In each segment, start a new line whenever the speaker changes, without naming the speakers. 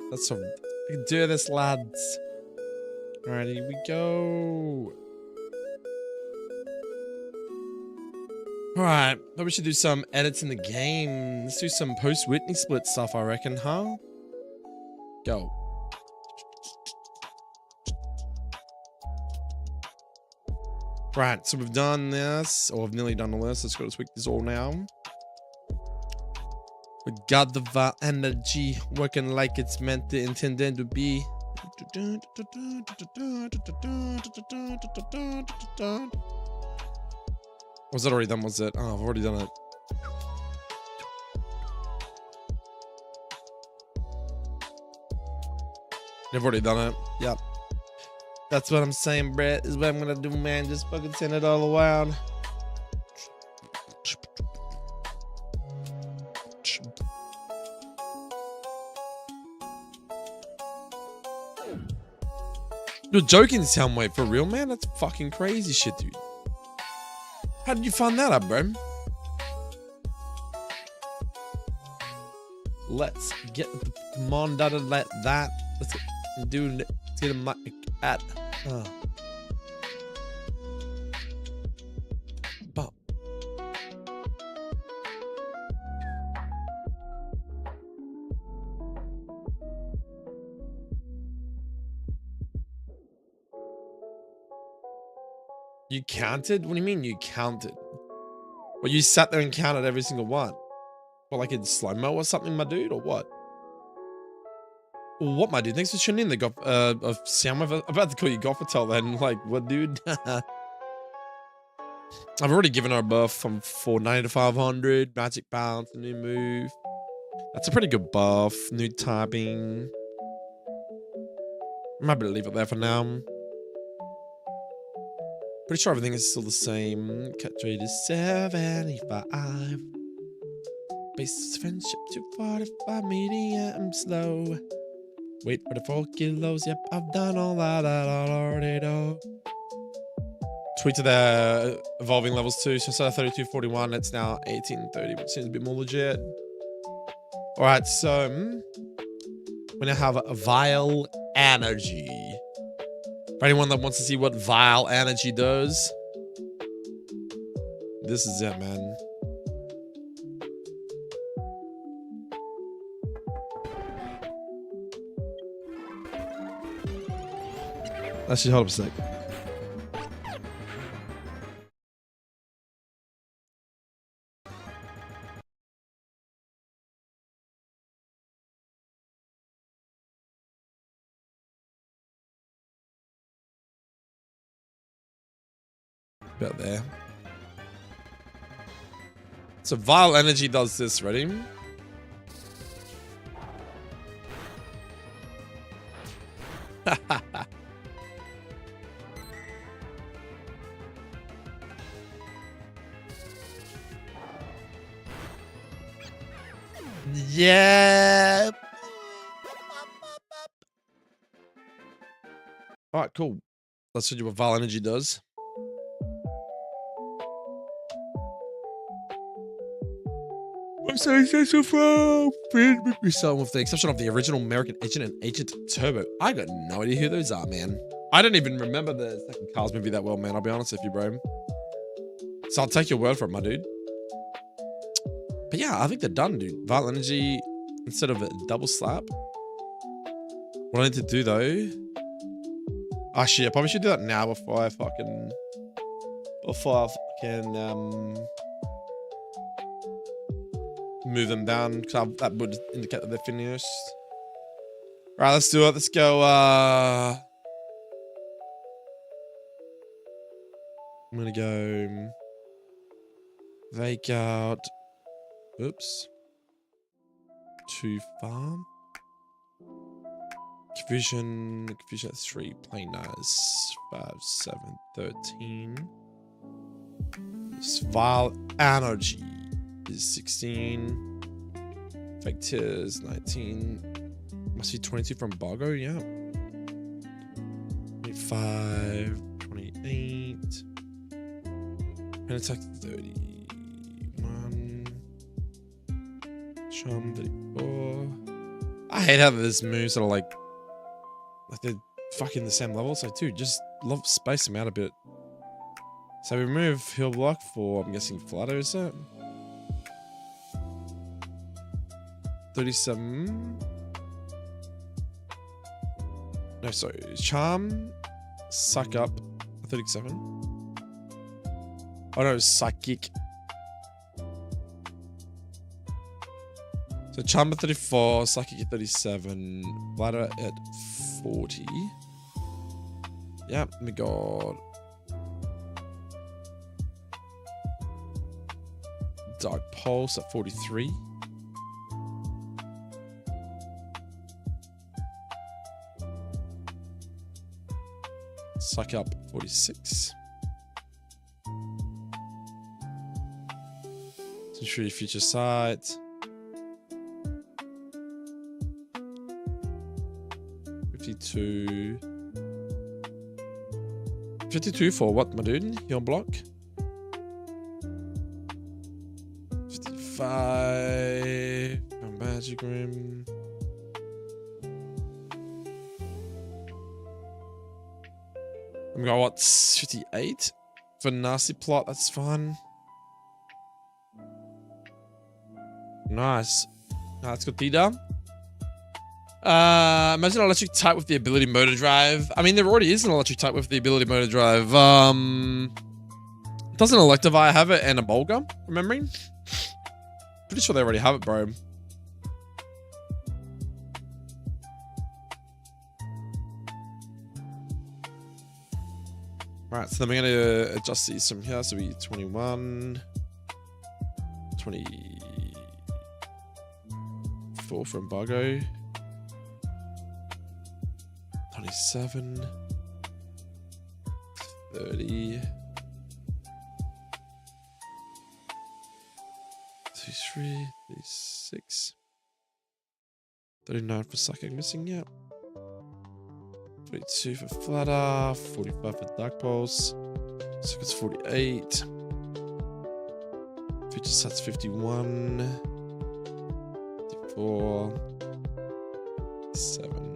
That's some. We can do this, lads. Alright, here we go. Alright, thought we should do some edits in the game. Let's do some post-Whitney split stuff, I reckon, huh? Go. Right, so we've done this, or I've nearly done all this. Let's go to tweak this all now. We got the vibe energy working like it's meant to intended to be. Was that already done? Was it? Oh, I've already done it. I've already done it. Yep. That's what I'm saying, Brett. Is what I'm gonna do, man. Just fucking send it all around. You're joking, Soundwave, for real, man? That's fucking crazy shit, dude. How did you find that out, bro? Let's get the command out of that. Let's get a mic at. Bop. You counted? What do you mean you counted? Well, you sat there and counted every single one. Well, like in slow-mo or something, my dude, or what? What, my dude? Thanks for tuning in. The Soundwave. I'm about to call you Goffertel then. Like, what, dude? I've already given her a buff from 490 to 500. Magic bounce, a new move. That's a pretty good buff. New typing. I might be able to leave it there for now. Pretty sure everything is still the same. Cut rate is 75. Base friendship 245. Medium slow. Wait for the 4 kilos. Yep, I've done all that. I already know. Tweak to the evolving levels too. So instead of 3241, it's now 1830, which seems a bit more legit. All right, so we now have a Vile Energy. For anyone that wants to see what Vile Energy does, this is it, man. Actually, hold up a sec. About there. So Vile Energy does this, ready? Yeah. All right, cool. Let's show you what Vile Energy does. I'm so essential for we start with the exception of the original American Agent and Agent Turbo. I got no idea who those are, man. I don't even remember the second Cars movie that well, man. I'll be honest with you, bro. So I'll take your word for it, my dude. But yeah, I think they're done, dude. Vile Energy instead of a double slap. What I need to do though. Actually, I probably should do that now before I fucking move them down, because that would indicate that they're finished. All right, let's do it. Let's go. I'm gonna go Vake out. Oops. To farm. Confusion at 3. Plain nice. 5, 7, 13. This Vile Energy is 16. Vectors 19. Must be 22 from Bargo, yeah. 25, 28. And attack 31. Charm 34. I hate how there's moves that are like they're fucking the same level. So dude, just love space them out a bit. So we remove heal block for, I'm guessing, Flutter, is it? 37. No, sorry. Charm, Suck Up, 37. Oh no, Psychic. So Charm at 34, Psychic at 37, Flutter at 40. Yep, we got Dark Pulse at 43. Suck Up 46. Century Future Sight. 52. 52 for what, my dude? Heal block. 55. Magic Rim. I'm going, what, 58? For Nasty Plot, that's fine. Nice. That's good, Peter. Imagine an electric type with the ability motor drive. I mean, there already is an electric type with the ability motor drive. Doesn't Electivire have it and a Bolga? Remembering? Pretty sure they already have it, bro. Right, so then we're going to adjust these from here. So we 21, 24 for embargo, 27, 30, 33, 36, 39 for Psychic missing, yeah. 42 for Flutter, 45 for Dark Pulse, so it's 48. Future Sight's 51, 54, 7,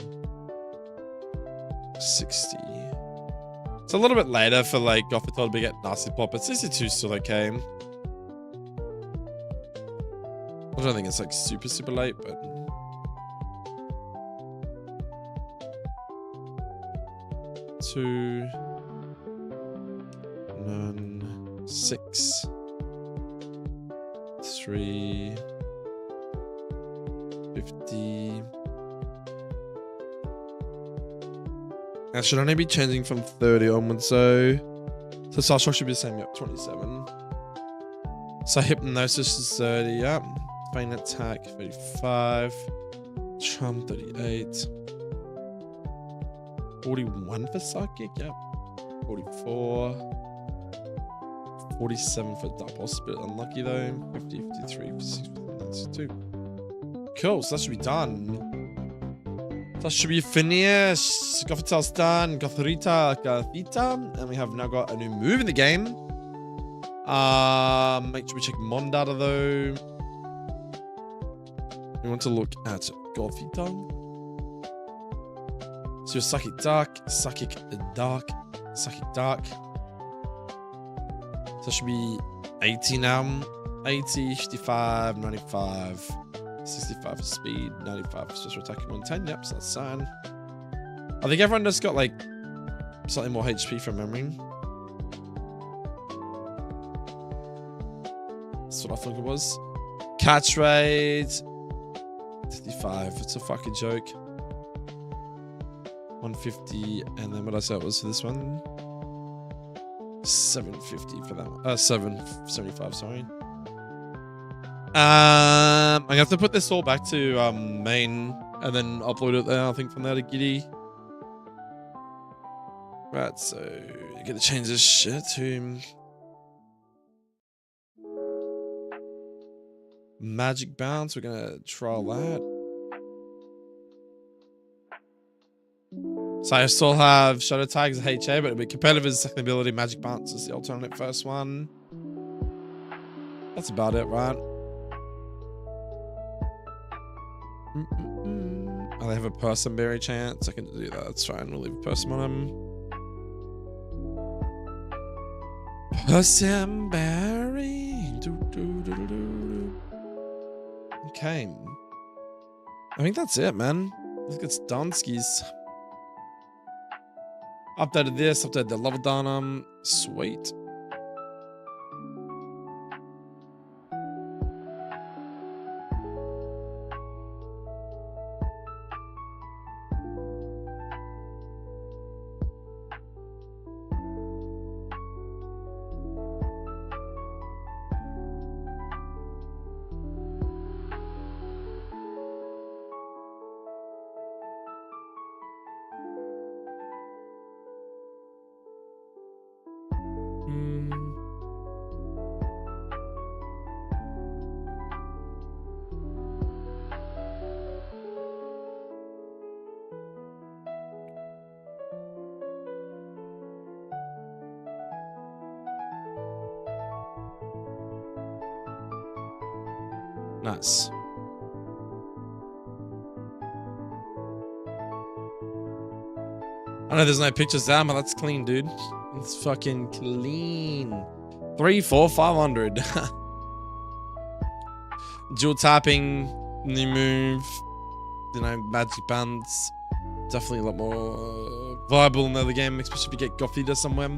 60. It's a little bit later for like Gothitol to get Nasty Plot, but 62 is still okay. I don't think it's like super late, but 2, none, 6, 3, 50. I should only be changing from 30 onwards, so Star Shock should be the same, yep, 27. So Hypnosis is 30, yep. Feint Attack, 35. Charm, 38. 41 for Psychic, yep. 44. 47 for Dark Pulse, a bit unlucky though. 50, 53, 62. Cool, so that should be done. That should be finished. Gothitel's done. Gothita, and we have now got a new move in the game. Make sure we check Mon data though. We want to look at Gothita. So Psychic Dark, Psychic Dark, Psychic Dark. So it should be 80 now. 80, 55, 95, 65 for speed, 95 for special attack, 110. Yep, so that's fine. I think everyone just got like slightly more HP from memory. That's what I thought it was. Catch rate 55. It's a fucking joke. 150, and then what I said it was for this one. 750 for that one. 775, sorry. I'm gonna have to put this all back to main and then upload it there, I think, from there to Giddy. Right, so you gotta change this shit to Magic Bounce. We're gonna trial that. So I still have Shadow Tag as HA, but competitive is second ability, Magic Bounce is the alternate first one. That's about it, right? they have a person berry chance. I can do that. That's fine. We'll leave a person on him. Person berry. Okay. I think that's it, man. Let's get Donskis. Updated this, updated the Lovedana. Sweet. Nice. I know there's no pictures down, but that's clean, dude. It's fucking clean. 3, 4, 500. Dual tapping, new move, you know, magic bands. Definitely a lot more viable in the other game, especially if you get Goth Eater somewhere.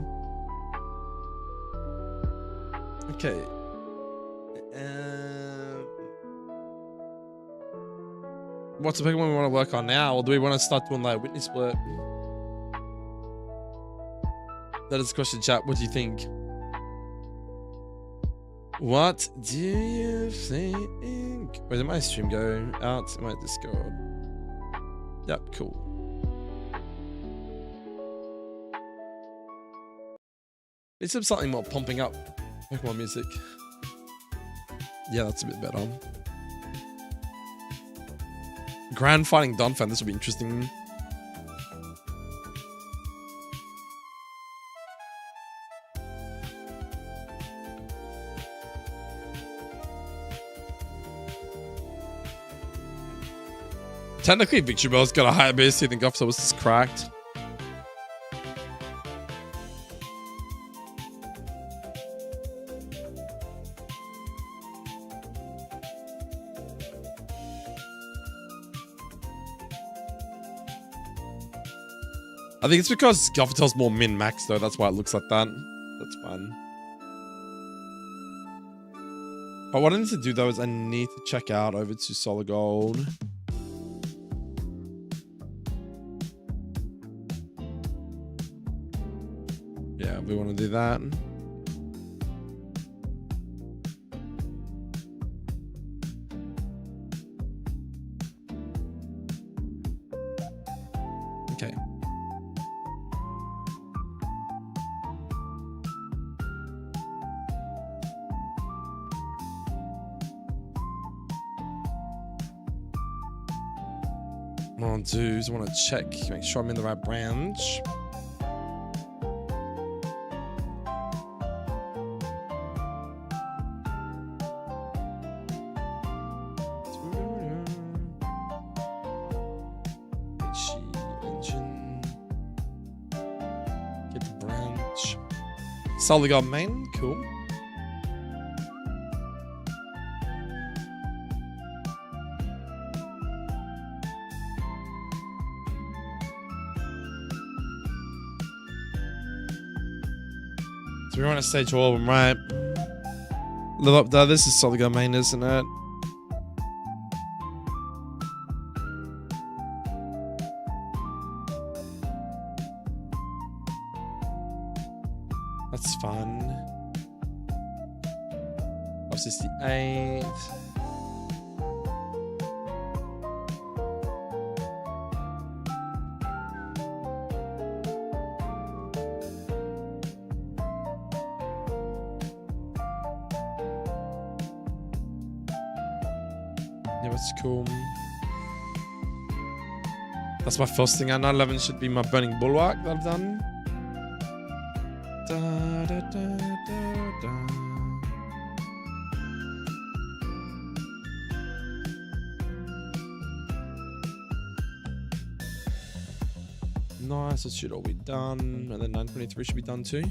Okay. What's the Pokemon we want to work on now? Or do we want to start doing like Whitney split? That is the question, chat. What do you think? What do you think? Where did my stream go? Out to my Discord. Yep, cool. Need something more pumping up Pokemon music. Yeah, that's a bit better. Grand Fighting Donphan, this will be interesting. Technically, Victory Bell's got a higher base than Goth, so was this cracked? I think it's because Gothitel's more min-max though, that's why it looks like that. That's fine. But what I need to do though is I need to check out over to Solid Gold. Yeah, we want to do that. Okay. What I want to do is I want to check, make sure I'm in the right branch. Get the branch. Solid Gold main, cool. So we want to stage all of them, right? Live up there. This is Solid Gold main, isn't it? That's fun. 568. Yeah, that's cool. That's my first thing. 911 should be my Burning Bulwark that I've done. Da, da, da, da, da. nice. It should all be done. And then 923 should be done too.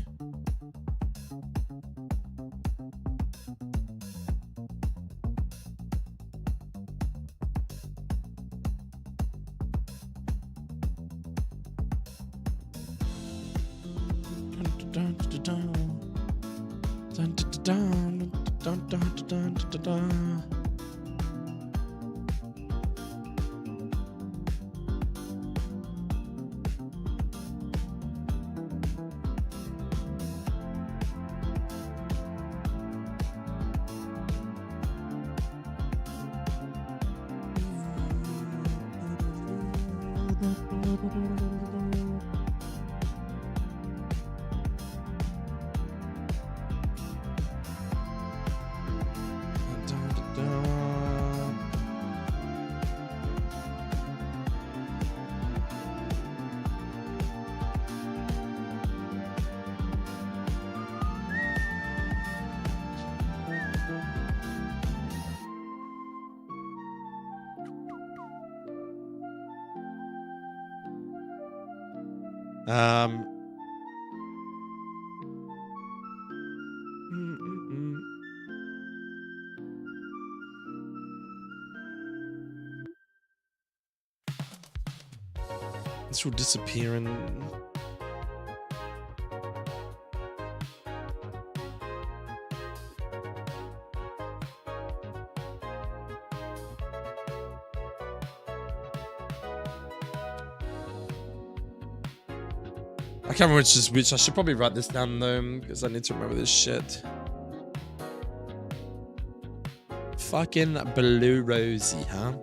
This will disappear and I can't remember which is which. I should probably write this down though, because I need to remember this shit. Fucking Blue Rosie, huh?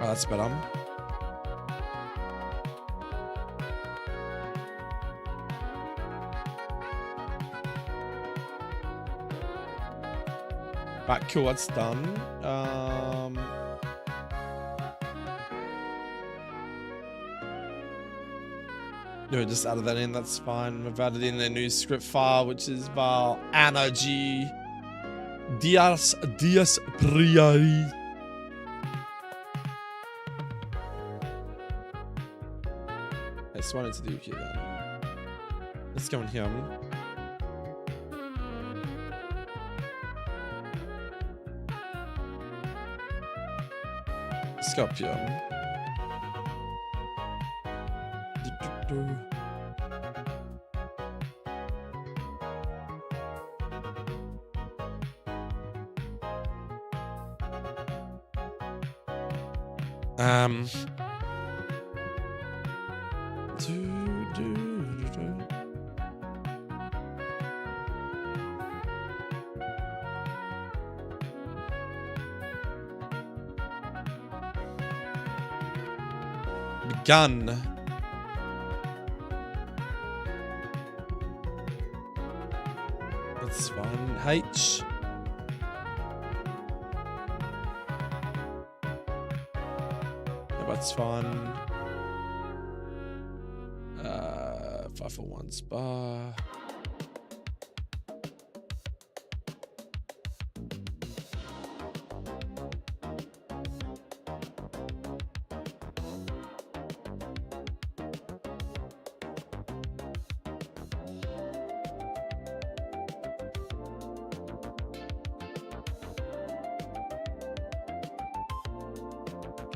Oh, that's better. Right, cool, that's done. No, just added that in, that's fine. We've added in a new script file, which is about energy. Dias priori. That's what I need to do here then. Let's go in here. Let's go up here. Begun. That's fine. H. Yeah, that's fine. 541 spa.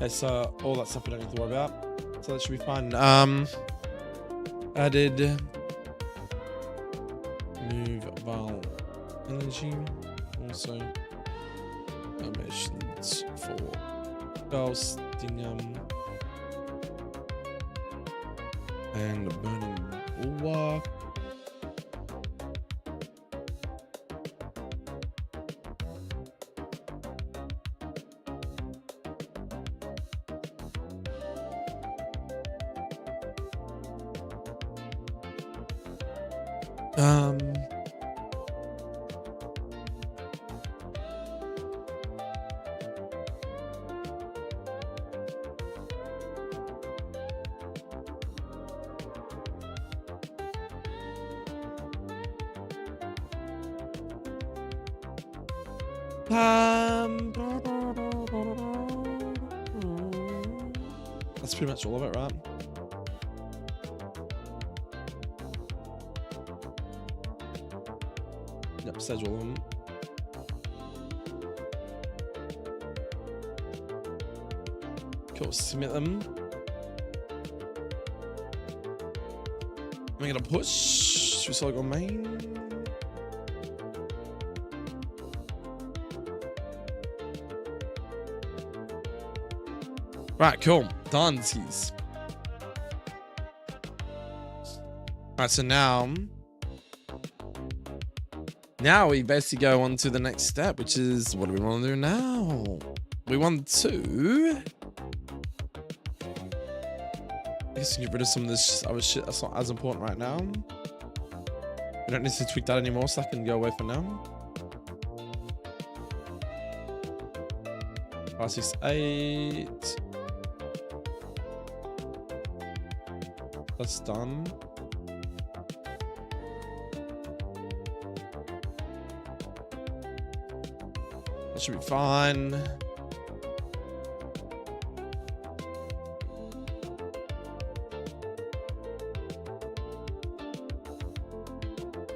Okay, so all that stuff we don't need to worry about. So that should be fine. Added move val energy. Also animations for Stingum and burning bulwark. That's pretty much all of it, right? Yep, stage all of them. Cool, submit them. Am I gonna push? Should we still go main? Right, cool. Dansies. Alright, so now we basically go on to the next step, which is what do we want to do now? We want to I guess get rid of some of this other shit that's not as important right now. We don't need to tweak that anymore, so that can go away for now. 5, 6, 8. That's done. That should be fine.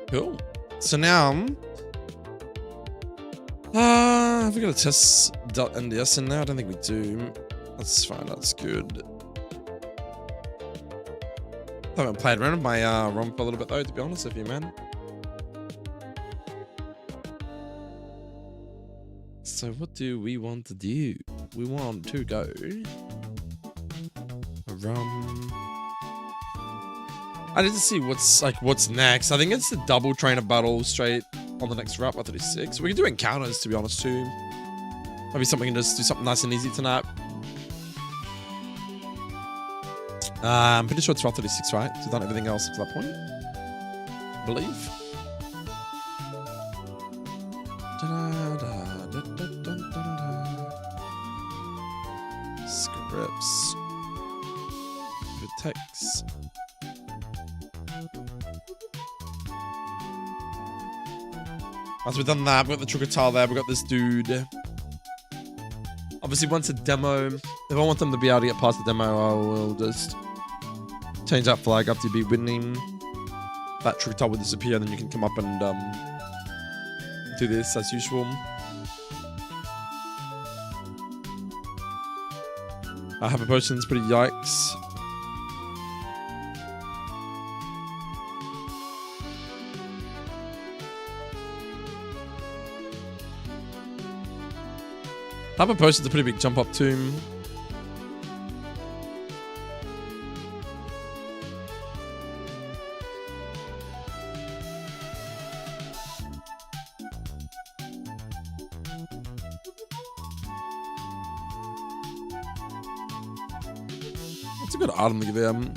Cool. So now, have we got a test.nds in there? I don't think we do. That's fine. That's good. I haven't played around with my ROM for a little bit though, to be honest with you, man. So what do we want to do? We want to go ROM. I need to see what's next. I think it's the double trainer battle straight on the next route, 136. We can do encounters, to be honest, too. Maybe something can just do something nice and easy tonight. I'm pretty sure it's 136, right? So we've done everything else up to that point, I believe. Scripts. Good text. As we've done that, we've got the Trigger tile there, we've got this dude. Obviously, once a demo, if I want them to be able to get past the demo, I will just change that flag after you beat Whitney. That Trigger tile will disappear, then you can come up and do this as usual. Hyper Potion's pretty yikes. Hyper Potion's a pretty big jump up too. It's a good item to give them.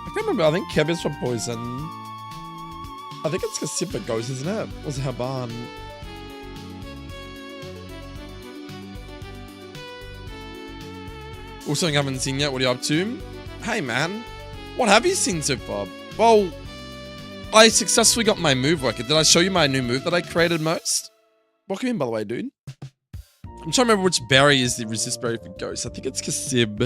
I can't remember. I think Kevin's from Poison. I think it's because Sipper goes, isn't it? Was it Haban? Also, something I haven't seen yet. What are you up to? Hey, man. What have you seen so far? Well, I successfully got my move working. Did I show you my new move that I created most? What can you mean, by the way, dude? I'm trying to remember which berry is the resist berry for ghosts. I think it's Kasib.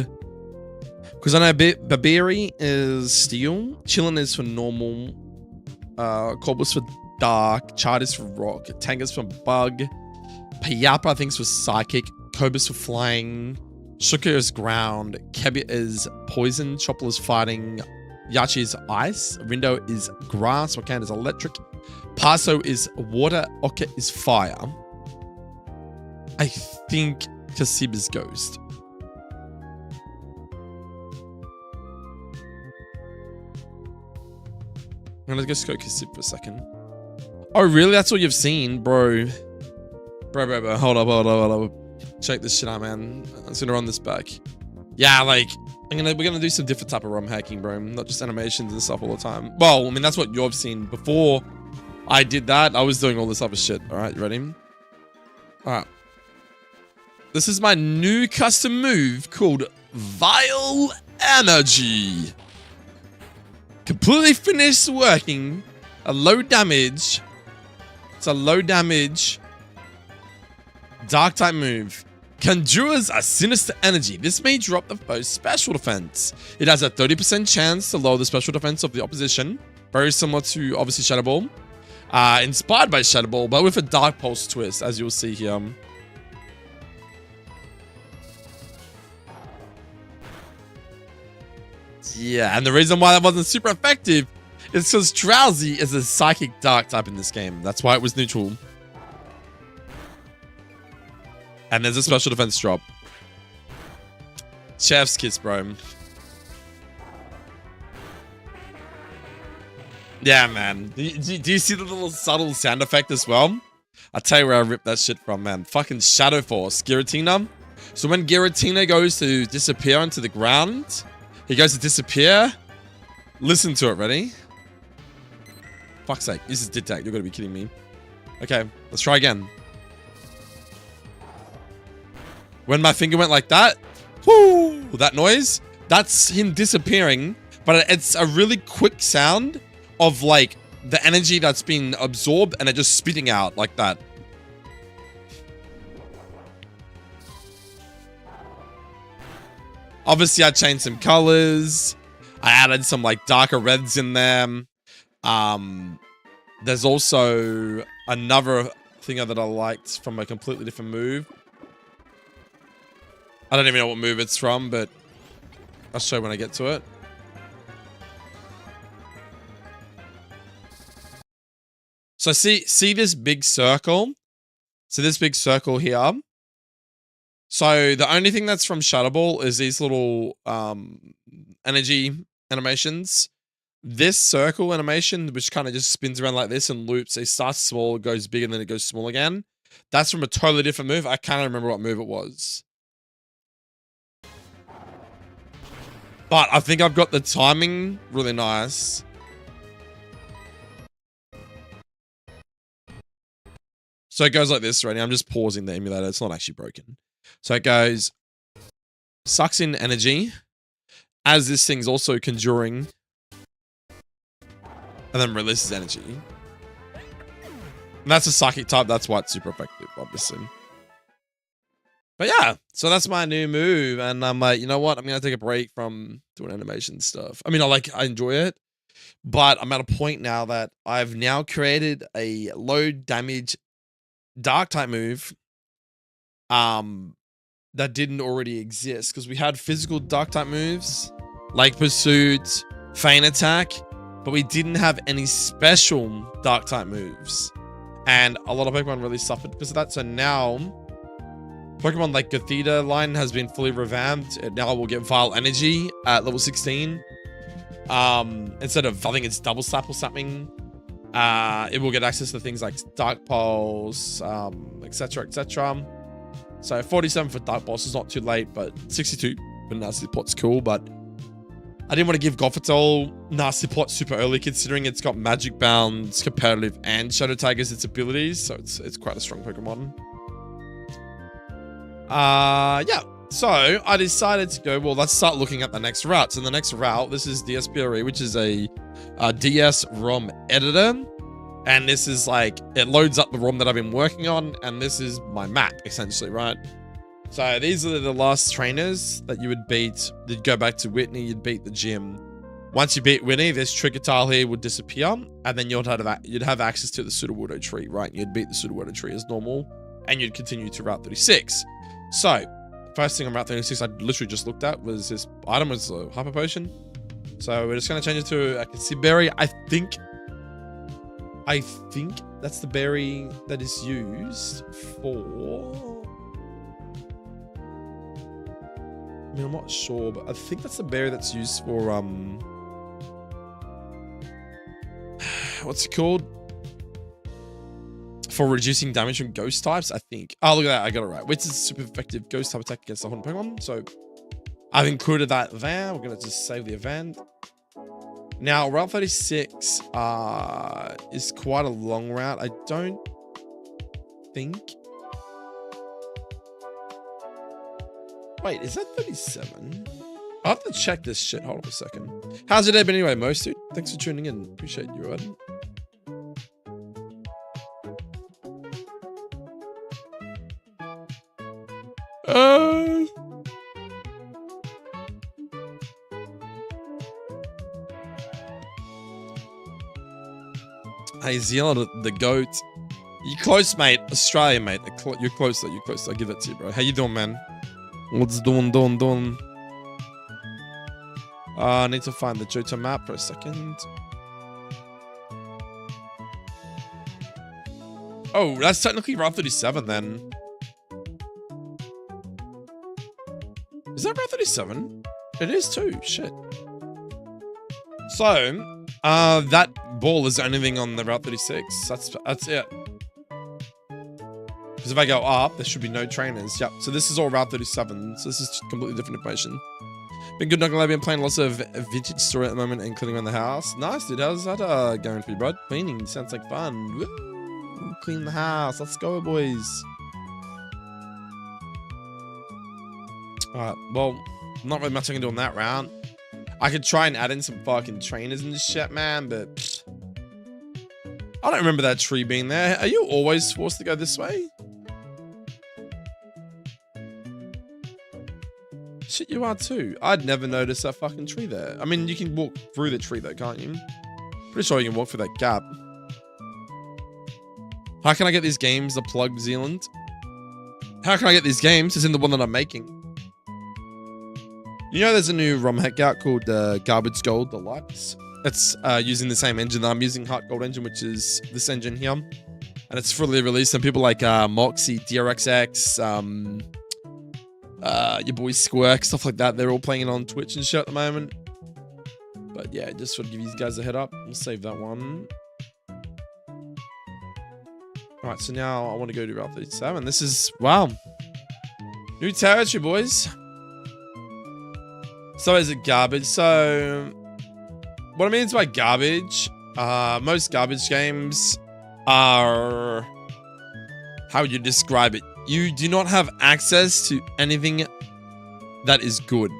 Because I know Baberi is steel. Chillin is for normal. Cobble's for dark. Chard is for rock. Tanga's for bug. Payapa, I think, is for psychic. Koba's for flying. Shuka is ground. Kebia is poison. Chopple is fighting. Yachi is ice. Rindo is grass. Wakan is electric. Paso is water. Oka is fire. I think Kasib is ghost. I'm gonna just go Kasib for a second. Oh, really? That's all you've seen, bro. Bro. Hold up. Check this shit out, man. I'm gonna run this back. Yeah, like, we're gonna do some different type of ROM hacking, bro. Not just animations and stuff all the time. Well, I mean, that's what you've seen. Before I did that, I was doing all this other shit. All right, you ready? All right. This is my new custom move called Vile Energy. Completely finished working. A low damage. It's a low damage dark type move. Conjures a sinister energy. This may drop the foe's special defense. It has a 30% chance to lower the special defense of the opposition. Very similar to, obviously, Shadow Ball. Inspired by Shadow Ball, but with a Dark Pulse twist, as you'll see here. Yeah, and the reason why that wasn't super effective is because Drowsy is a Psychic Dark type in this game. That's why it was neutral. And there's a special defense drop. Chef's kiss, bro. Yeah, man. Do you see the little subtle sound effect as well? I'll tell you where I ripped that shit from, man. Fucking Shadow Force. Giratina. So when Giratina goes to disappear onto the ground, he goes to disappear. Listen to it, ready? Fuck's sake. This is Zedakae. You're gonna be kidding me. Okay, let's try again. When my finger went like that, whoo, that noise, that's him disappearing. But it's a really quick sound of like the energy that's been absorbed and it just spitting out like that. Obviously, I changed some colors. I added some like darker reds in them. There's also another thing that I liked from a completely different move. I don't even know what move it's from, but I'll show you when I get to it. So see this big circle? So this big circle here. So the only thing that's from Shadow Ball is these little energy animations. This circle animation, which kind of just spins around like this and loops. It starts small, it goes big, and then it goes small again. That's from a totally different move. I can't remember what move it was. But I think I've got the timing really nice. So it goes like this right now. I'm just pausing the emulator. It's not actually broken. So it goes, sucks in energy as this thing's also conjuring, and then releases energy. And that's a psychic type. That's why it's super effective, obviously. But yeah, so that's my new move. And I'm like, you know what? I'm going to take a break from doing animation stuff. I mean, I enjoy it, but I'm at a point now that I've now created a low damage dark type move that didn't already exist, because we had physical dark type moves like Pursuit, Feint Attack, but we didn't have any special dark type moves. And a lot of Pokemon really suffered because of that. So now Pokemon like Gothita line has been fully revamped. And now we'll get Vile Energy at level 16. Instead of, I think it's Double Slap or something. It will get access to things like Dark Pulse, etc, etc. So 47 for Dark Pulse is not too late, but 62 for Nasty Pot's cool. But I didn't want to give Gothitol Nasty Pot super early, considering it's got Magic Bounds, Competitive, and Shadow Tag as its abilities. So it's quite a strong Pokemon. Yeah. So I decided to go, well, let's start looking at the next route. So the next route, this is DSPRE, which is a DS ROM editor. And this is like, it loads up the ROM that I've been working on, and this is my map, essentially, right? So these are the last trainers that you would beat. You'd go back to Whitney, you'd beat the gym. Once you beat Whitney, this trigger tile here would disappear, and then you'd have access to the Sudowoodo tree, right? You'd beat the Sudowoodo tree as normal, and you'd continue to Route 36. So, first thing on Route 36 I literally just looked at was this item was a Hyper Potion. So we're just going to change it to a Kasi berry. I think that's the berry that is used for... I mean, I'm not sure, but I think that's the berry that's used for, what's it called? For reducing damage from ghost types, I think. Oh, look at that. I got it right. Which is a super effective ghost type attack against the haunted Pokemon. So I've included that there. We're going to just save the event. Now, Route 36 is quite a long route. I don't think... Wait, is that 37? I'll have to check this shit. Hold on a second. How's your day been anyway, Most dude? Thanks for tuning in. Appreciate you, Ed. Hey, Zealand, the goat. You close, mate. Australia, mate. You're closer. You're closer. I'll give that to you, bro. How you doing, man? What's doing? I need to find the Johto map for a second. Oh, that's technically Route 37 then. Is that Route 37? It is too. Shit. So, that ball is the only thing on the Route 36. That's it. Because if I go up, there should be no trainers. Yep. So this is all Route 37. So this is completely different information. Been good, not gonna lie. Been playing lots of vintage story at the moment and cleaning around the house. Nice, dude. How's that going for you, bro? Cleaning sounds like fun. Woo! Clean the house. Let's go, boys. Alright, well, not really much I can do on that round. I could try and add in some fucking trainers and shit, man, but pfft. I don't remember that tree being there. Are you always forced to go this way? Shit, you are too. I'd never noticed that fucking tree there. I mean, you can walk through the tree though, can't you? Pretty sure you can walk through that gap. How can I get these games? The plug, Zealand. How can I get these games? It's in the one that I'm making. You know, there's a new ROMhack out called Garbage Gold Deluxe. It's using the same engine that I'm using, HeartGold engine, which is this engine here. And it's fully released. And people like Moxie, DRXX, your boy Squirk, stuff like that, they're all playing it on Twitch and shit at the moment. But yeah, just sort of give you guys a head up. We'll save that one. Alright, so now I want to go to Route 37. This is, wow. New territory, boys. So is it garbage? So, what I mean by garbage, most garbage games are, how would you describe it? You do not have access to anything that is good.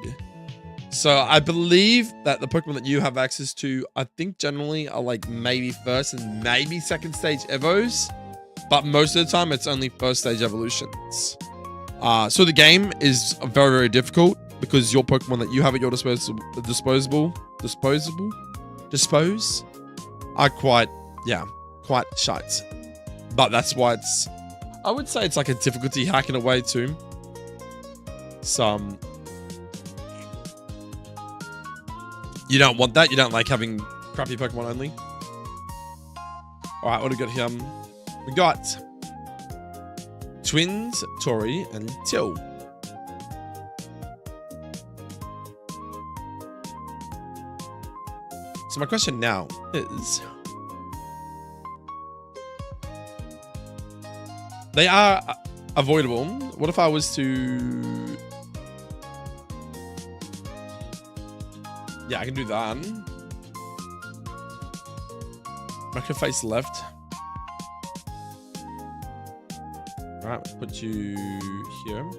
So I believe that the Pokemon that you have access to, I think generally are like maybe first and maybe second stage Evos. But most of the time it's only first stage evolutions. So the game is very, very difficult because your Pokemon that you have at your dispose are quite shite. But that's why it's, I would say it's like a difficulty hack in a way too. You don't want that. You don't like having crappy Pokemon only. All right, what do we got here? We got Twins, Tori, and Till. So my question now is, they are avoidable. What if I was to... Yeah, I can do that. Macro face left. Alright, put you here.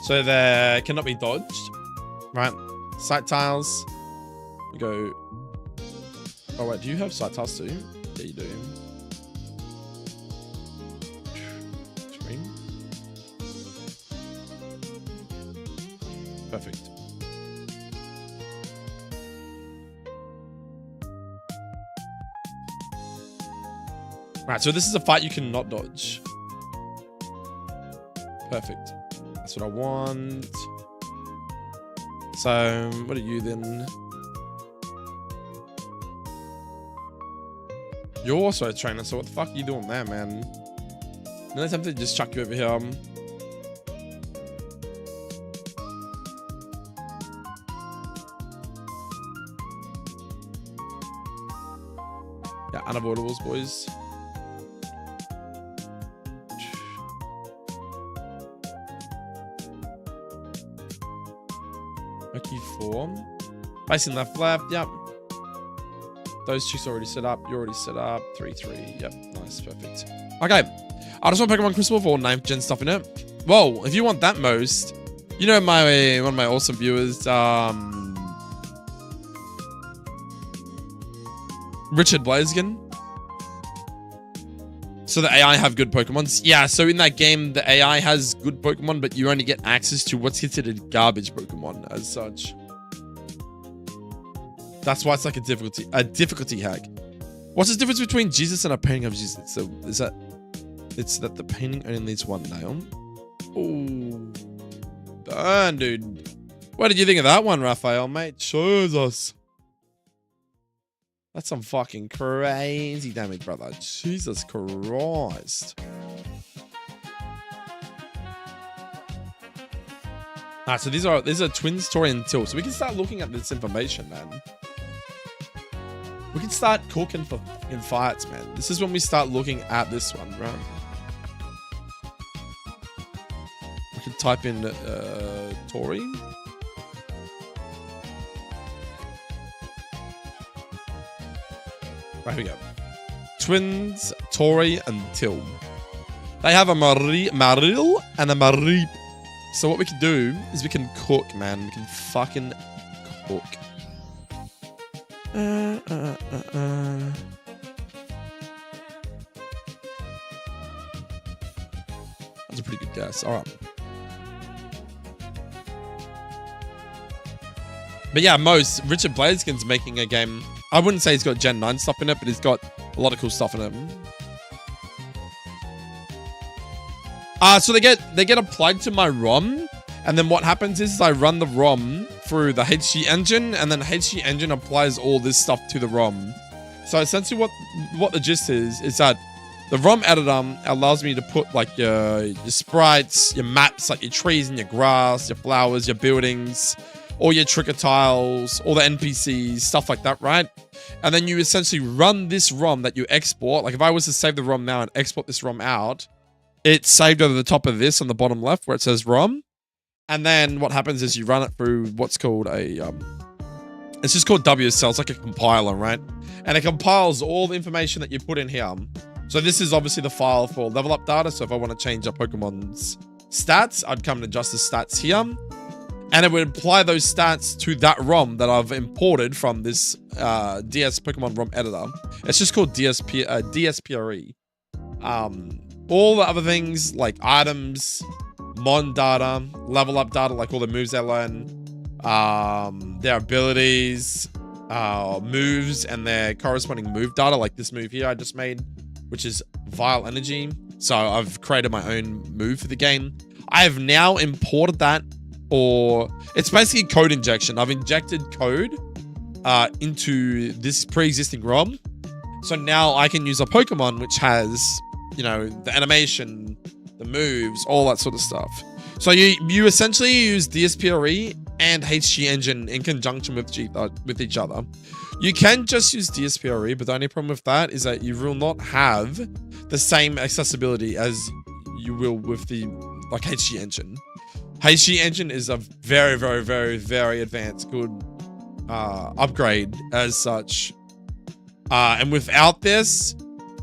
So they cannot be dodged. Right. Sight tiles. go. Oh wait, do you have side tasks too? Yeah, you do. Screen. Perfect. Right, so this is a fight you cannot dodge. Perfect. That's what I want. So, what are you then? You're also a trainer, so what the fuck are you doing there, man? No attempt to just chuck you over here. Yeah, unavoidables, boys. Okay, 4. Facing left, yep. Those chicks already set up. You're already set up. 3-3. Yep, nice, perfect. Okay, I just want Pokemon Crystal for 9th gen stuff in it. Whoa, if you want that most, you know one of my awesome viewers, Richard Blaziken. So the AI have good Pokemons. Yeah, so in that game, the AI has good Pokemon, but you only get access to what's considered garbage Pokemon as such. That's why it's like a difficulty hack. What's the difference between Jesus and a painting of Jesus? So it's that the painting only needs one nail. Oh, darn, dude. What did you think of that one, Raphael, mate? Jesus. That's some fucking crazy damage, brother. Jesus Christ. Alright, so these are twins, Tori and Till. So we can start looking at this information, man. We can start cooking for fucking fights, man. This is when we start looking at this one, right? I can type in Tori. Right, here we go. Twins, Tori, and Till. They have a Maril and a Marip. So what we can do is we can cook, man. We can fucking cook. That's a pretty good guess. All right. But yeah, Richard Blaziken's making a game. I wouldn't say he's got Gen 9 stuff in it, but he's got a lot of cool stuff in it. So they get applied to my ROM, and then what happens is I run the ROM through the HG engine, and then HG engine applies all this stuff to the ROM. So essentially what the gist is that the ROM editor allows me to put like your sprites, your maps, like your trees and your grass, your flowers, your buildings, all your trigger tiles, all the NPCs, stuff like that, right? And then you essentially run this ROM that you export. Like if I was to save the ROM now and export this ROM out, it's saved over the top of this on the bottom left where it says ROM. And then what happens is you run it through what's called a, it's just called WSL. It's like a compiler, right? And it compiles all the information that you put in here. So this is obviously the file for level up data. So if I want to change up Pokemon's stats, I'd come and adjust the stats here. And it would apply those stats to that ROM that I've imported from this DS Pokemon ROM editor. It's just called DSPRE. All the other things like items, mon data, level up data, like all the moves they learn, their abilities, moves, and their corresponding move data, like this move here I just made, which is Vile Energy. So I've created my own move for the game. I have now imported that. Or it's basically code injection. I've injected code into this pre-existing ROM. So now I can use a Pokemon which has, you know, the animation, the moves, all that sort of stuff. So you essentially use DSPRE and HG Engine in conjunction with each other. You can just use DSPRE, but the only problem with that is that you will not have the same accessibility as you will with the like HG Engine. HG Engine is a very, very, very, very advanced, good upgrade as such. And without this,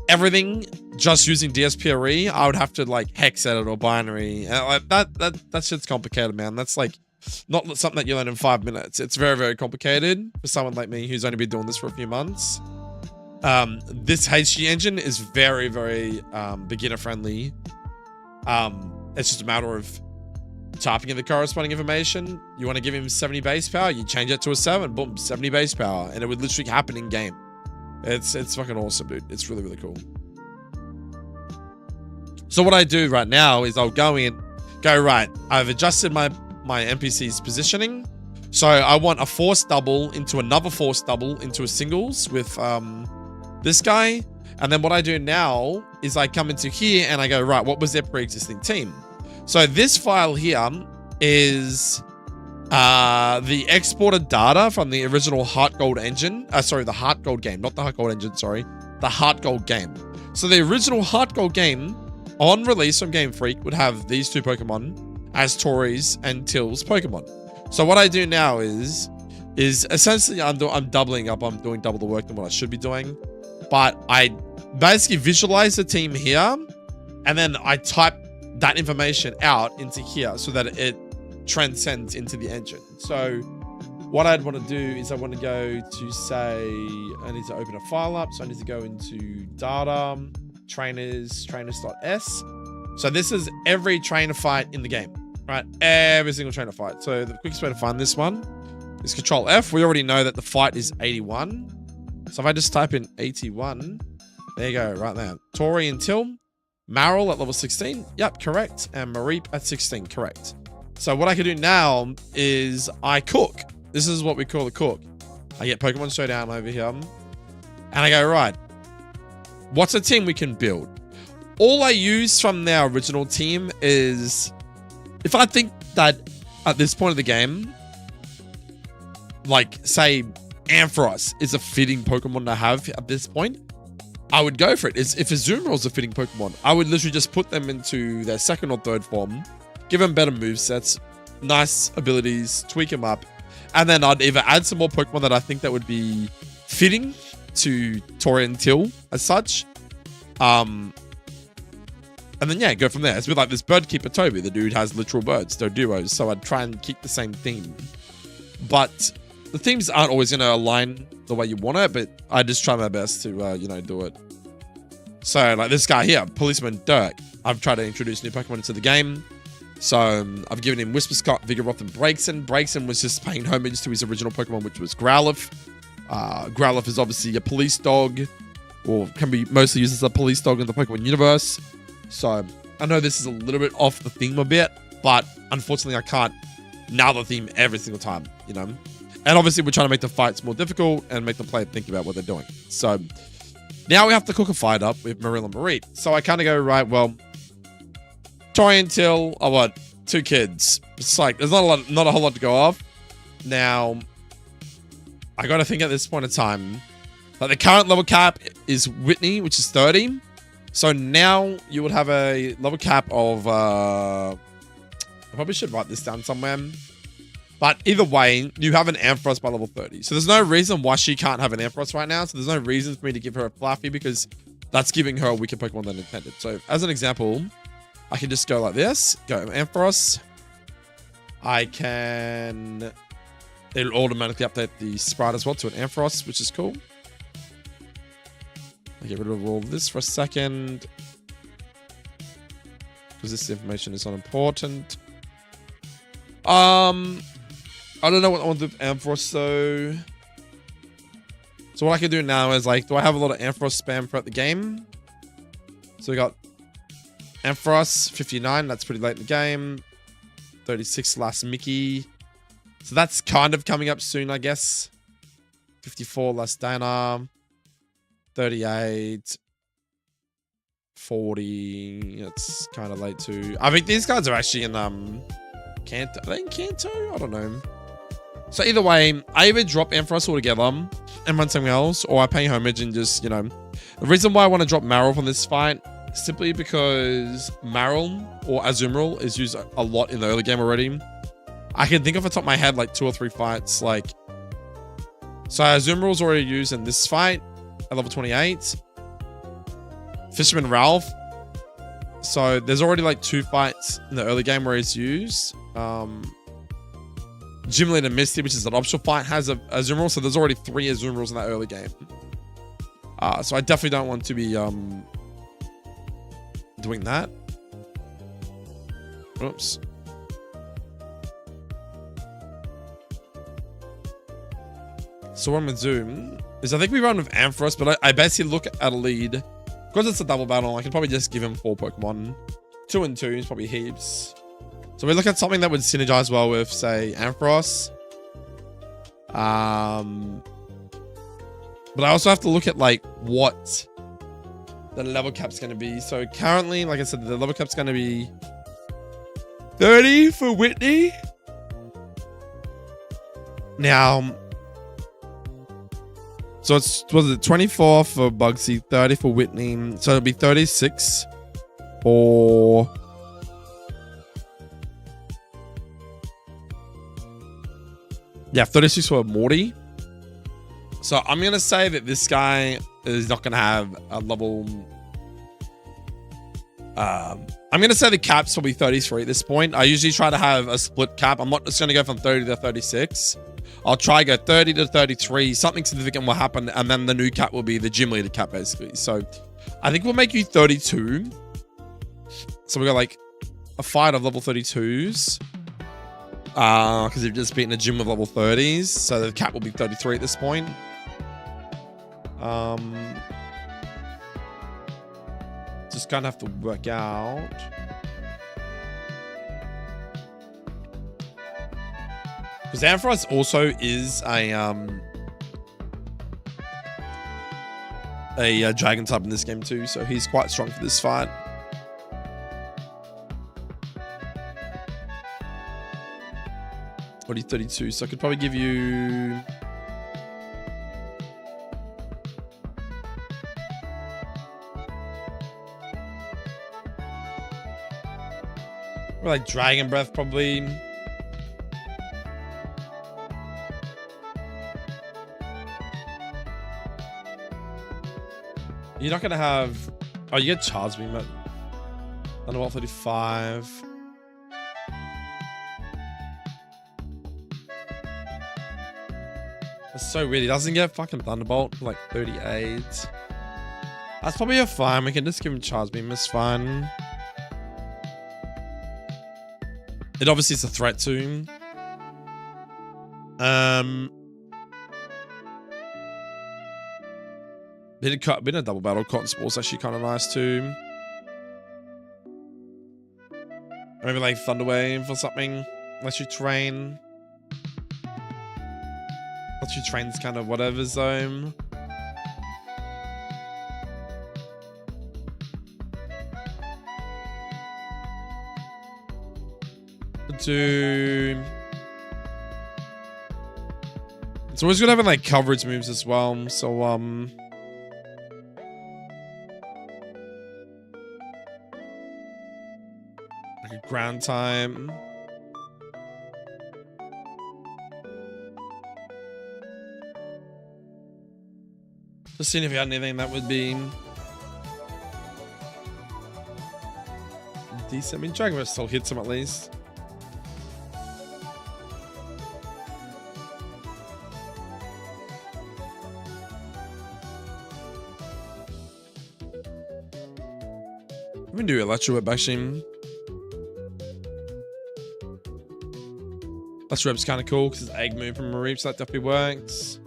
everything just using DSPRE, I would have to like hex edit or binary. Like that shit's complicated, man. That's like not something that you learn in 5 minutes. It's very, very complicated for someone like me who's only been doing this for a few months. This HG engine is very, very beginner friendly. It's just a matter of typing in the corresponding information. You want to give him 70 base power, you change it to a 7, boom, 70 base power, and it would literally happen in game. It's fucking awesome, dude. It's really, really cool. So what I do right now is I'll go in, right, I've adjusted my NPC's positioning. So I want a force double into another force double into a singles with this guy. And then what I do now is I come into here and I go, right, what was their pre-existing team? So this file here is the exported data from the original HeartGold engine. Sorry, the HeartGold game, not the HeartGold engine, sorry. The HeartGold game. So the original HeartGold game on release from Game Freak would have these two Pokemon as Tori's and Till's Pokemon. So what I do now is essentially I'm doubling up. I'm doing double the work than what I should be doing. But I basically visualize the team here and then I type that information out into here so that it transcends into the engine. So what I'd want to do is I want to go to say, I need to open a file up. So I need to go into data, trainers.s. So this is every trainer fight in the game, right? Every single trainer fight. So the quickest way to find this one is Control F. We already know that the fight is 81. So if I just type in 81, there you go, right there. Tori and Till, Marill at level 16. Yep, correct. And Mareep at 16, correct. So what I can do now is I cook. This is what we call a cook. I get Pokemon Showdown over here. And I go, right, what's a team we can build? All I use from their original team is, if I think that at this point of the game, like say Ampharos is a fitting Pokemon to have at this point, I would go for it. If Azumarill is a fitting Pokemon, I would literally just put them into their second or third form, give them better movesets, nice abilities, tweak them up, and then I'd either add some more Pokemon that I think that would be fitting to Tori and Till as such. And then yeah, go from there. It's a bit like this bird keeper Toby. The dude has literal birds, they're duos, so I'd try and keep the same theme. But the themes aren't always going to align the way you want it, but I just try my best to, do it. So, like this guy here, Policeman Dirk. I've tried to introduce new Pokemon into the game. So, I've given him Whisperscott, Vigoroth, and Braixen. Braixen was just paying homage to his original Pokemon, which was Growlithe. Growlithe is obviously a police dog, or can be mostly used as a police dog in the Pokemon universe. So, I know this is a little bit off the theme a bit, but unfortunately I can't nail the theme every single time, And obviously we're trying to make the fights more difficult and make the player think about what they're doing. So now we have to cook a fight up with Marill and Mareep. So I kind of go, right, well, Tori and Till are what? 2 kids. It's like, there's not a whole lot to go off. Now, I got to think at this point in time, like the current level cap is Whitney, which is 30. So now you would have a level cap of, I probably should write this down somewhere. But either way, you have an Ampharos by level 30. So there's no reason why she can't have an Ampharos right now. So there's no reason for me to give her a Fluffy because that's giving her a weaker Pokemon than intended. So as an example, I can just go like this. Go Ampharos. It'll automatically update the sprite as well to an Ampharos, which is cool. I'll get rid of all this for a second, because this information is not important. I don't know what I want to do with Ampharos, though. So what I can do now is, like, do I have a lot of Ampharos spam throughout the game? So we got Ampharos, 59. That's pretty late in the game. 36 last Mickey. So that's kind of coming up soon, I guess. 54 last Dana. 38. 40. It's kind of late too. I think these guys are actually in Kanto. Are they in Kanto? I don't know. So either way, I either drop Ampharos altogether and run something else, or I pay homage and just, The reason why I want to drop Marill from this fight is simply because Marill or Azumarill is used a lot in the early game already. I can think off the top of my head like 2 or 3 fights. So Azumarill's already used in this fight at level 28. Fisherman Ralph. So there's already like 2 fights in the early game where he's used. Gym Leader Misty, which is an optional fight, has a Azumarill, so there's already 3 Azumarills in that early game. So I definitely don't want to be doing that. Oops. So what I'm going to do is I think we run with Ampharos, but I basically look at a lead. Because it's a double battle, I can probably just give him 4 Pokemon. 2 and 2 is probably heaps. So we look at something that would synergize well with, say, Ampharos. But I also have to look at, like, what the level cap's going to be. So currently, like I said, the level cap's going to be 30 for Whitney. Now, so was it 24 for Bugsy, 30 for Whitney. So it'll be 36 for... Yeah, 36 for Morty. So I'm going to say that this guy is not going to have a level... I'm going to say the cap's probably 33 at this point. I usually try to have a split cap. I'm not just going to go from 30 to 36. I'll try go 30 to 33. Something significant will happen. And then the new cap will be the gym leader cap, basically. So I think we'll make you 32. So we got like a fight of level 32s. Because you've just beaten a gym of level 30s. So the cap will be 33 at this point. Just kind of have to work out. Because Ampharos also is a dragon type in this game too, so he's quite strong for this fight. What are you, 32? So I could probably give you... Or like Dragon Breath, probably. You're not going to have... Oh, you get Charge Beam at Thunderbolt 35. That's so weird. He doesn't get fucking Thunderbolt for like 38. That's probably a fine. We can just give him Charge Beam. It's fine. It obviously is a threat to him. Bit of double battle. Cotton Spall's actually kind of nice too. Maybe like Thunder Wave or something. Unless you train. Unless you train's kind of whatever zone. It's always gonna have like coverage moves as well. So like a ground time. Just seeing if you had anything that would be decent. I mean, Dragon Breath still hits him at least. We can do Electro Whip actually. Electro Whip's kind of cool because it's egg move from Mareep, so that definitely works.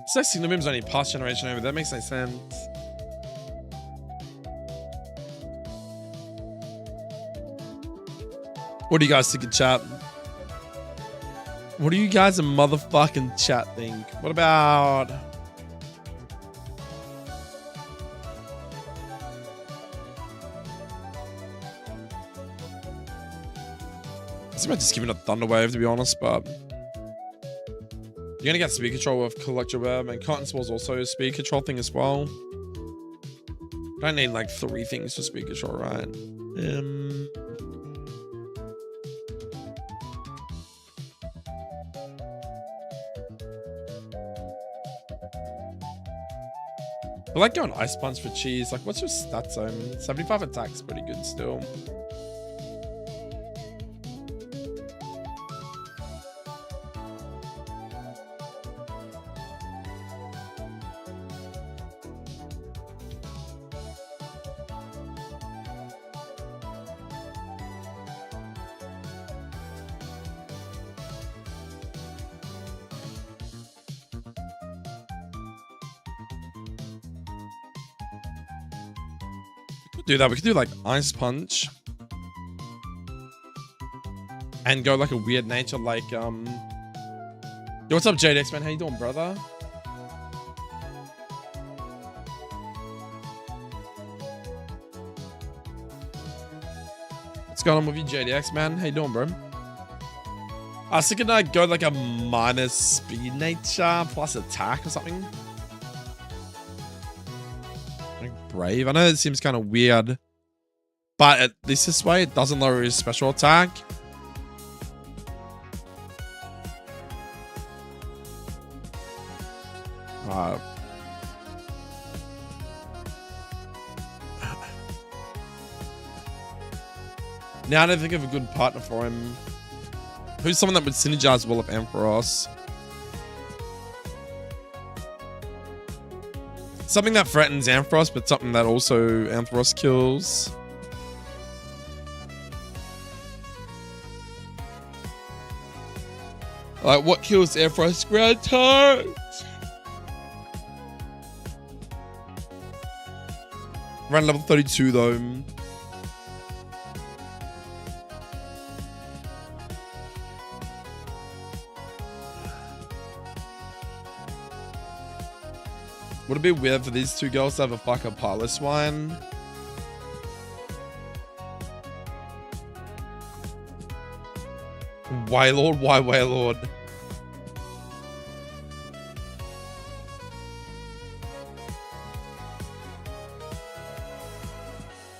It's like Signal Beam's only past generation over. That makes no sense. What do you guys think in chat? What do you guys in motherfucking chat think? What about... I was about just giving a Thunder Wave, to be honest, but... You're gonna get speed control with Collector Web, and Cotton Spall's also a speed control thing as well. Don't need like 3 things for speed control, right? I like going Ice Punch for cheese. Like, what's your stats zone? 75 attack's pretty good still. Do that. We could do like Ice Punch and go like a weird nature, like Yo, what's up, JDX man? How you doing, brother? What's going on with you, JDX man? How you doing, bro? I was thinking I'd go like a minus speed nature plus attack or something. Brave. I know it seems kind of weird, but at least this way it doesn't lower his special attack. Now I don't think of a good partner for him. Who's someone that would synergize well with Ampharos? Something that threatens Ampharos, but something that also Ampharos kills. Like, what kills Ampharos? Ground types! Around level 32 though. Would it be weird for these two girls to have a fucking pilot wine? Wailord? Why Wailord?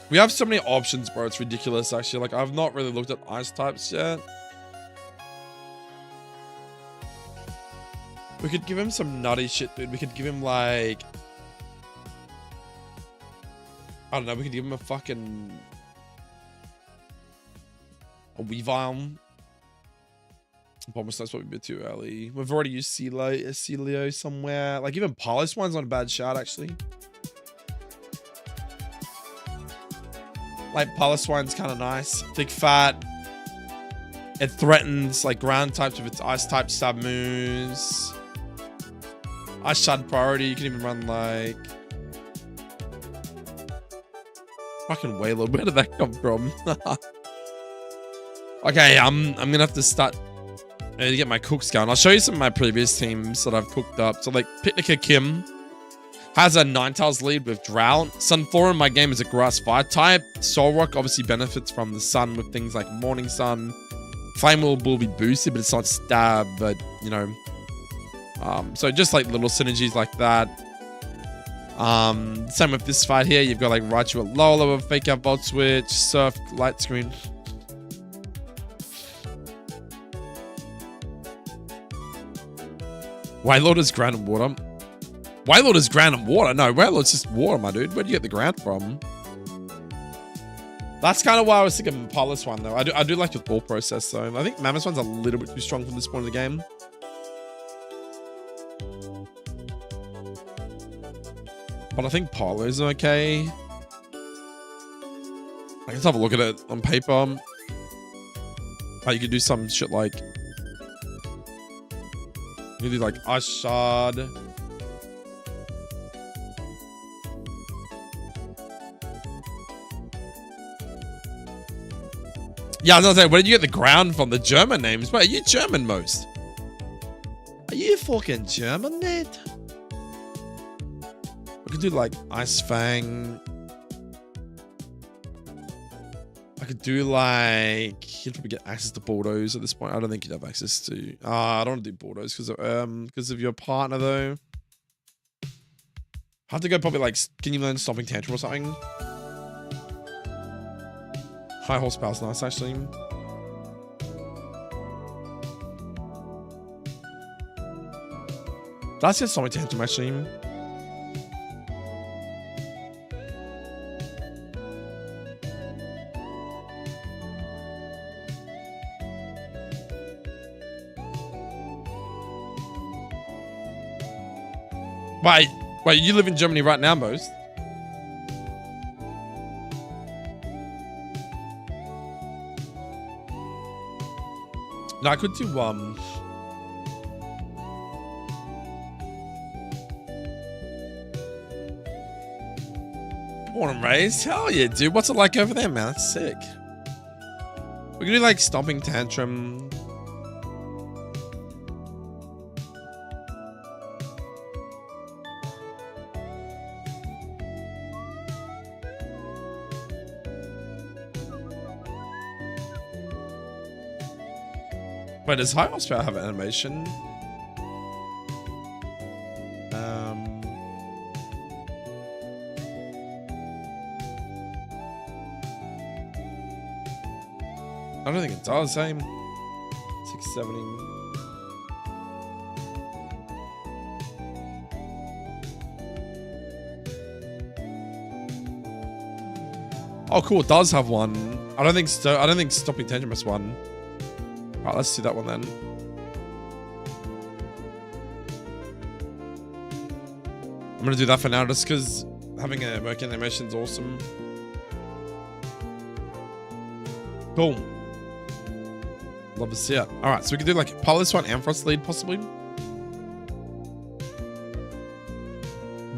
We have so many options, bro. It's ridiculous, actually. Like, I've not really looked at ice types yet. We could give him some nutty shit, dude. We could give him, like... I don't know. We could give him a fucking... a Weavile. Promise that's probably a bit too early. We've already used Celio somewhere. Like, even Polish one's not a bad shout, actually. Like, Piloswine's kind of nice. Thick fat. It threatens, like, ground types with its ice type stab moves. Ice Shard priority. You can even run, like... fucking Wailord. Where did that come from? Okay, I'm gonna have to start... I need to get my cooks going. I'll show you some of my previous teams that I've cooked up. So, like, Picnica Kim has a Ninetales lead with Drought. Sunflora in my game is a grass fire type. Solrock obviously benefits from the sun with things like Morning Sun. Flame will be boosted, but it's not stab, but, you know. So just like little synergies like that. Same with this fight here. You've got like Raichu at Lola with Fake Out Volt Switch, Surf, Light Screen. Wailord is ground and water. Wailord is ground and water. No, Wailord's just water, my dude. Where'd you get the ground from? That's kind of why I was thinking Piloswine, though. I do like the ball process, though. I think Mamoswine's a little bit too strong for this point of the game. But I think Pilo's okay. Let's have a look at it on paper. Oh, you could do some shit like... you could do like Ice Shard. Yeah, I was gonna say, where did you get the ground from? The German names? Wait, are you German most? Are you fucking German, Ned? We could do like Ice Fang. I could do like... you'd probably get access to Bordeaux at this point. I don't think you'd have access to... I don't want to do Bordeaux because of your partner, though. I have to go probably like... can you learn Stomping Tantrum or something? High horsepower's nice, actually. That's just Stomping Tantrum, actually. Wait, you live in Germany right now, most? No, I could do born and raised? Hell yeah, dude. What's it like over there, man? That's sick. We can do like stomping tantrum. Wait, does high horsepower have an animation? I don't think it does. Same 670. Oh, cool. It does have one. I don't think stopping tantrum has one. Alright, let's do that one then. I'm gonna do that for now just because having a working animation is awesome. Cool. Love to see it. Alright, so we can do like Polish one and Frost lead possibly.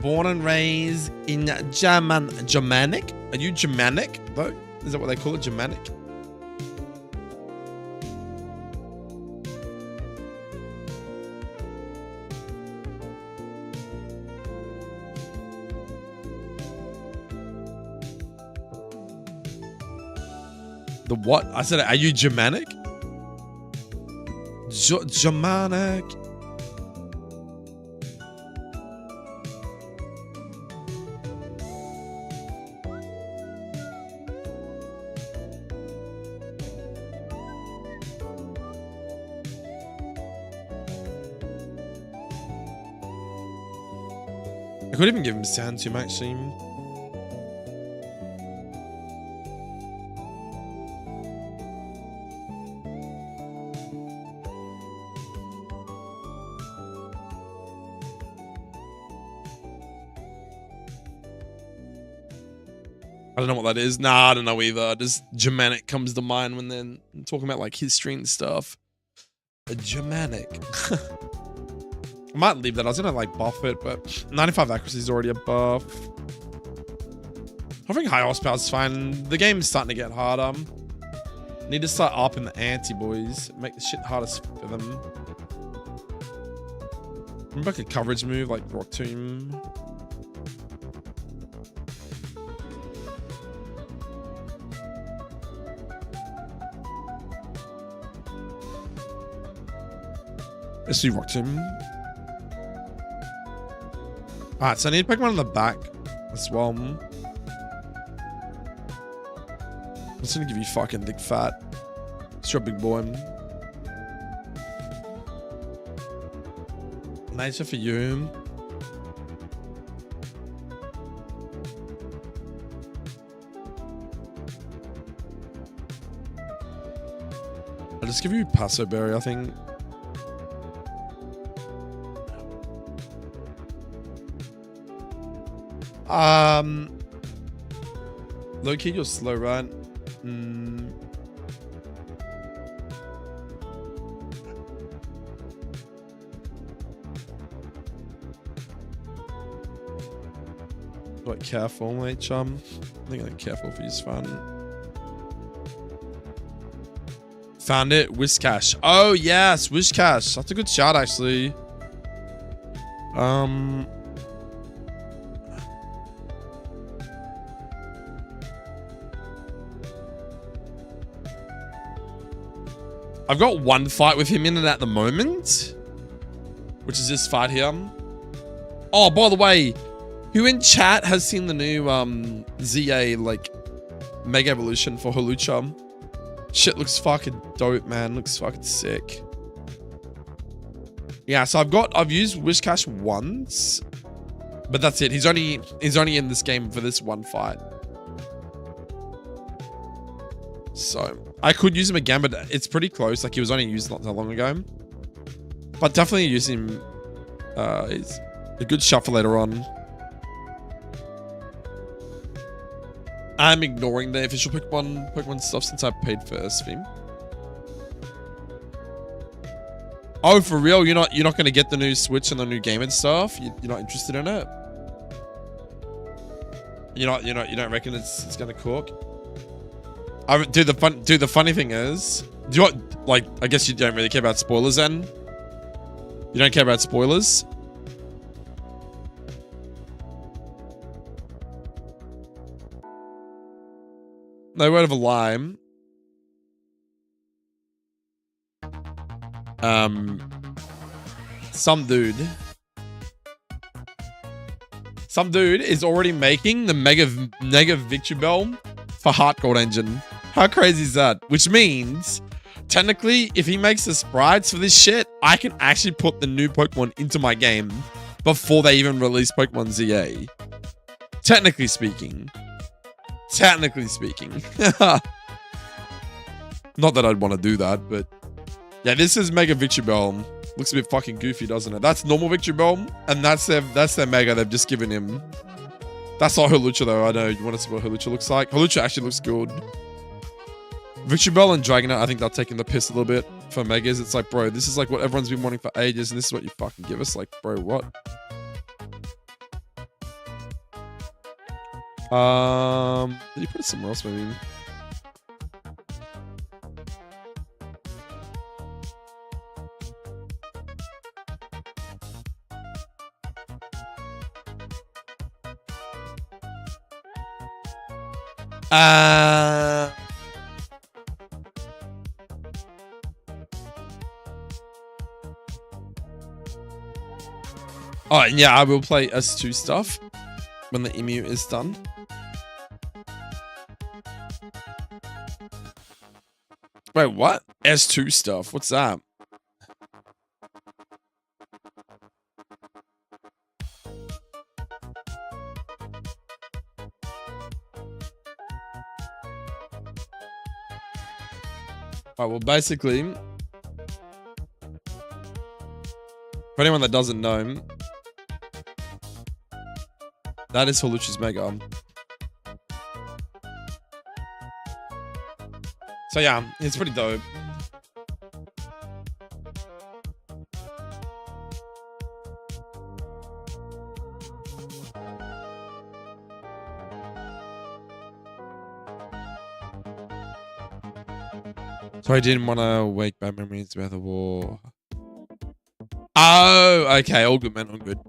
Born and raised in Germanic? Are you Germanic though? Is that what they call it? Germanic? The what? I said, are you Germanic? Germanic. I could even give him sound to Maxime. I don't know what that is. Nah, I don't know either. Just Germanic comes to mind when they're talking about like history and stuff. A Germanic. I might leave that. I was gonna like buff it, but 95 accuracy is already a buff. I think high horsepower is fine. The game's starting to get harder. Need to start upping the ante, boys. Make the shit harder for them. Remember like a coverage move like Rock Tomb. Let's do Rock Tomb. Alright, so I need to pick one on the back as well. I'm just gonna give you fucking big fat. It's your big boy. Nature for you. I'll just give you Paso Berry, I think. Low key, you're slow, right? Like careful, mate, chum. I think like careful for you is fun. Found it, Whiscash. Oh yes, Whiscash. That's a good shot, actually. I've got one fight with him in it at the moment, which is this fight here. Oh, by the way, who in chat has seen the new ZA like Mega Evolution for Holucha? Shit looks fucking dope, man. Looks fucking sick. Yeah, so I've used Whiscash once, but that's it. He's only in this game for this one fight. So I could use him again, but it's pretty close. Like he was only used not that long ago. But definitely use him. A good shuffle later on. I'm ignoring the official Pokemon stuff since I paid for Stream. Oh, for real? You're not gonna get the new Switch and the new game and stuff? You're not interested in it? You don't reckon it's gonna cook? Dude, the funny thing is, I guess you don't really care about spoilers then? You don't care about spoilers? No word of a lie. Some dude is already making the mega victory bell for HeartGold engine. How crazy is that? Which means, technically, if he makes the sprites for this shit, I can actually put the new Pokemon into my game before they even release Pokemon ZA. Technically speaking. Not that I'd want to do that, but yeah, this is Mega Victory Bell. Looks a bit fucking goofy, doesn't it? That's normal Victory Bell, and that's their Mega they've just given him. That's not Hawlucha though. I know you want to see what Hawlucha looks like. Hawlucha actually looks good. Victory Bell and Dragonite, I think they're taking the piss a little bit for Megas. It's like, bro, this is like what everyone's been wanting for ages, and this is what you fucking give us. Like, bro, what? Did you put it somewhere else, maybe? Oh, yeah, I will play S2 stuff when the emu is done. Wait, what? S2 stuff? What's that? Alright, well, basically, for anyone that doesn't know, that is Hawlucha's Mega. So yeah, it's pretty dope. So I didn't want to wake bad memories about the war. Oh, okay. All good, man. All good.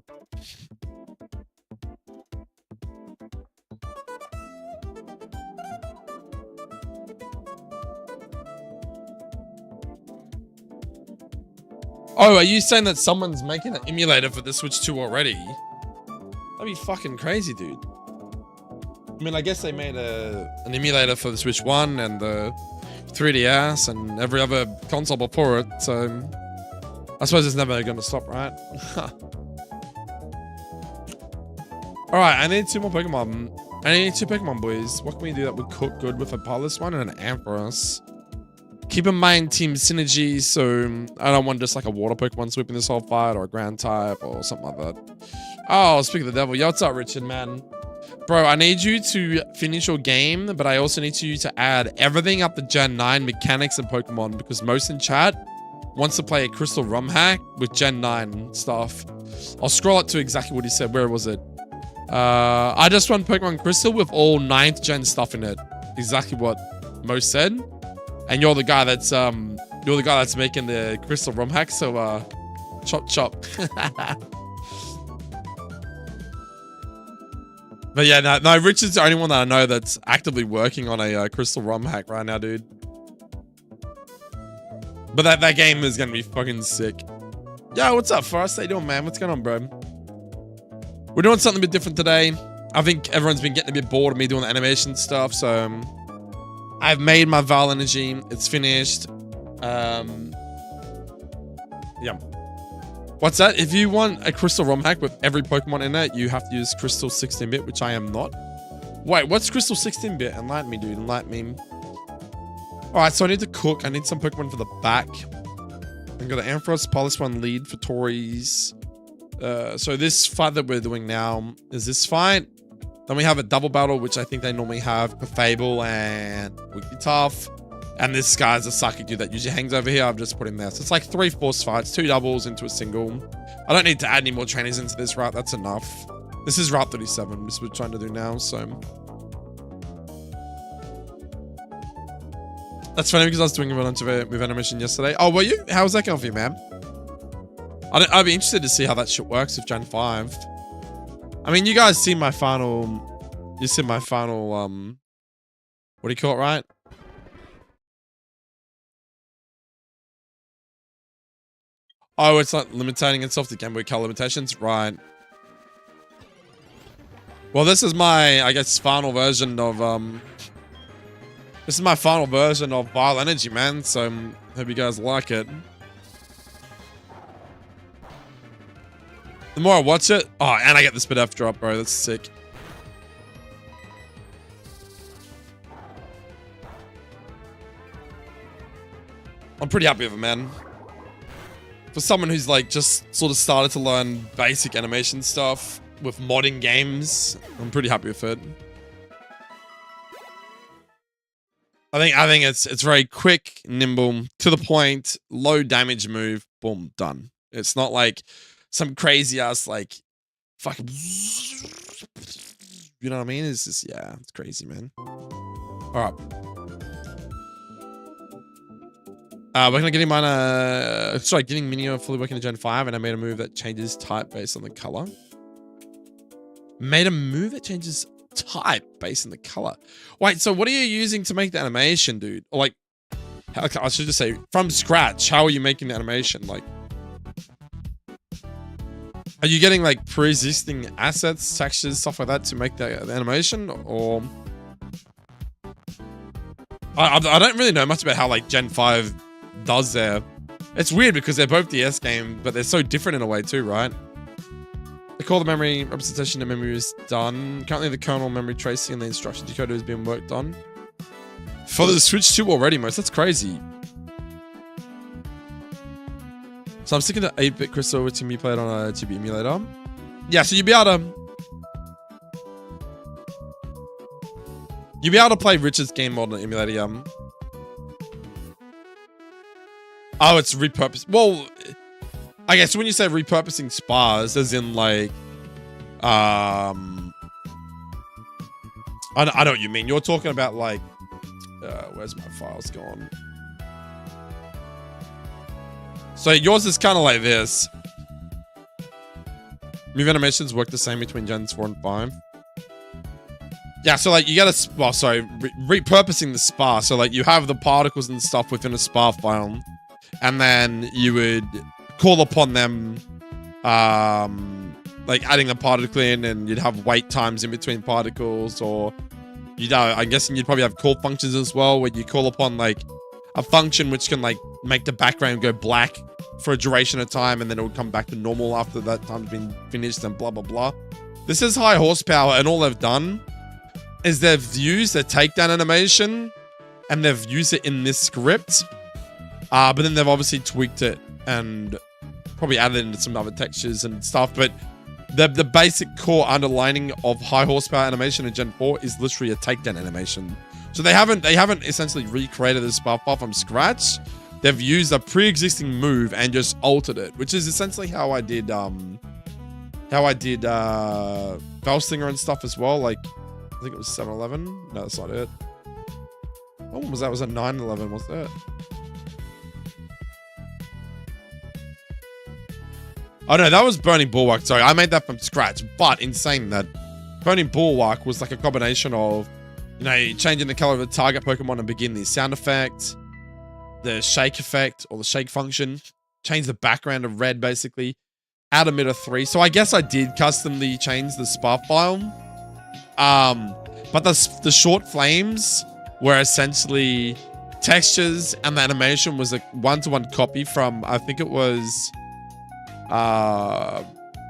Oh, are you saying that someone's making an emulator for the Switch 2 already? That'd be fucking crazy, dude. I mean, I guess they made an emulator for the Switch 1 and the 3DS and every other console before it, so I suppose it's never gonna stop, right? Alright, I need 2 more Pokemon. I need 2 Pokemon, boys. What can we do that would cook good with a Parlous one and an Ampharos? Keep in mind team synergy, so I don't want just like a water Pokemon sweeping this whole fight or a ground type or something like that. Oh, speak of the devil. Yo, what's up, Richard, man? Bro, I need you to finish your game, but I also need you to add everything up to Gen 9 mechanics and Pokemon, because most in chat wants to play a Crystal ROMhack with Gen 9 stuff. I'll scroll up to exactly what he said. Where was it? I just run Pokemon Crystal with all 9th gen stuff in it. Exactly what most said. And you're the guy that's making the Crystal ROMhack, so chop chop. But yeah, no, Richard's the only one that I know that's actively working on a Crystal ROMhack right now, dude. But that game is gonna be fucking sick. Yo, what's up, Forrest? How you doing, man? What's going on, bro? We're doing something a bit different today. I think everyone's been getting a bit bored of me doing the animation stuff, so I've made my Val Energy. It's finished. Yeah. What's that? If you want a Crystal ROMhack with every Pokemon in it, you have to use Crystal 16-bit, which I am not. Wait, what's Crystal 16-bit? Enlighten me, dude. Enlighten me. Alright, so I need to cook. I need some Pokemon for the back. I've got the Ampharos, Parlous one lead for Tori's. So this fight that we're doing now is this fight. Then we have a double battle, which I think they normally have Fable and Whitney Tough. And this guy's a sucky dude that usually hangs over here. I've just put him there. So it's like 3 force fights, 2 doubles into a single. I don't need to add any more trainers into this route. That's enough. This is Route 37. This is what we're trying to do now. So that's funny because I was doing a bunch of it with animation yesterday. Oh, were you? How was that going for you, man? I'd be interested to see how that shit works with Gen 5. I mean, you guys see my final... You see my final, what do you call it, right? Oh, it's not limiting itself to Game Boy Color limitations? Right. Well, this is my, I guess, final version of, this is my final version of Vile Energy, man. So, hope you guys like it. The more I watch it... Oh, and I get the Spit F drop, bro. That's sick. I'm pretty happy with it, man. For someone who's like just sort of started to learn basic animation stuff with modding games, I'm pretty happy with it. I think it's very quick, nimble, to the point, low damage move, boom, done. It's not like some crazy ass like fucking, you know what I mean? It's just, yeah, it's crazy, man. All right. We're gonna get him on getting Minio fully working in Gen 5, and I made a move that changes type based on the color. Made a move that changes type based on the color. Wait, so what are you using to make the animation, dude? Or like, I should just say from scratch. How are you making the animation? Like, are you getting like pre-existing assets, textures, stuff like that to make the animation, or? I don't really know much about how like Gen 5 does there. It's weird because they're both DS games, but they're so different in a way too, right? They call the memory representation of memory is done. Currently the kernel memory tracing and the instruction decoder has been worked on. For the Switch 2 already, most. That's crazy. So I'm sticking to 8-bit crystal, which can be played on a 2-bit emulator. Yeah, so you'll be able to play Richard's game mod on an emulator, yeah. Oh, it's repurposed. Well, I guess when you say repurposing spas, as in like, I know what you mean. You're talking about like, where's my files gone? So yours is kind of like this. Move animations work the same between Gens 4 and 5. Yeah, so like you gotta, well, sorry, repurposing the spa. So like you have the particles and stuff within a spa file, and then you would call upon them, like adding a particle in, and you'd have wait times in between particles, or you'd, I'm guessing you'd probably have call functions as well, where you call upon like a function which can like make the background go black for a duration of time, and then it would come back to normal after that time's been finished, and blah, blah, blah. This is high horsepower, and all they've done is they've used a takedown animation and they've used it in this script. But then they've obviously tweaked it and probably added into some other textures and stuff. But the basic core underlining of high horsepower animation in Gen 4 is literally a takedown animation. So they haven't essentially recreated this spa file from scratch. They've used a pre-existing move and just altered it, which is essentially how I did Bellstinger and stuff as well. Like, I think it was 7-11. No, that's not it. Oh, what was that? Was it 9-11? What's that? Oh no, that was Burning Bulwark. Sorry, I made that from scratch. But in saying that, Burning Bulwark was like a combination of, you know, changing the color of the target Pokemon and begin the sound effect, the shake effect or the shake function, change the background of red basically, add emitter 3. So I guess I did customly change the spa file. But the short flames were essentially textures, and the animation was a one-to-one copy from, I think it was,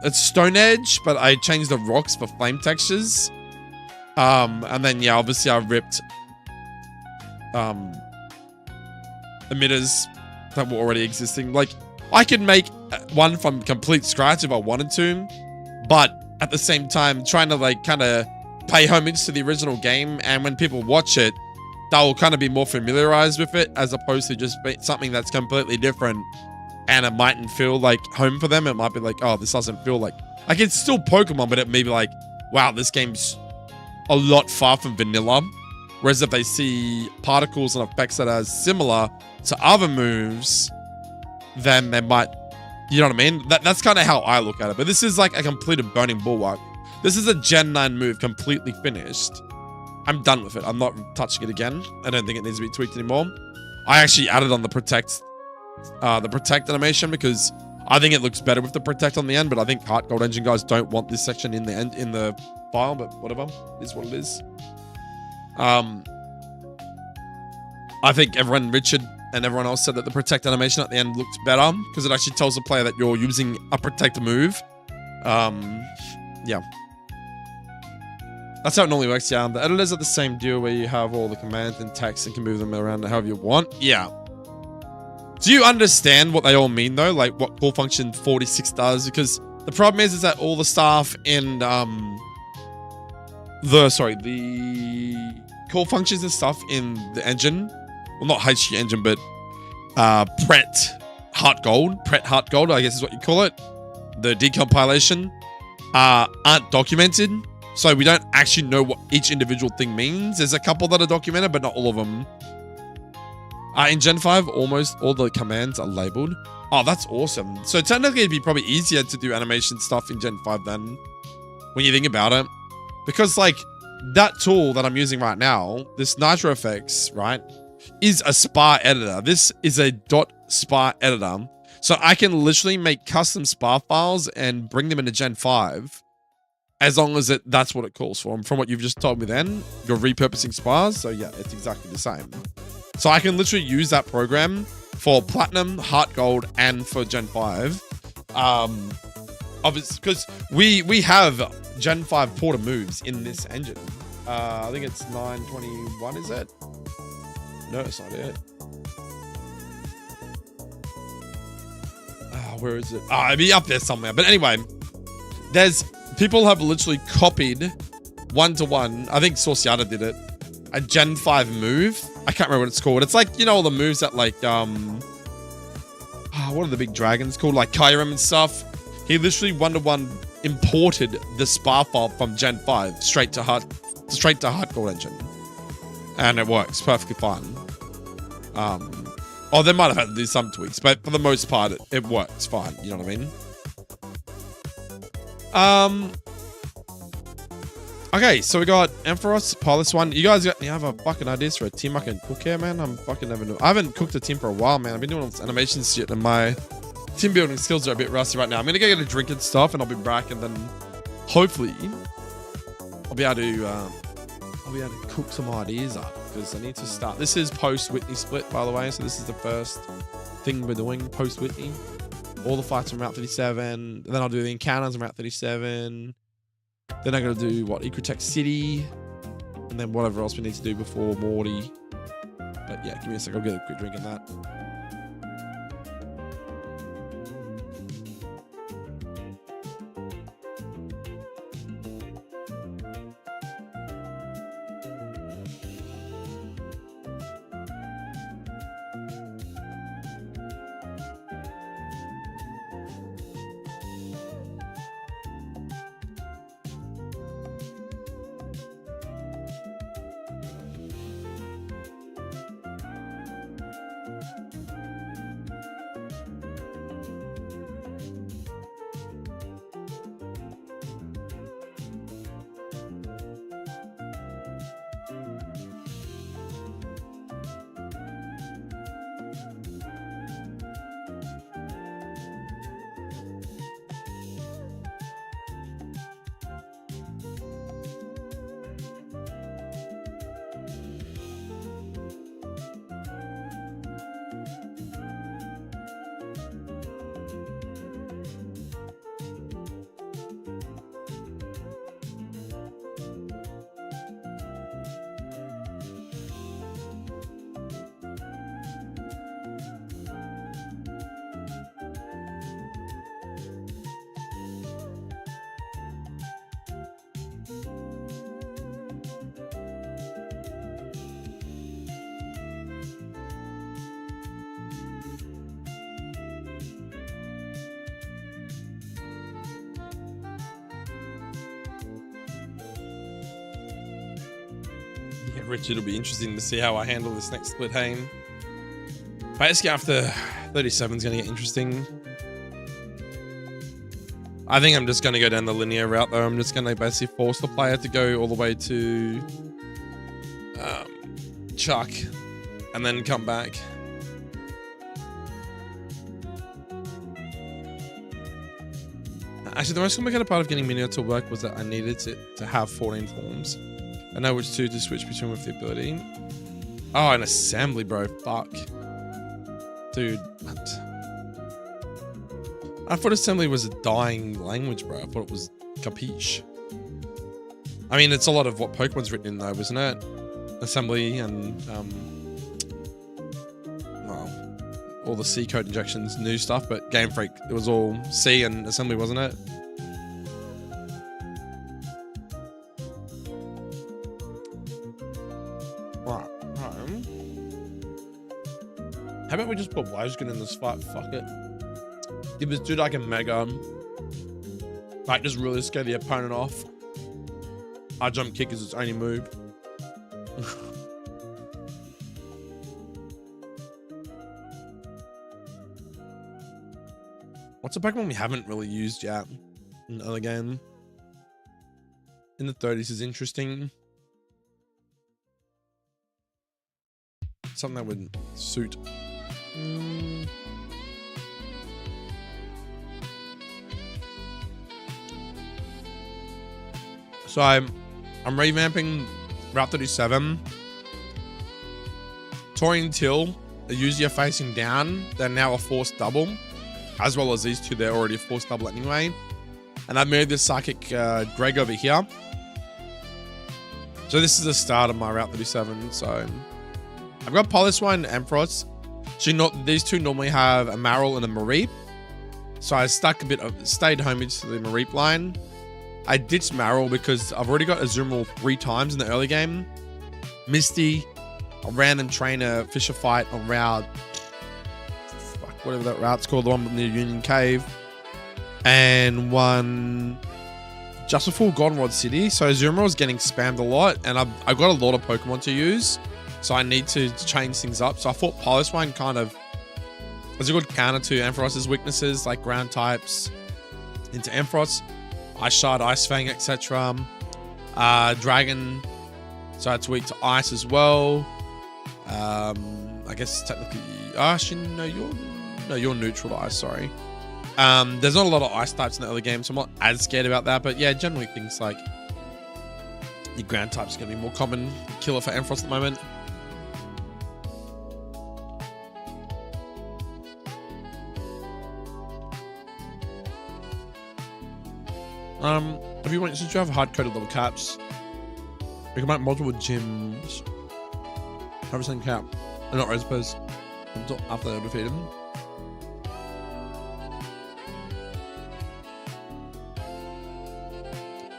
it's Stone Edge, but I changed the rocks for flame textures. And then, yeah, obviously I ripped, emitters that were already existing. Like, I could make one from complete scratch if I wanted to, but at the same time, trying to like kind of pay homage to the original game, and when people watch it, they'll kind of be more familiarized with it as opposed to just something that's completely different, and it mightn't feel like home for them. It might be like, oh, this doesn't feel like it's still Pokemon, but it may be like, wow, this game's a lot far from vanilla. Whereas if they see particles and effects that are similar to other moves, then they might, you know what I mean? That's kind of how I look at it. But this is like a completed Burning Bulwark. This is a Gen 9 move completely finished. I'm done with it. I'm not touching it again. I don't think it needs to be tweaked anymore. I actually added on the protect animation because I think it looks better with the protect on the end, but I think HeartGold engine guys don't want this section in the end in the file, but whatever. It is what it is. I think Richard and everyone else said that the protect animation at the end looked better because it actually tells the player that you're using a protect move. Yeah. That's how it normally works, yeah. The editors are the same deal where you have all the commands and text and can move them around however you want. Yeah. Do you understand what they all mean though? Like what call function 46 does? Because the problem is that all the stuff in the call functions and stuff in the engine, well, not HG engine, but Pret HeartGold, I guess is what you call it. The decompilation aren't documented. So we don't actually know what each individual thing means. There's a couple that are documented, but not all of them. In Gen 5, almost all the commands are labeled. Oh, that's awesome. So technically it'd be probably easier to do animation stuff in Gen 5 then, when you think about it. Because like that tool that I'm using right now, this Nitro Effects, right, is a spar editor. This is a .spar editor. So I can literally make custom spar files and bring them into Gen 5. As long as that's what it calls for. And from what you've just told me then, you're repurposing spars. So yeah, it's exactly the same. So I can literally use that program for Platinum, HeartGold, and for Gen 5. Obviously, because we have Gen 5 porter moves in this engine. I think it's 921, is it? No, it's not it. Where is it? It'd be up there somewhere. But anyway, people have literally copied one-to-one. I think Sorciata did it. A Gen 5 move. I can't remember what it's called. It's like, you know, all the moves that like, what are the big dragons called? Like Kyurem and stuff. He literally one-to-one imported the spar file from Gen 5 straight to HeartGold engine. And it works perfectly fine. They might have had to do some tweaks, but for the most part, it works fine. You know what I mean? Okay, so we got Ampharos, Pilus 1. You guys have a fucking ideas for a team I can cook here, man? I'm fucking never know. I haven't cooked a team for a while, man. I've been doing all this animation shit, and my team building skills are a bit rusty right now. I'm gonna go get a drink and stuff, and I'll be back, and then hopefully I'll be able to cook some ideas up because I need to start. This is post Whitney split, by the way, so this is the first thing we're doing post Whitney. All the fights on Route 37. Then I'll do the encounters on Route 37. Then I'm going to do, Ecrotech City. And then whatever else we need to do before Morty. But yeah, give me a sec. I'll get a quick drink in that. Yeah, Richard, it'll be interesting to see how I handle this next split, hey? Basically, after 37 is going to get interesting. I think I'm just going to go down the linear route, though. I'm just going to basically force the player to go all the way to Chuck and then come back. Actually, the most complicated part of getting Minior to work was that I needed to have 14 forms. I know which two to switch between with the ability. Oh, an assembly, bro. Fuck. Dude, what? I thought assembly was a dying language, bro. I thought it was capiche. I mean, it's a lot of what Pokemon's written in, though, isn't it? Assembly and, well, all the C code injections, new stuff, but Game Freak, it was all C and assembly, wasn't it? Right. How about we just put Wajgun in this fight? Fuck it. Give this dude like a mega. Like, just really scare the opponent off. Our jump kick is its only move. What's a Pokemon we haven't really used yet in the other game? In the 30s is interesting. Something that would suit. So I'm revamping Route 37. Tori and Till are usually facing down. They're now a force double. As well as these two, they're already a force double anyway. And I've moved this Psychic Greg over here. So this is the start of my Route 37. So I've got Poliwhirl and Ampharos. These two normally have a Marill and a Mareep. So I stayed homage to the Mareep line. I ditched Marill because I've already got Azumarill 3 times in the early game. Misty, a random trainer, Fisher fight on route, whatever that route's called, the one near Union Cave, and one just before Goldenrod City. So Azumarill is getting spammed a lot, and I've got a lot of Pokemon to use, so I need to change things up. So I thought Poliwhirl kind of was a good counter to Ampharos's weaknesses, like ground types into Ampharos. Ice Shard, Ice Fang, etc. Dragon, so it's weak to ice as well. I guess technically, actually no, you're neutral to ice. Sorry. There's not a lot of ice types in the early game, so I'm not as scared about that. But yeah, generally things like your ground type's gonna be more common killer for Ampharos at the moment. If you want, since you have hard-coded level caps, we can make multiple gyms. 100% cap. Not Resipos. Until after they defeat him.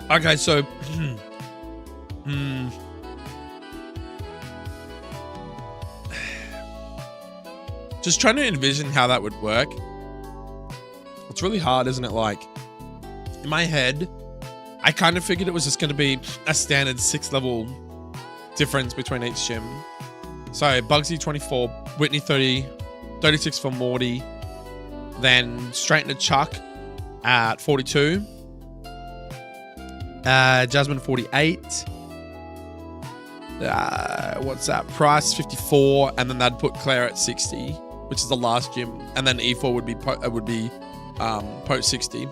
Okay, so just trying to envision how that would work. It's really hard, isn't it? Like, in my head, I kind of figured it was just going to be a standard 6-level difference between each gym. So Bugsy 24, Whitney 30, 36 for Morty, then straight into Chuck at 42, Jasmine 48, what's that, Price 54, and then they'd put Claire at 60, which is the last gym, and then E4 would be Pote 60.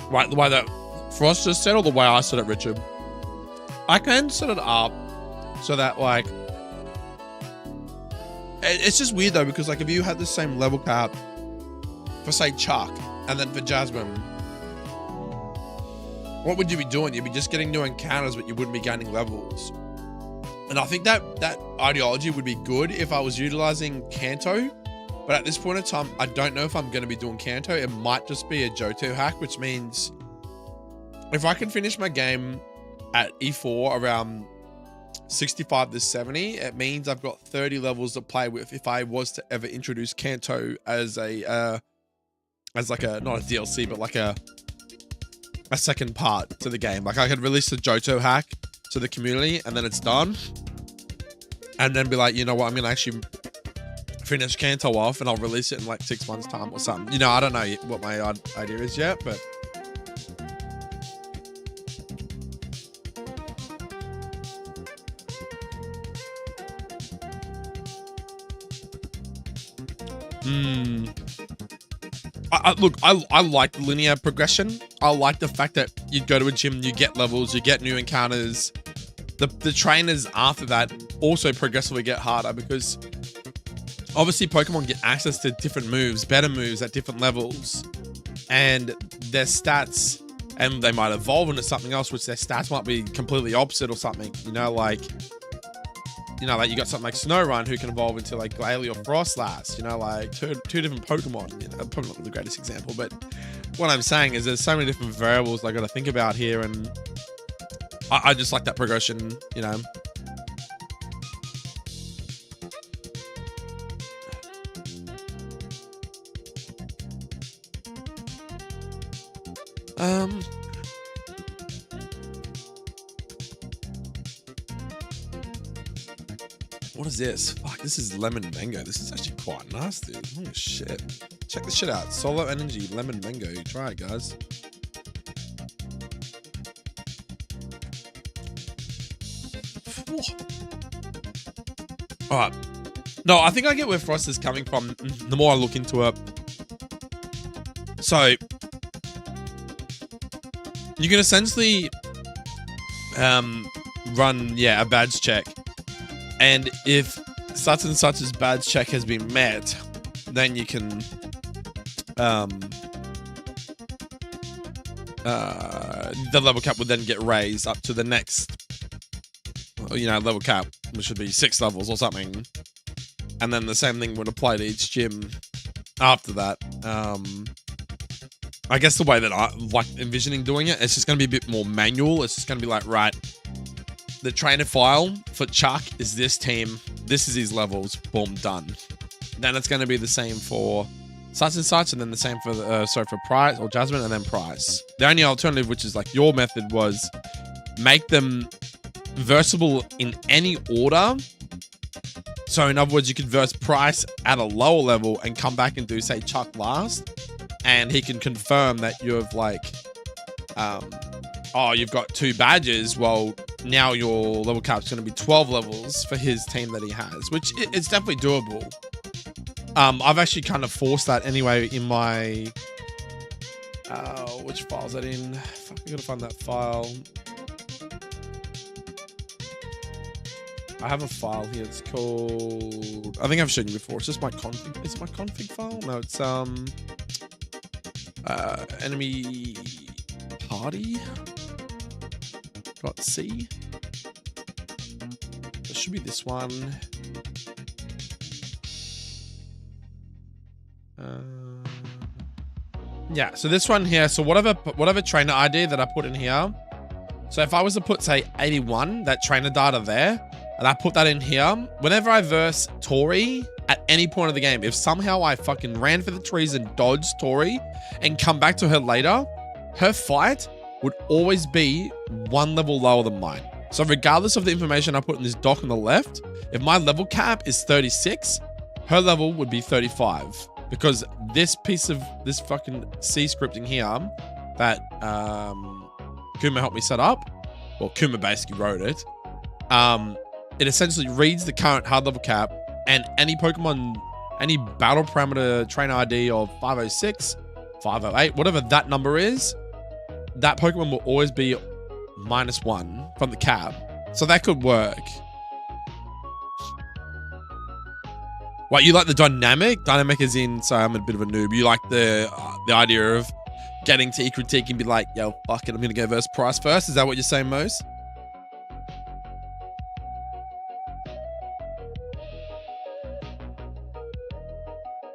Right, the way that Frost just said, or the way I said it, Richard? I can set it up so that, like, it's just weird though, because like if you had the same level cap for say Chuck and then for Jasmine, what would you be doing? You'd be just getting new encounters, but you wouldn't be gaining levels. And I think that ideology would be good if I was utilizing Kanto. But at this point in time, I don't know if I'm going to be doing Kanto. It might just be a Johto hack, which means if I can finish my game at E4 around 65 to 70, it means I've got 30 levels to play with if I was to ever introduce Kanto as a as like a, not a DLC, but like a second part to the game. Like I could release the Johto hack to the community and then it's done. And then be like, you know what, I'm going to actually finish Kanto off and I'll release it in like 6 months time or something. You know, I don't know what my idea is yet, but look, I like the linear progression. I like the fact that you go to a gym, you get levels, you get new encounters. The trainers after that also progressively get harder because obviously Pokemon get access to different moves, better moves at different levels, and their stats, and they might evolve into something else, which their stats might be completely opposite or something. You know, like you got something like Snorunt who can evolve into like Glalie or Frostlass, you know, like two different Pokemon. You know, probably not the greatest example, but what I'm saying is there's so many different variables I got to think about here, and I just like that progression, you know. What is this? Fuck, this is lemon mango. This is actually quite nasty. Holy shit. Check this shit out. Solo Energy lemon mango. Try it, guys. All right. No, I think I get where Frost is coming from the more I look into it. So you can essentially run, a badge check. And if such and such's badge check has been met, then you can the level cap would then get raised up to the next, level cap, which would be 6 levels or something. And then the same thing would apply to each gym after that. I guess the way that I like envisioning doing it, it's just going to be a bit more manual. It's just going to be like, right, the trainer file for Chuck is this team. This is his levels. Boom, done. Then it's going to be the same for such and such, and then the same for for Price or Jasmine, and then Price. The only alternative, which is like your method, was make them versable in any order. So in other words, you could verse Price at a lower level and come back and do, say, Chuck last, and he can confirm that you've like, you've got 2 badges. Well, now your level cap's going to be 12 levels for his team that he has, which it's definitely doable. I've actually kind of forced that anyway in my, which file is that in? Fuck, I gotta find that file. I have a file here. It's called, I think I've shown you before. It's just my config. Is it my config file? No, it's enemy party. .c. It should be this one. Yeah, so this one here. So whatever trainer ID that I put in here. So if I was to put, say, 81, that trainer data there, and I put that in here, whenever I verse Tori at any point of the game, if somehow I fucking ran for the trees and dodged Tori and come back to her later, her fight would always be 1 level lower than mine. So regardless of the information I put in this doc on the left, if my level cap is 36, her level would be 35. Because this piece of this fucking C scripting here that Kuma helped me set up, well, Kuma basically wrote it, it essentially reads the current hard level cap, and any Pokemon, any battle parameter trainer ID of 506, 508, whatever that number is, that Pokemon will always be -1 from the cap. So that could work. What, you like the dynamic? Dynamic is in, sorry, I'm a bit of a noob. You like the idea of getting to E-Critique and be like, yo, fuck it, I'm going to go versus Price first. Is that what you're saying, Mose?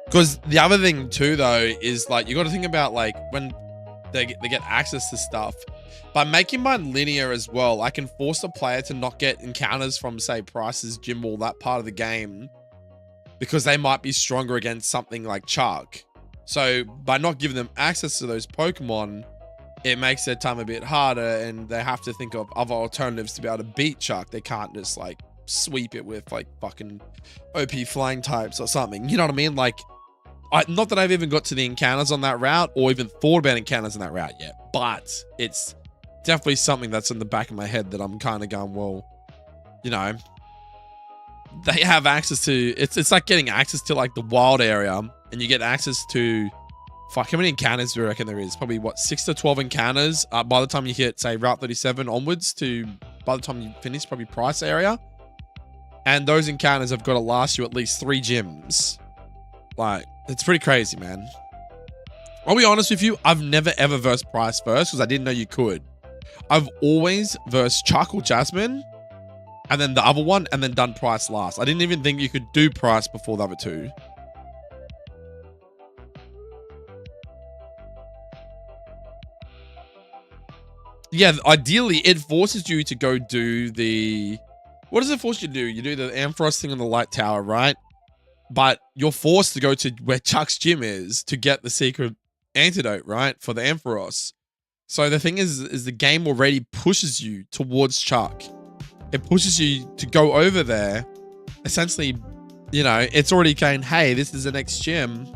Because the other thing too, though, is like, you got to think about like when they get access to stuff. By making mine linear as well, I can force a player to not get encounters from, say, Price's gym wall, that part of the game, because they might be stronger against something like Chuck. So by not giving them access to those Pokemon, it makes their time a bit harder, and they have to think of other alternatives to be able to beat Chuck. They can't just like sweep it with like fucking OP flying types or something. You know what I mean? Like, not that I've even got to the encounters on that route or even thought about encounters on that route yet, but it's definitely something that's in the back of my head that I'm kind of going, well, you know, they have access to, it's like getting access to like the wild area, and you get access to, fuck, how many encounters do you reckon there is? Probably what, 6 to 12 encounters by the time you hit, say, Route 37 onwards to, by the time you finish, probably Price area. And those encounters have got to last you at least 3 gyms. Like, it's pretty crazy, man. I'll be honest with you, I've never ever versed Price first because I didn't know you could. I've always versed Chuck or Jasmine, and then the other one, and then done Price last. I didn't even think you could do Price before the other two. Yeah, ideally, it forces you to go do the... What does it force you to do? You do the Ampharos thing on the light tower, right? But you're forced to go to where Chuck's gym is to get the secret antidote, right? For the Ampharos. So the thing is the game already pushes you towards Chuck. It pushes you to go over there. Essentially, you know, it's already saying, hey, this is the next gym.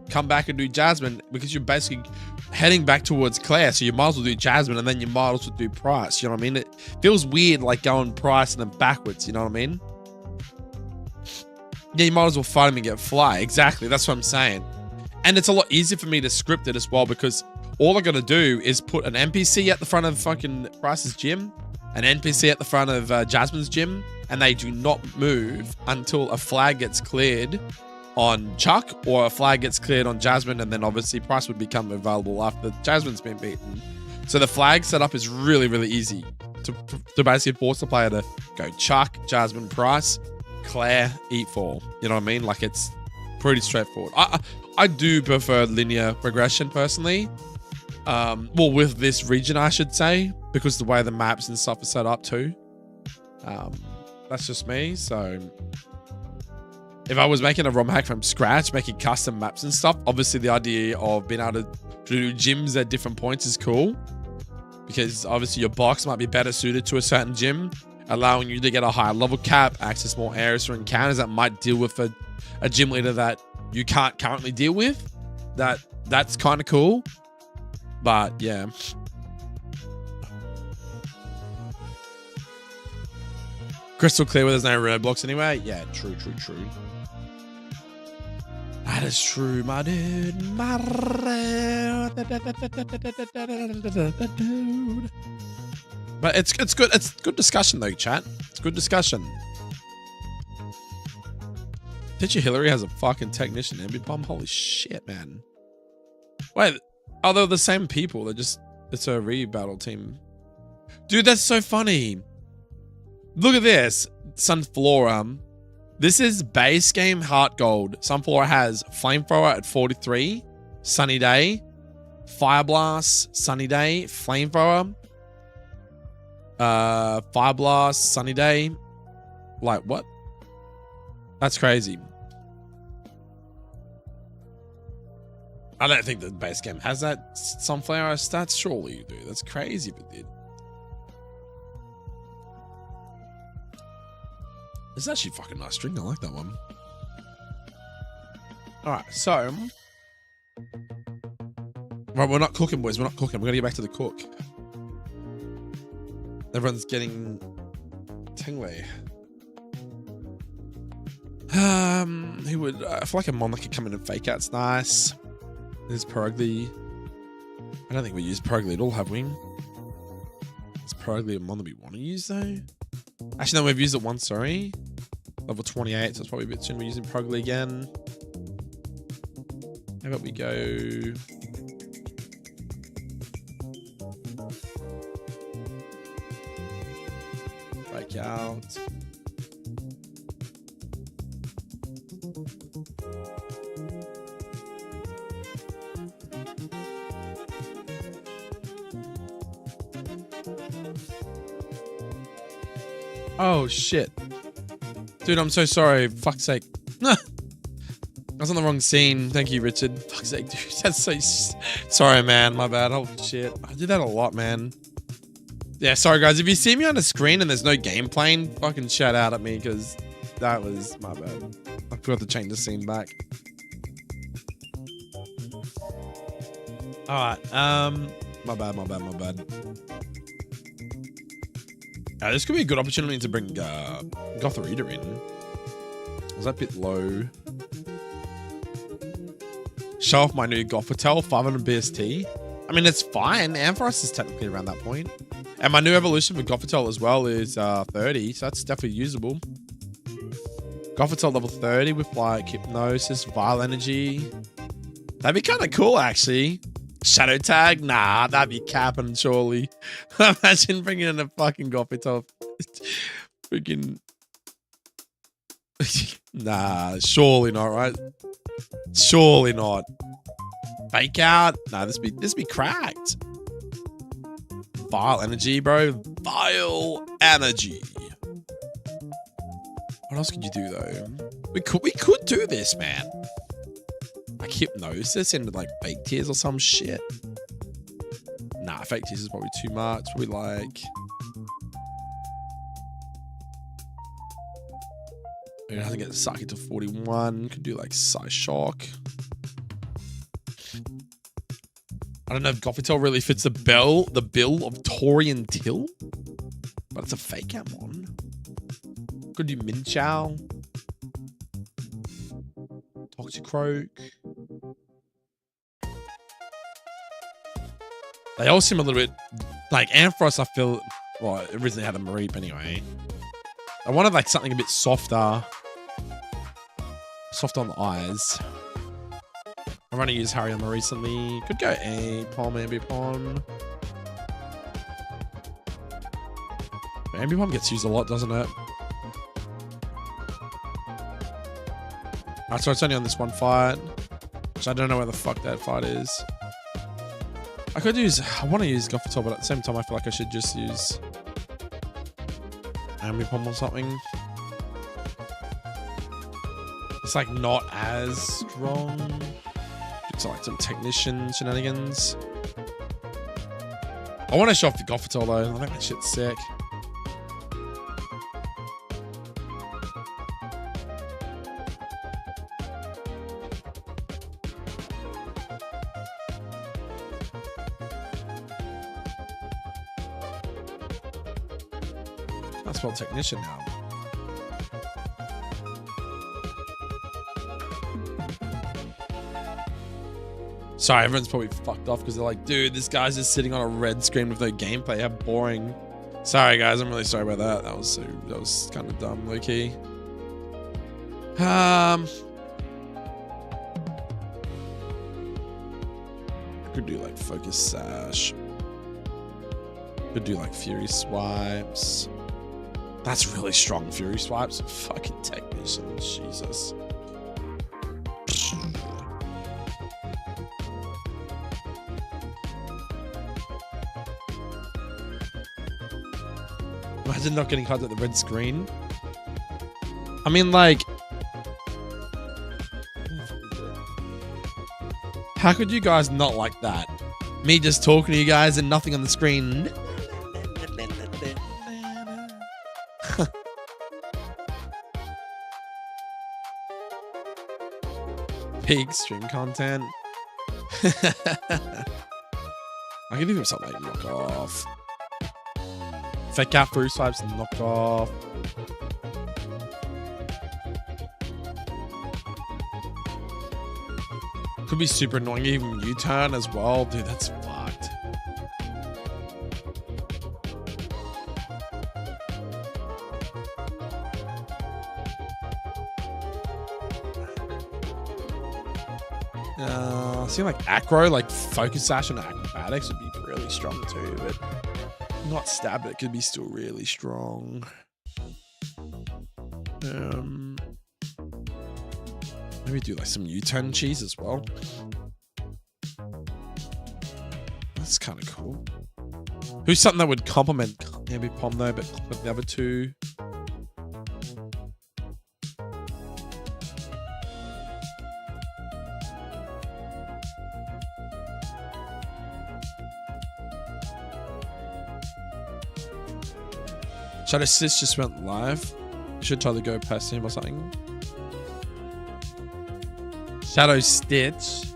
Come back and do Jasmine, because you're basically heading back towards Claire. So you might as well do Jasmine, and then you might as well do Price. You know what I mean? It feels weird like going Price and then backwards. You know what I mean? Yeah, you might as well fight him and get Fly. Exactly. That's what I'm saying. And it's a lot easier for me to script it as well, because all I got to do is put an NPC at the front of fucking Price's gym, an NPC at the front of Jasmine's gym, and they do not move until a flag gets cleared on Chuck, or a flag gets cleared on Jasmine, and then obviously Price would become available after Jasmine's been beaten. So the flag setup is really, really easy to basically force the player to go Chuck, Jasmine, Price, Claire, Eat Fall. You know what I mean? Like, it's pretty straightforward. I do prefer linear progression personally. Well, with this region, I should say, because the way the maps and stuff are set up too. That's just me. So if I was making a ROM hack from scratch, making custom maps and stuff, obviously the idea of being able to do gyms at different points is cool, because obviously your box might be better suited to a certain gym, allowing you to get a higher level cap, access more areas for encounters that might deal with a gym leader that you can't currently deal with. That's kind of cool. But yeah. Crystal clear where there's no roadblocks anyway. Yeah, true. That is true, my dude. But it's good. It's good discussion though, chat. It's good discussion. Teacher Hillary has a fucking technician MB bomb. Holy shit, man. Wait, are they the same people? It's a re-battle team. Dude, that's so funny. Look at this. Sunflora. This is base game HeartGold. Sunflora has Flamethrower at 43. Sunny Day. Fire Blast. Sunny Day. Flamethrower. Fire Blast. Sunny Day. Like, what? That's crazy. I don't think the base game has that Sunflower stats. Surely you do. That's crazy if it did. It's actually a fucking nice string. I like that one. Alright, so... Right, we're not cooking, boys. We're not cooking. We're going to get back to the cook. Everyone's getting... tingly. Who would... I feel like a Mon that could come in and fake out's nice. There's Perugly. I don't think we use Perugly at all, have we? Is Perugly a Mon that we want to use, though? Actually, no, we've used it once, sorry. Level 28, so it's probably a bit soon we're using Perugly again. How about we go... Break out. Oh, shit. Dude, I'm so sorry. Fuck's sake. All was on the wrong scene. Thank you, Richard. Fuck's sake, dude. That's so... Sorry, man. My bad. Oh, shit. I did that a lot, man. Yeah, sorry, guys. If you see me on the screen and there's no game playing, fucking shout out at me, because that was my bad. I forgot to change the scene back. Alright, my bad. This could be a good opportunity to bring Gotharita in. Was that a bit low? Show off my new Gothitelle, 500 BST. I mean, it's fine. Ampharos is technically around that point. And my new evolution for Gothitelle as well is 30, so that's definitely usable. Gothitelle level 30 with like Hypnosis, Vile Energy. That'd be kind of cool, actually. Shadow Tag? Nah, that'd be capping, surely. Imagine bringing in a fucking Gothitelle. Freaking... Nah, surely not, right? Surely not. Fake out? Nah, this be cracked. Vile Energy, bro. Vile Energy. What else could you do, though? We could do this, man. Like Hypnosis into like Fake Tears or some shit. Nah, Fake Tears is probably too much. We like... It doesn't get Saki to 41. Could do like Psyshock. I don't know if Gothitelle really fits the bill of Torian Till, but it's a fake out one. Could do Minchow. Toxicroak. They all seem a little bit like Ampharos. I feel, well, it originally had a Mareep anyway. I wanted like something a bit softer. Soft on the eyes. I'm running use Hariyama recently. Could go Ambipom, Ambipom. Ambipom gets used a lot, doesn't it? Alright, so it's only on this one fight. Which I don't know where the fuck that fight is. I could use... I want to use Gothitelle, but at the same time I feel like I should just use... Ambipom or something. It's like not as strong. It's like some technician shenanigans. I want to show off the Gothitelle though. I think that shit's sick. Can't spell technician now. Sorry, everyone's probably fucked off because they're like, dude, this guy's just sitting on a red screen with no gameplay. How boring. Sorry, guys. I'm really sorry about that. That was kind of dumb, low key. I could do like Focus Sash. Could do like Fury Swipes. That's really strong Fury Swipes. Fucking technician. Jesus. Imagine not getting caught at the red screen. I mean, like... How could you guys not like that? Me just talking to you guys and nothing on the screen. Peak stream content. I can give him something like knock off. Fake out Fury Swipes and knock off. Could be super annoying, even U-turn as well. Dude, that's fucked. I see like Acro, like Focus Sash and Acrobatics would be really strong too, but not stab it could be still really strong. Maybe do like some U-turn cheese as well. That's kind of cool. Who's something that would complement Ambipom though, but the other two? Shadow Stitch just went live. You should totally go past him or something. Shadow Stitch.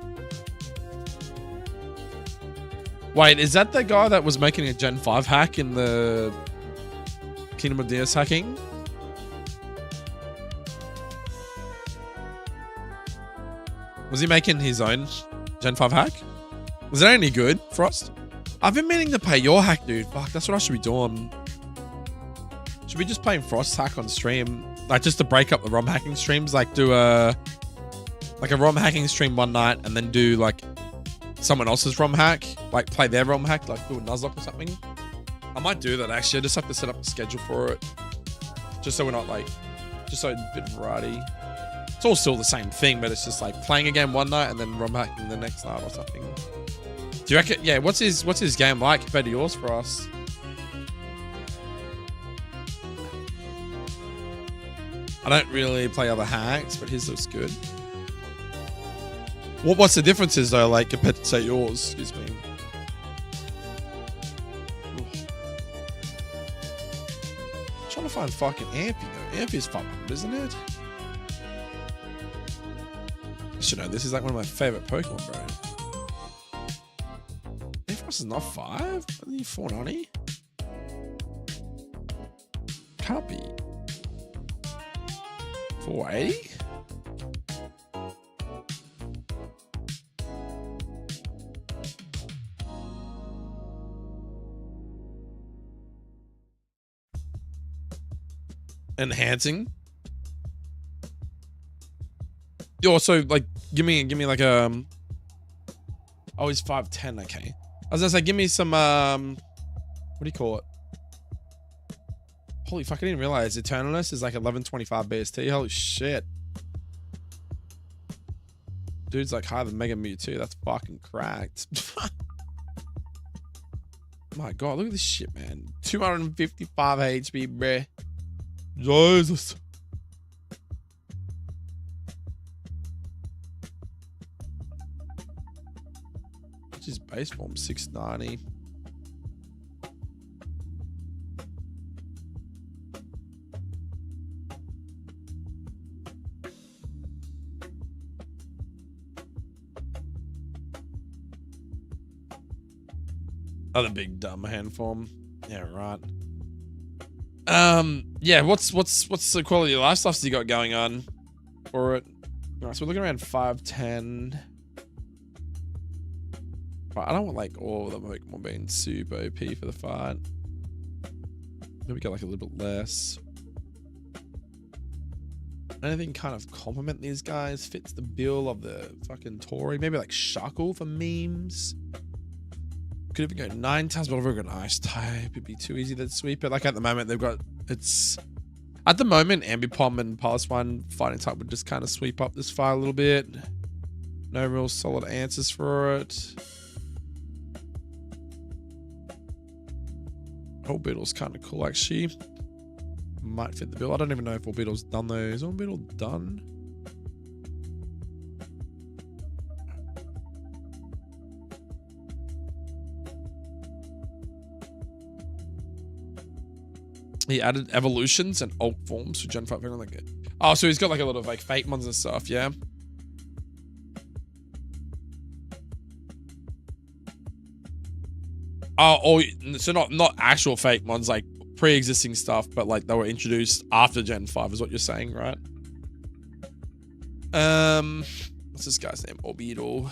Wait, is that the guy that was making a Gen 5 hack in the Kingdom of DS hacking? Was he making his own Gen 5 hack? Was it any good, Frost? I've been meaning to play your hack, dude. Fuck, that's what I should be doing. Should we just play Frost's hack on stream? Like, just to break up the ROM hacking streams? Like, do a ROM hacking stream one night and then do, like, someone else's ROM hack? Like, play their ROM hack? Like, do a nuzlocke or something? I might do that, actually. I just have to set up a schedule for it. Just so we're not, like... Just so a bit of variety. It's all still the same thing, but it's just, like, playing a game one night and then ROM hacking the next night or something. Do you reckon? Yeah, what's his game like compared to yours for us? I don't really play other hacks, but his looks good. What's the differences though, like compared to say yours? Excuse me. Oof. I'm trying to find fucking Ampy though. Ampy is 500, isn't it? I should know. This is like one of my favorite Pokemon, bro. This is not 5? Only 490? Can't be. 480? Enhancing? Yo, so like give me like oh, he's 5'10", okay. I was gonna say, give me some, what do you call it? Holy fuck, I didn't realize Eternalness is like 1125 BST. Holy shit. Dude's like higher than Mega Mewtwo. That's fucking cracked. My god, look at this shit, man. 255 HP, bruh. Jesus. His base form 690. Other big dumb hand form. Yeah, right. Yeah, what's the quality of life stuff you got going on for it? All right, so we're looking around 510. I don't want like all of the Pokemon being super OP for the fight. Maybe go like a little bit less. Anything kind of compliment these guys fits the bill of the fucking Tory. Maybe like Shuckle for memes. Could even go 9 times, but if we're going Ice type, it'd be too easy to sweep it. Like at the moment, they've got at the moment, Ambipom and Pulse 1 fighting type would just kind of sweep up this fight a little bit. No real solid answers for it. Orbital's kind of cool, actually. Might fit the bill. I don't even know if Orbital's done though. Is Orbital done? He added evolutions and alt forms for Gen 5. Like, oh, so he's got like a lot of like fake mons and stuff, yeah. Oh, so not actual fake mons, like pre-existing stuff, but like they were introduced after Gen 5 is what you're saying, right? What's this guy's name? Orbital.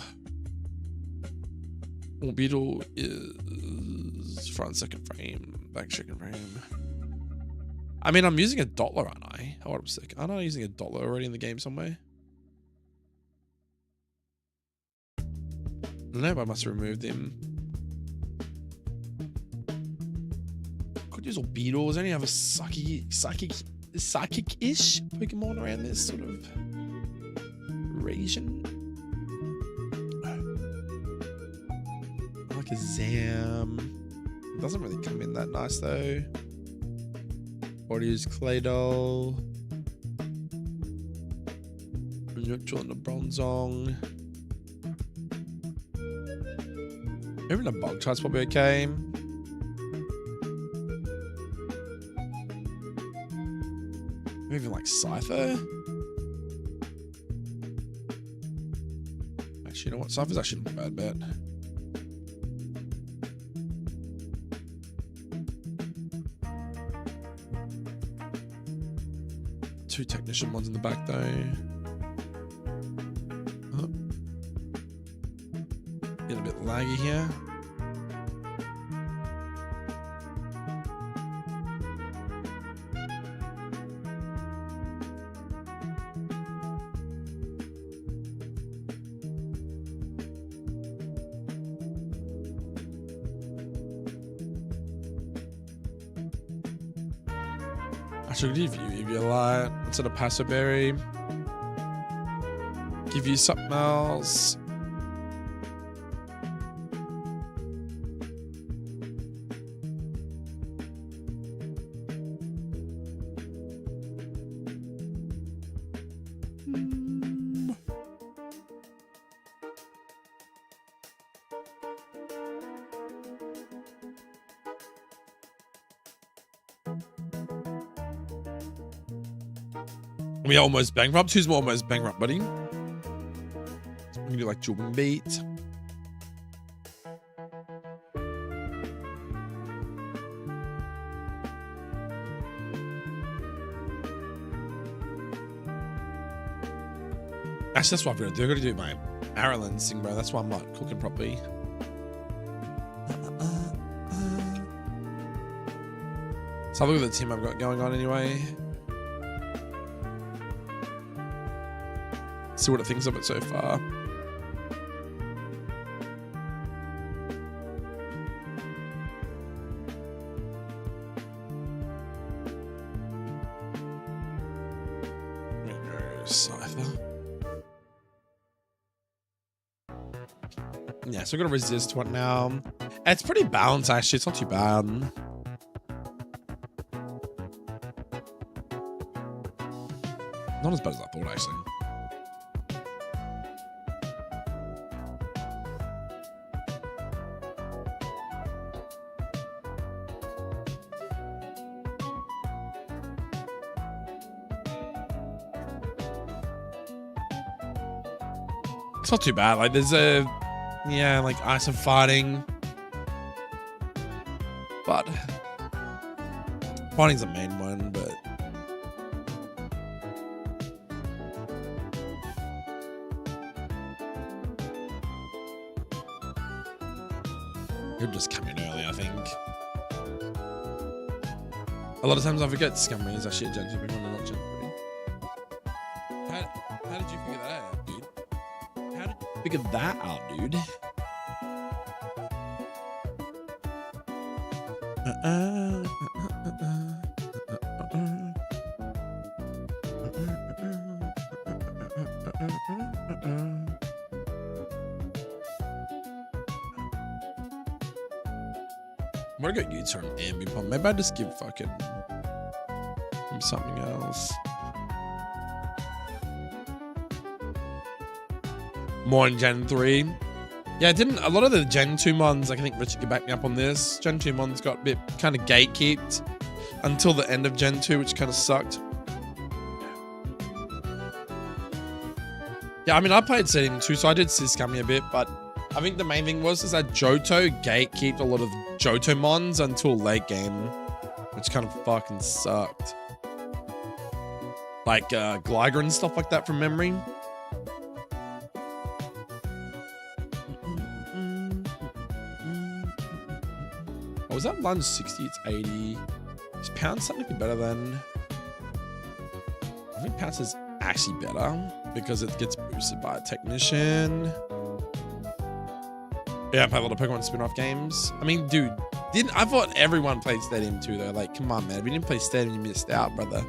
Orbital is front second frame, back second frame. I mean, I'm using a Dottler, aren't I? Hold on a sec. Aren't I using a Dottler already in the game somewhere? No, I must have removed him. Could use Orbital. Is there any other psychic-ish Pokemon around this sort of region? I like a Zam. It doesn't really come in that nice though. Or use Claydol. Neutral and a Bronzong. Even a Bug Chart's probably okay. Maybe even like Cypher. Actually, you know what? Cypher's actually not a bad bet. Two technician ones in the back though. Oh. Getting a bit laggy here. I should give you a light instead of passive berry. Give you something else. We almost bankrupt. Who's more almost bankrupt, buddy? We can do like Jordan beat. Actually, that's what I've got to do. I've got to do my Maryland thing, bro. That's why I'm not cooking properly. So look at the team I've got going on anyway. See what it thinks of it so far. There we go, Cypher. Yeah, so we're gonna resist one now. It's pretty balanced actually, it's not too bad. Not as bad as I thought actually. It's not too bad. Like there's a, yeah, like ice and fighting, but fighting's the main one. But you'll just come in early, I think. A lot of times I forget Scummy is actually a Gen 2 when they're not Gen 3. How did you figure that out, dude? How did you figure that out, dude? I'm gonna go U-turn ambi pump. Maybe I just give fucking him something else. More in Gen 3. Yeah, a lot of the Gen 2 mons, I think Richard could back me up on this. Gen 2 mons got a bit kind of gatekeeped until the end of Gen 2, which kind of sucked. Yeah, I mean, I played Setting 2, so I did see Scummy a bit, but I think the main thing was that Johto gatekeeped a lot of Johto mons until late game, which kind of fucking sucked. Like Gligar and stuff like that from memory. Oh, was that lunge 60? It's 80. Is Pounce something better than? I think Pounce is actually better because it gets boosted by a technician. Yeah, I play a lot of Pokemon spin-off games. I mean, dude, I thought everyone played Stadium 2 though. Like, come on, man. If you didn't play Stadium, you missed out, brother.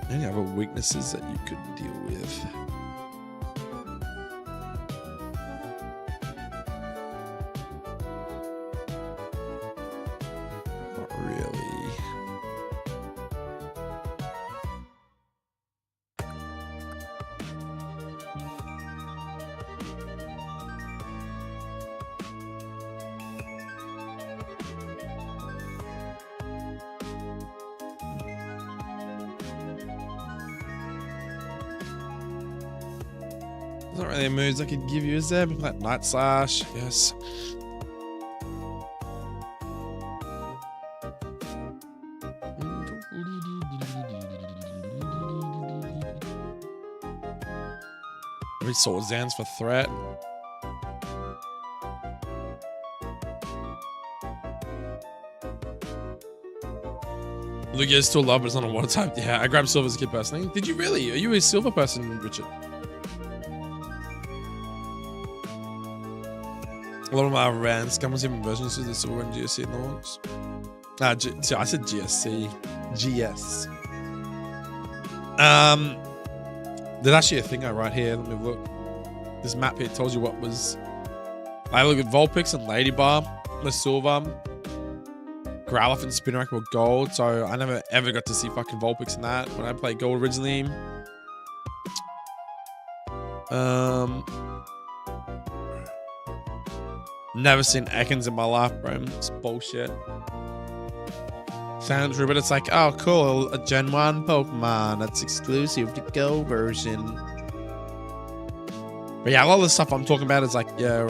Any other weaknesses that you could deal with? Not really. There's not really moves I could give you, is there? Like Night Slash, yes. Maybe Swords Dance for threat. Lugia is still love, but it's not a water type. Yeah, I grabbed Silver as a kid personally. Did you really? Are you a Silver person, Richard? A lot of my ran Scum even versions of the Silver and GSC launch. I said GSC. GS. There's actually a thing I write here. Let me look. This map here tells you what was. I look at Vulpix and Ladybar, the Silver. Growlithe and Spinarak were gold, so I never ever got to see fucking Vulpix in that when I played gold originally. Never seen Ekans in my life, bro. It's bullshit. Sounds true, but it's like, oh, cool, a Gen 1 Pokemon that's exclusive to Go version. But yeah, a lot of the stuff I'm talking about is like, your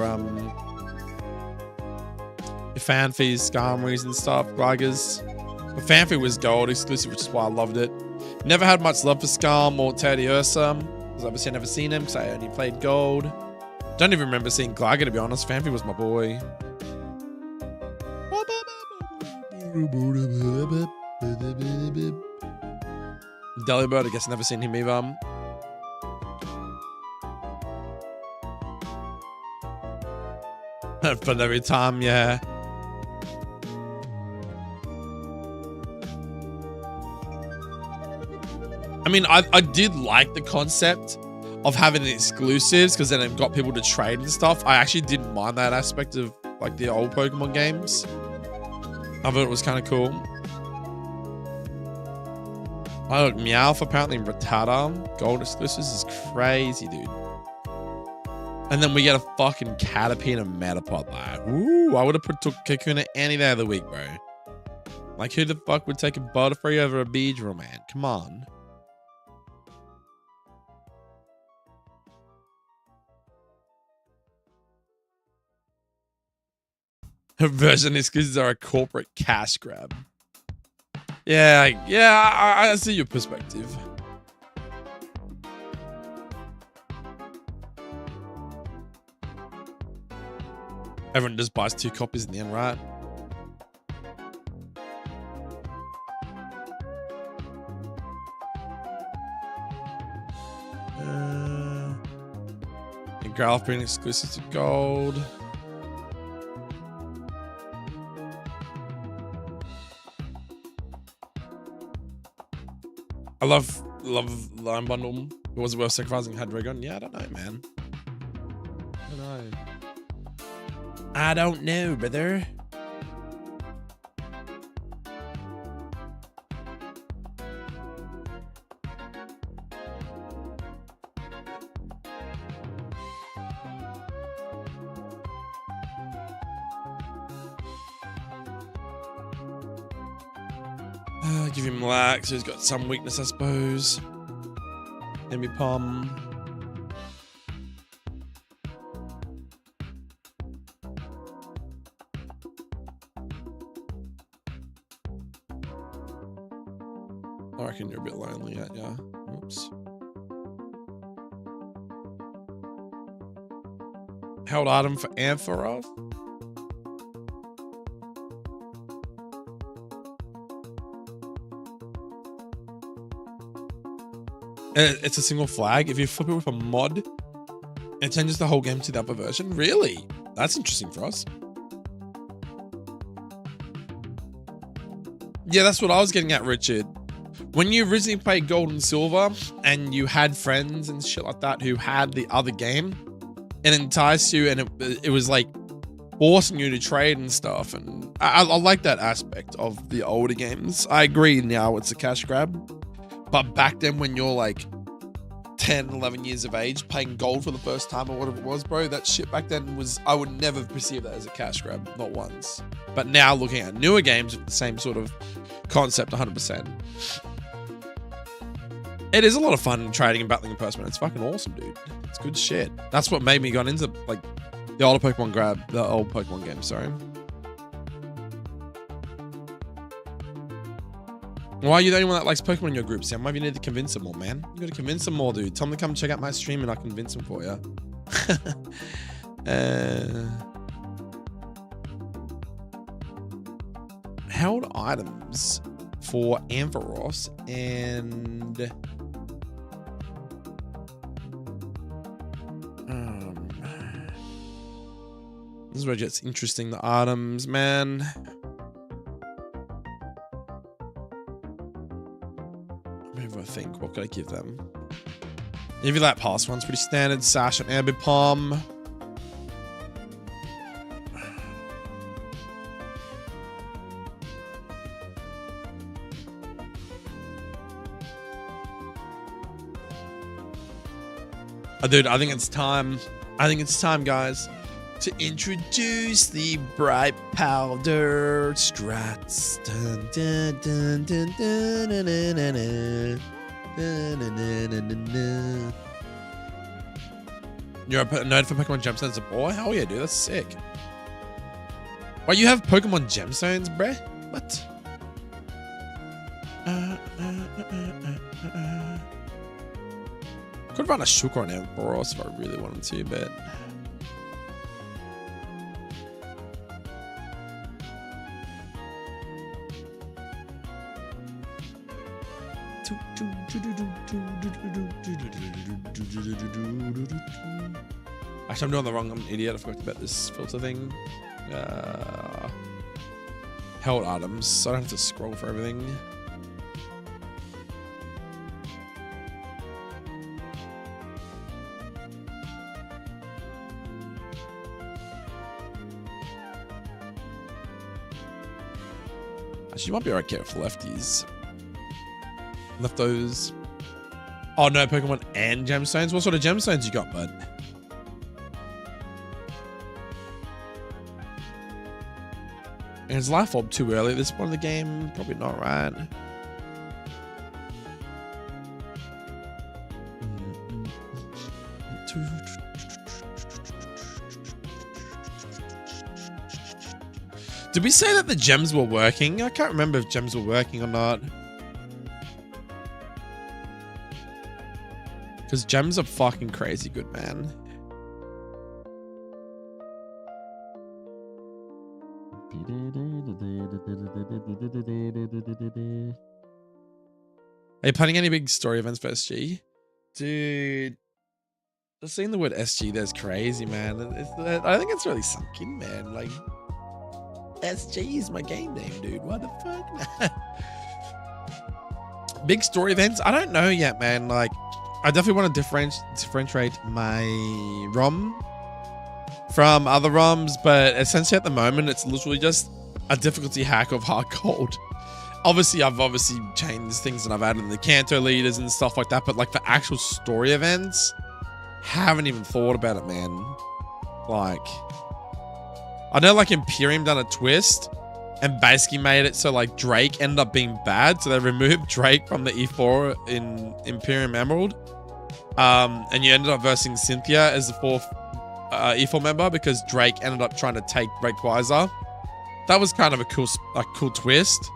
Fanfees, Skarmories and stuff, Glagas. But Fanfee was gold exclusive, which is why I loved it. Never had much love for Skarm or Teddiursa, because obviously I never seen him, because I only played gold. Don't even remember seeing Glaga, to be honest. Fanfee was my boy. Delibird, I guess never seen him either. But every time, yeah. I mean, I did like the concept of having exclusives because then it got people to trade and stuff. I actually didn't mind that aspect of like the old Pokemon games. I thought it was kind of cool. Oh, look, Meowth apparently in Rattata. Gold exclusives is crazy, dude. And then we get a fucking Caterpie and a Metapod. Like, ooh, I would have took Kakuna any day of the week, bro. Like, who the fuck would take a Butterfree over a Beedrill, man? Come on. Version exclusives are a corporate cash grab. Yeah, I see your perspective. Everyone just buys 2 copies in the end, right? And Growlithe being exclusive to gold. I love Line Bundle. It was worth sacrificing had Dragon. Yeah, I don't know, man. I don't know, brother. Give him lax, so he's got some weakness, I suppose. Maybe Palm. I reckon you're a bit lonely yet, yeah. Oops. Held item for Ampharos. It's a single flag. If you flip it with a mod, it changes the whole game to the upper version. Really? That's interesting for us. Yeah, that's what I was getting at, Richard. When you originally played Gold and Silver and you had friends and shit like that who had the other game, it enticed you and it was like forcing you to trade and stuff. And I like that aspect of the older games. I agree now it's a cash grab. But back then when you're like 10, 11 years of age playing Gold for the first time or whatever it was, bro, that shit back then was, I would never perceive that as a cash grab, not once. But now looking at newer games with the same sort of concept, 100%. It is a lot of fun trading and battling in person, man. It's fucking awesome, dude. It's good shit. That's what made me got into like the old Pokemon game, sorry. Why are you the only one that likes Pokemon in your group, Sam? Maybe you need to convince them more, man. You gotta convince them more, dude. Tell them to come check out my stream and I'll convince them for you. Held items for Ampharos and this is where it gets interesting, the items, man. Maybe I think, what could I give them? Maybe that past one's pretty standard. Sash and Ambit Palm. Dude, I think it's time. I think it's time, guys, to introduce the bright powder strats. Dun, dun, dun, dun, dun, dun, dun, dun, dun. Dun, dun, dun, dun, dun, dun. You're a nerd for Pokemon Gemstones, boy? Hell yeah, dude, that's sick. Wait, you have Pokemon Gemstones, bruh? What? Could run a Shulker on Ampharos if I really wanted to, but actually, I'm doing the wrong. I'm an idiot. I forgot about this filter thing. Held items, so I don't have to scroll for everything. Actually, you might be alright for lefties. Left those. Oh no, Pokemon and Gemstones? What sort of Gemstones you got, bud? And is Life Orb too early at this point of the game? Probably not, right? Did we say that the gems were working? I can't remember if gems were working or not. Because gems are fucking crazy good, man. Are you planning any big story events for SG? Dude, just seeing the word SG there's crazy, man. I think it's really sunk in, man. Like, SG is my game name, dude. What the fuck? Big story events? I don't know yet, man. Like, I definitely want to differentiate my ROM from other ROMs, but essentially at the moment, it's literally just a difficulty hack of HeartGold. Obviously, I've changed things and I've added the Kanto leaders and stuff like that, but like the actual story events, haven't even thought about it, man. Like, I know like Imperium done a twist and basically made it so like Drake ended up being bad, so they removed Drake from the E4 in Imperium Emerald, and you ended up versing Cynthia as the fourth E4 member because Drake ended up trying to take Rayquaza. That was kind of a cool twist.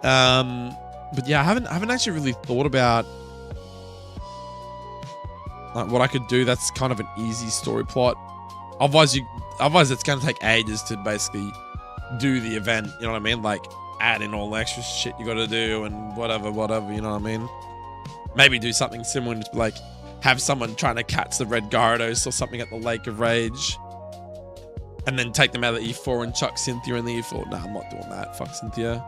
But yeah, I haven't actually really thought about like what I could do that's kind of an easy story plot. Otherwise it's gonna take ages to basically do the event, you know what I mean? Like add in all the extra shit you gotta do and whatever, you know what I mean? Maybe do something similar to like have someone trying to catch the red Gyarados or something at the Lake of Rage and then take them out of the E4 and chuck Cynthia in the E4. Nah, I'm not doing that. Fuck Cynthia.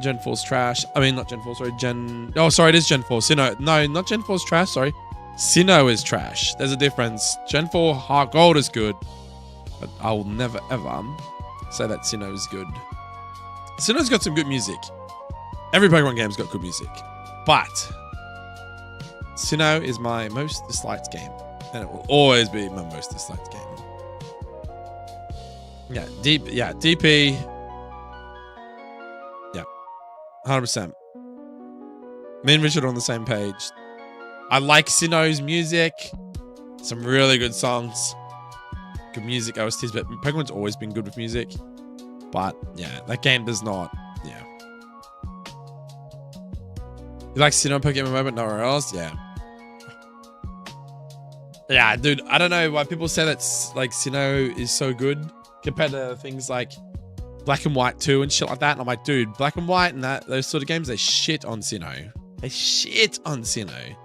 Gen 4's trash. I mean, not Gen 4, sorry. Oh, sorry, it is Gen 4. Sinnoh. No, not Gen 4's trash, sorry. Sinnoh is trash. There's a difference. Gen 4 HeartGold is good. But I will never, ever say that Sinnoh is good. Sinnoh's got some good music. Every Pokemon game's got good music. But Sinnoh is my most disliked game. And it will always be my most disliked game. Yeah, DP. 100%. Me and Richard are on the same page. I like Sinnoh's music. Some really good songs. Good music, OSTs, but Pokemon's always been good with music. But yeah, that game does not. Yeah. You like Sinnoh Pokemon moment nowhere else? Yeah. Yeah, dude, I don't know why people say that's like Sinnoh is so good compared to things like Black and White 2 and shit like that. And I'm like, dude, Black and White and those sort of games, they shit on Sinnoh. They shit on Sinnoh.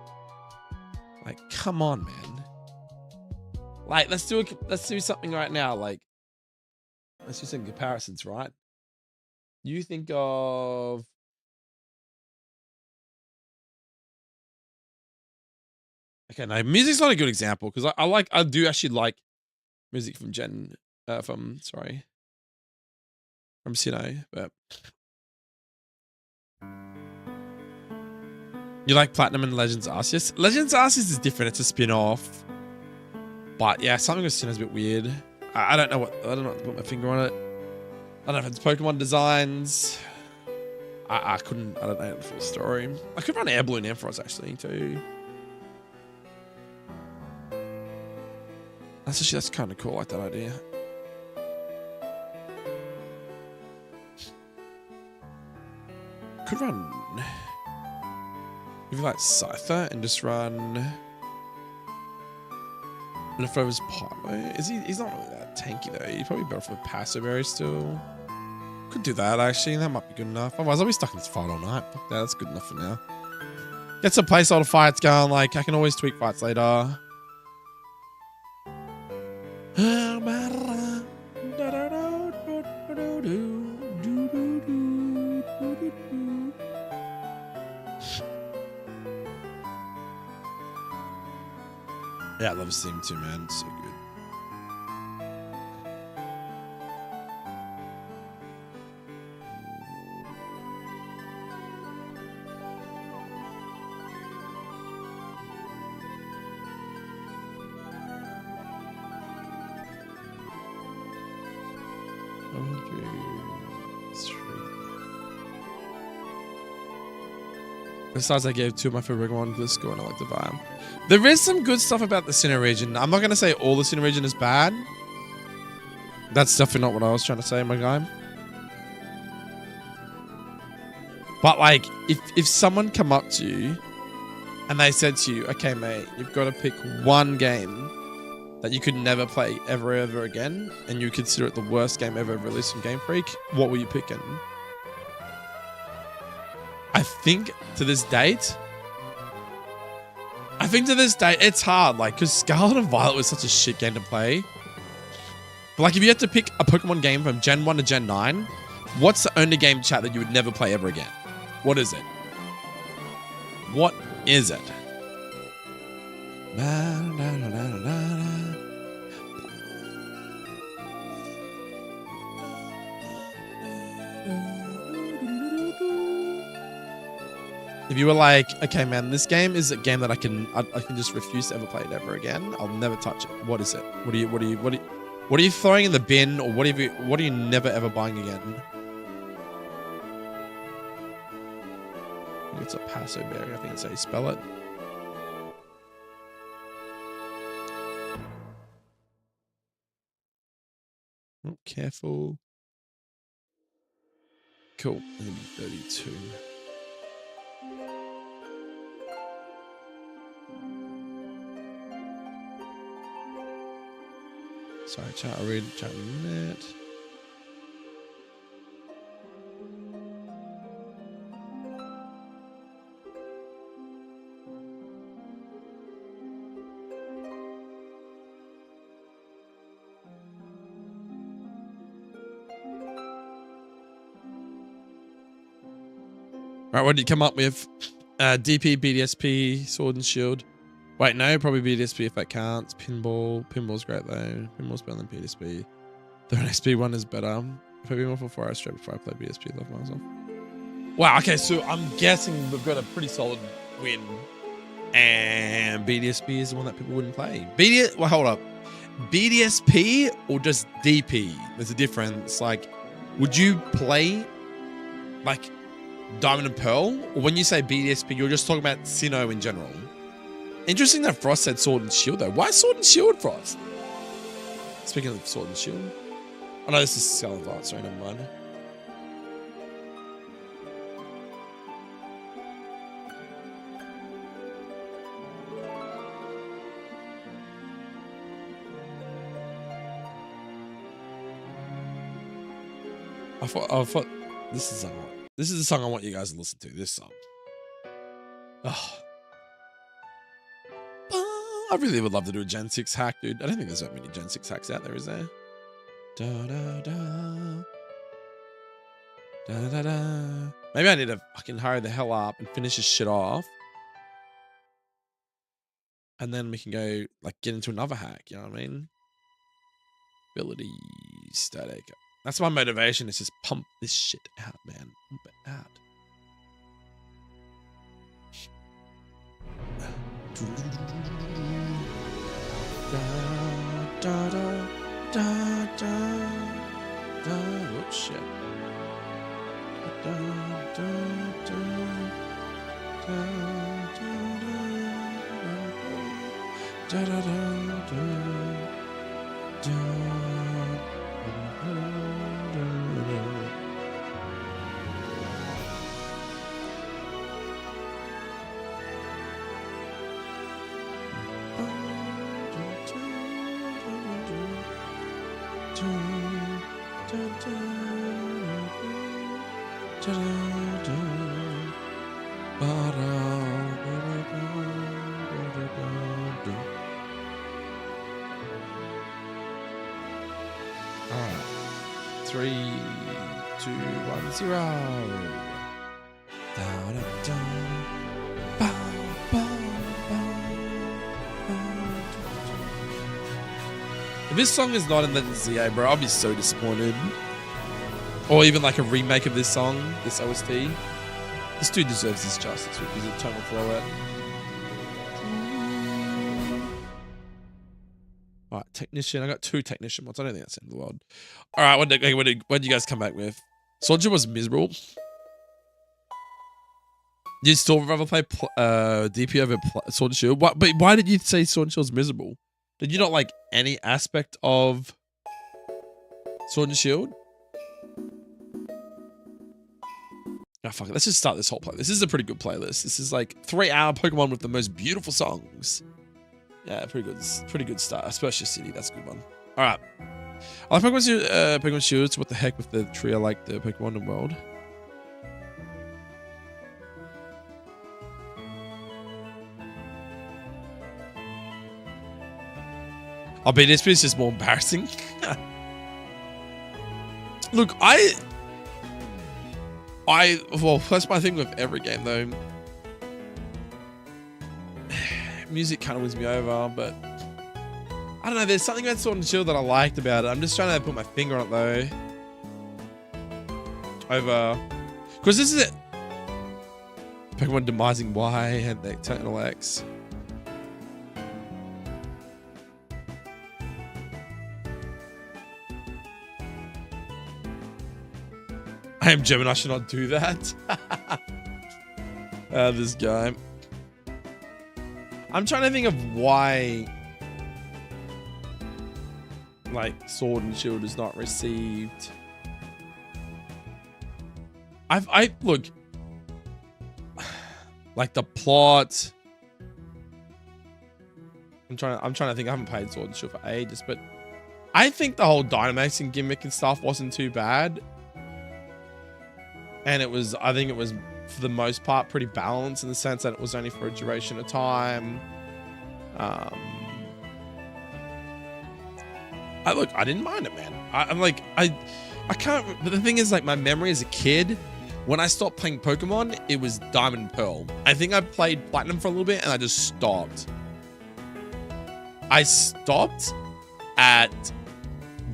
Like, come on, man. Like, let's do something right now. Like, let's do some comparisons, right? You think of okay, now music's not a good example because I do actually like music from from Sinnoh, but you like Platinum and Legends Arceus? Legends Arceus is different, it's a spin-off. But yeah, something with Sinnoh's a bit weird. I don't know what to put my finger on it. I don't know if it's Pokemon designs. I don't know the full story. I could run Air Balloon Ampharos actually too. That's kind of cool. I like that idea. Could run. Maybe like Scyther and just run. Leftover's Pyro. He's not really that tanky though. He's probably better for Passive Berry still. Could do that actually. That might be good enough. Otherwise, I'll be stuck in this fight all night. Fuck that. That's good enough for now. Get some placeholder fights going. Like I can always tweak fights later. Yeah, I love this theme too, man. It's so good. Besides, I gave 2 of my favorite Pokemon good score and I like the vibe. There is some good stuff about the Sinnoh region. I'm not going to say all the Sinnoh region is bad. That's definitely not what I was trying to say, my guy. But like, if someone come up to you and they said to you, okay, mate, you've got to pick one game that you could never play ever again, and you consider it the worst game ever released from Game Freak, what were you picking? I think to this date, it's hard, like, because Scarlet and Violet was such a shit game to play. But like, if you had to pick a Pokemon game from Gen 1 to Gen 9, what's the only game, chat, that you would never play ever again? What is it? What is it? If you were like, okay, man, this game is a game that I can just refuse to ever play it ever again. I'll never touch it. What is it? What are you throwing in the bin, or what are you never ever buying again? I think it's a Passo Berry. I think that's how you spell it. Oh, careful. Cool. Maybe 32. Sorry, chat. I'll read chat in a minute. All right, what did you come up with? DP, BDSP, Sword and Shield. Wait, no, probably BDSP if that counts. Pinball. Pinball's great though. Pinball's better than BDSP. The XP one is better. If I be more for 4 hours straight before I play BDSP, love myself. Wow, okay, so I'm guessing we've got a pretty solid win. And BDSP is the one that people wouldn't play. Well, hold up. BDSP or just DP? There's a difference. Like, would you play like Diamond and Pearl, or when you say BDSP, you're just talking about Sinnoh in general. Interesting that Frost said Sword and Shield though. Why Sword and Shield, Frost? Speaking of Sword and Shield. Oh no, this is Skull and Vart, sorry, never mind. I thought this is the song I want you guys to listen to. This song. Oh. I really would love to do a Gen 6 hack, dude. I don't think there's that many Gen 6 hacks out there, is there? Da, da, da. Da, da, da. Maybe I need to fucking hurry the hell up and finish this shit off. And then we can go, like, get into another hack, you know what I mean? Ability Zedakae. That's my motivation, is just pump this shit out, man. Pump it out. Da, da, da, da, da, da. Oh, shit. Da, da, da, da, da, da, da, da, da, da. Alright. 3, 2, 1, 0. Da, da, da. Bow, bow, bow. If this song is not in the ZA, bro, I'll be so disappointed. Or even like a remake of this song, this OST. This dude deserves his justice with his eternal throw it. Alright, technician. I got 2 technician mods. I don't think that's the end of the world. Alright, what did you guys come back with? Sword was miserable. Did you still rather play DP over Sword and Shield? But why did you say Sword and Shield was miserable? Did you not like any aspect of Sword and Shield? Oh, fuck it. Let's just start this whole playlist. This is a pretty good playlist. This is like 3-hour Pokemon with the most beautiful songs. Yeah, pretty good start. Especially City. That's a good one. All right. I like Pokemon Shield. So what the heck with the tree? I like the Pokemon in the world. I'll be this piece is more embarrassing. Look, well, that's my thing with every game though. Music kind of wins me over, but I don't know. There's something about Sword and Shield that I liked about it. I'm just trying to put my finger on it though. Over, because this is it. Pokemon demising Y and the Eternal X. I am German, I should not do that. This guy. I'm trying to think of why like Sword and Shield is not received. I look like the plot. I'm trying to think. I haven't played Sword and Shield for ages, but I think the whole Dynamaxing gimmick and stuff wasn't too bad. And I think it was, for the most part, pretty balanced in the sense that it was only for a duration of time. I didn't mind it, man. I can't, but the thing is, like, my memory as a kid, when I stopped playing Pokemon, it was Diamond and Pearl. I think I played Platinum for a little bit and I just stopped. I stopped at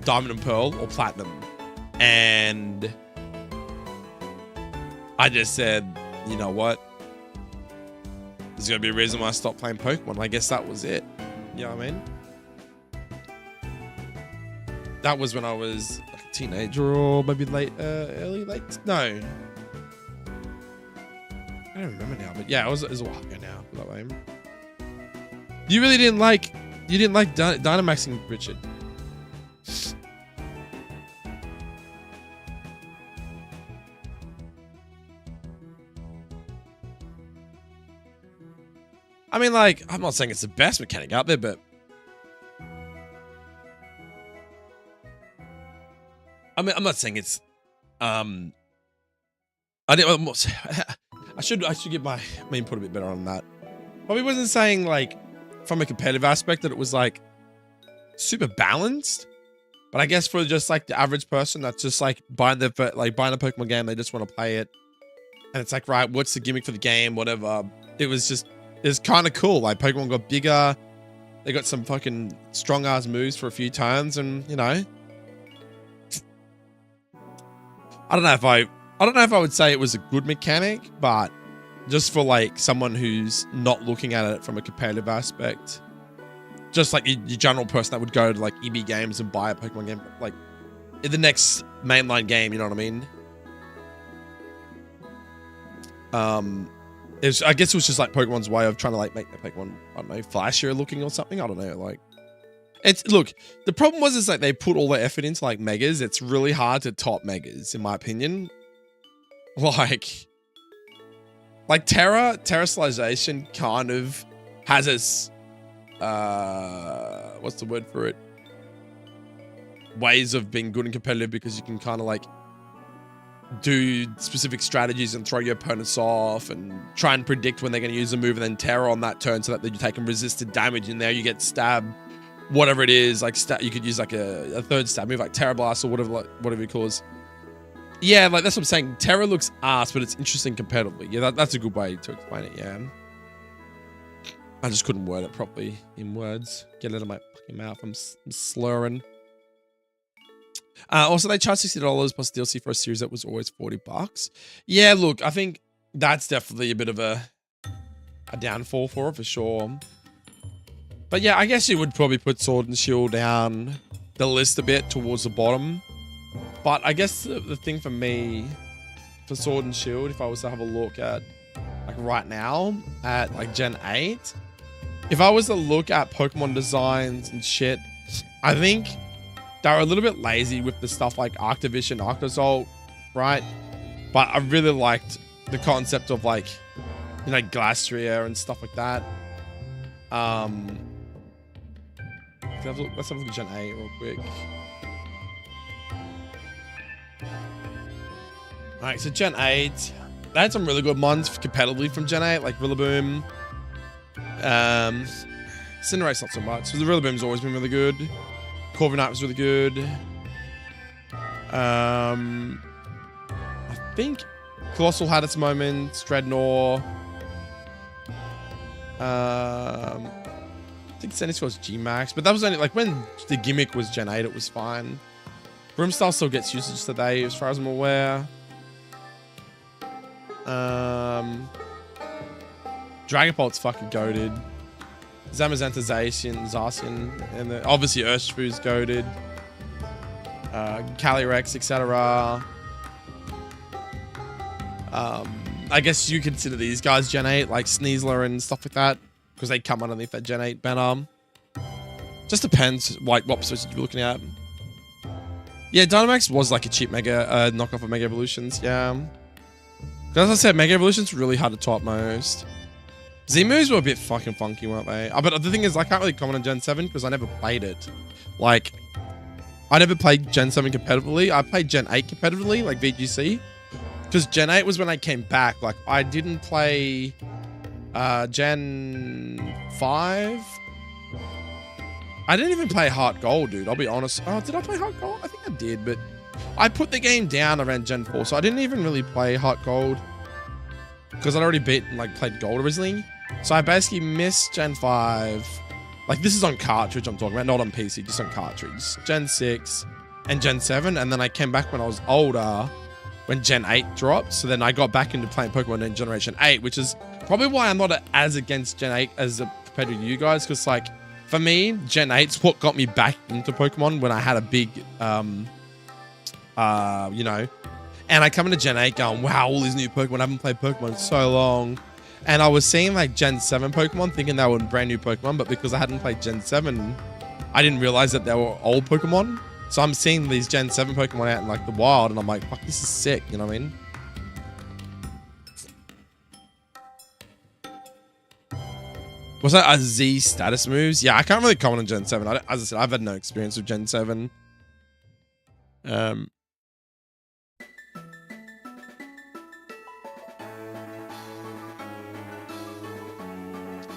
Diamond and Pearl or Platinum. And I just said, you know what? There's going to be a reason why I stopped playing Pokemon. I guess that was it. You know what I mean? That was when I was like a teenager or maybe late. No. I don't remember now, but yeah, it was a while ago now. That way. You really didn't like Dynamaxing, Richard. I mean, like, I'm not saying it's the best mechanic out there, but I mean, I'm not saying it's I should give my input a bit better on that. Probably wasn't saying like from a competitive aspect that it was like super balanced, but I guess for just like the average person that's just like buying a Pokemon game, they just want to play it, and it's like, right, what's the gimmick for the game, whatever. It's kind of cool. Like, Pokemon got bigger, they got some fucking strong ass moves for a few turns, and you know, I don't know if I would say it was a good mechanic, but just for like someone who's not looking at it from a competitive aspect, just like your general person that would go to like EB Games and buy a Pokemon game, like in the next mainline game, you know what I mean? I guess it was just like Pokemon's way of trying to like make the Pokemon, I don't know, flashier looking or something. I don't know. Like, look, the problem is like they put all the effort into like Megas. It's really hard to top Megas, in my opinion. Like Terrestrialization kind of has its, what's the word for it? Ways of being good and competitive, because you can kind of like do specific strategies and throw your opponents off and try and predict when they're going to use a move and then terror on that turn so that you take resisted damage, and there you get stabbed, whatever it is. Like you could use like a third stab move like Terra Blast or whatever it calls. Yeah, like that's what I'm saying. Terra looks ass, but it's interesting competitively. Yeah, that's a good way to explain it. Yeah, I just couldn't word it properly in words. Get it out of my fucking mouth. I'm slurring. Also, they charge $60 plus DLC for a series that was always $40. Yeah, look, I think that's definitely a bit of a downfall for it, for sure. But yeah, I guess you would probably put Sword and Shield down the list a bit towards the bottom. But I guess the thing for me, for Sword and Shield, if I was to have a look at, like right now, at like Gen 8, if I was to look at Pokemon designs and shit, I think they were a little bit lazy with the stuff like Arctovision, Arctosol, right? But I really liked the concept of like, you know, Glastrier and stuff like that. Let's have a look at Gen 8 real quick. Alright, so Gen 8, they had some really good ones competitively from Gen 8, like Rillaboom. Cinderace not so much. So the Rillaboom's always been really good. Corviknight was really good. I think Colossal had its moments. Dreadnought. I think Centiskor's was G-Max, but that was only like when the gimmick was Gen 8, it was fine. Broomstar still gets usage today, as far as I'm aware. Dragapult's fucking goated. Zamazenta, Zacian, and obviously Urshifu's goated. Calyrex, etc. I guess you consider these guys Gen 8, like Sneasler and stuff like that, because they come underneath that Gen 8 banner. Just depends, like, what percentage you're looking at. Yeah, Dynamax was like a cheap Mega knockoff of Mega Evolutions, yeah. As I said, Mega Evolutions really hard to top most. Z-moves were a bit fucking funky, weren't they? But the thing is, I can't really comment on Gen 7 because I never played it. Like, I never played Gen 7 competitively. I played Gen 8 competitively, like VGC. Because Gen 8 was when I came back. Like, I didn't play Gen 5. I didn't even play HeartGold, dude. I'll be honest. Oh, did I play HeartGold? I think I did, but I put the game down around Gen 4, so I didn't even really play HeartGold because I'd already beat and like played Gold originally. So I basically missed Gen 5. Like, this is on cartridge I'm talking about, not on PC, just on cartridge. Gen 6 and Gen 7, and then I came back when I was older, when Gen 8 dropped. So then I got back into playing Pokemon in Generation 8, which is probably why I'm not as against Gen 8 as compared to you guys, because like, for me, Gen 8's what got me back into Pokemon when I had a big, you know, And I come into Gen 8 going, wow, all these new Pokemon. I haven't played Pokemon in so long. And I was seeing like Gen 7 Pokemon thinking they were brand new Pokemon, but because I hadn't played Gen 7, I didn't realize that they were old Pokemon. So I'm seeing these Gen 7 Pokemon out in like the wild and I'm like, fuck, this is sick. You know what I mean? Was that a Z status moves? Yeah, I can't really comment on Gen 7. As I said, I've had no experience with Gen 7.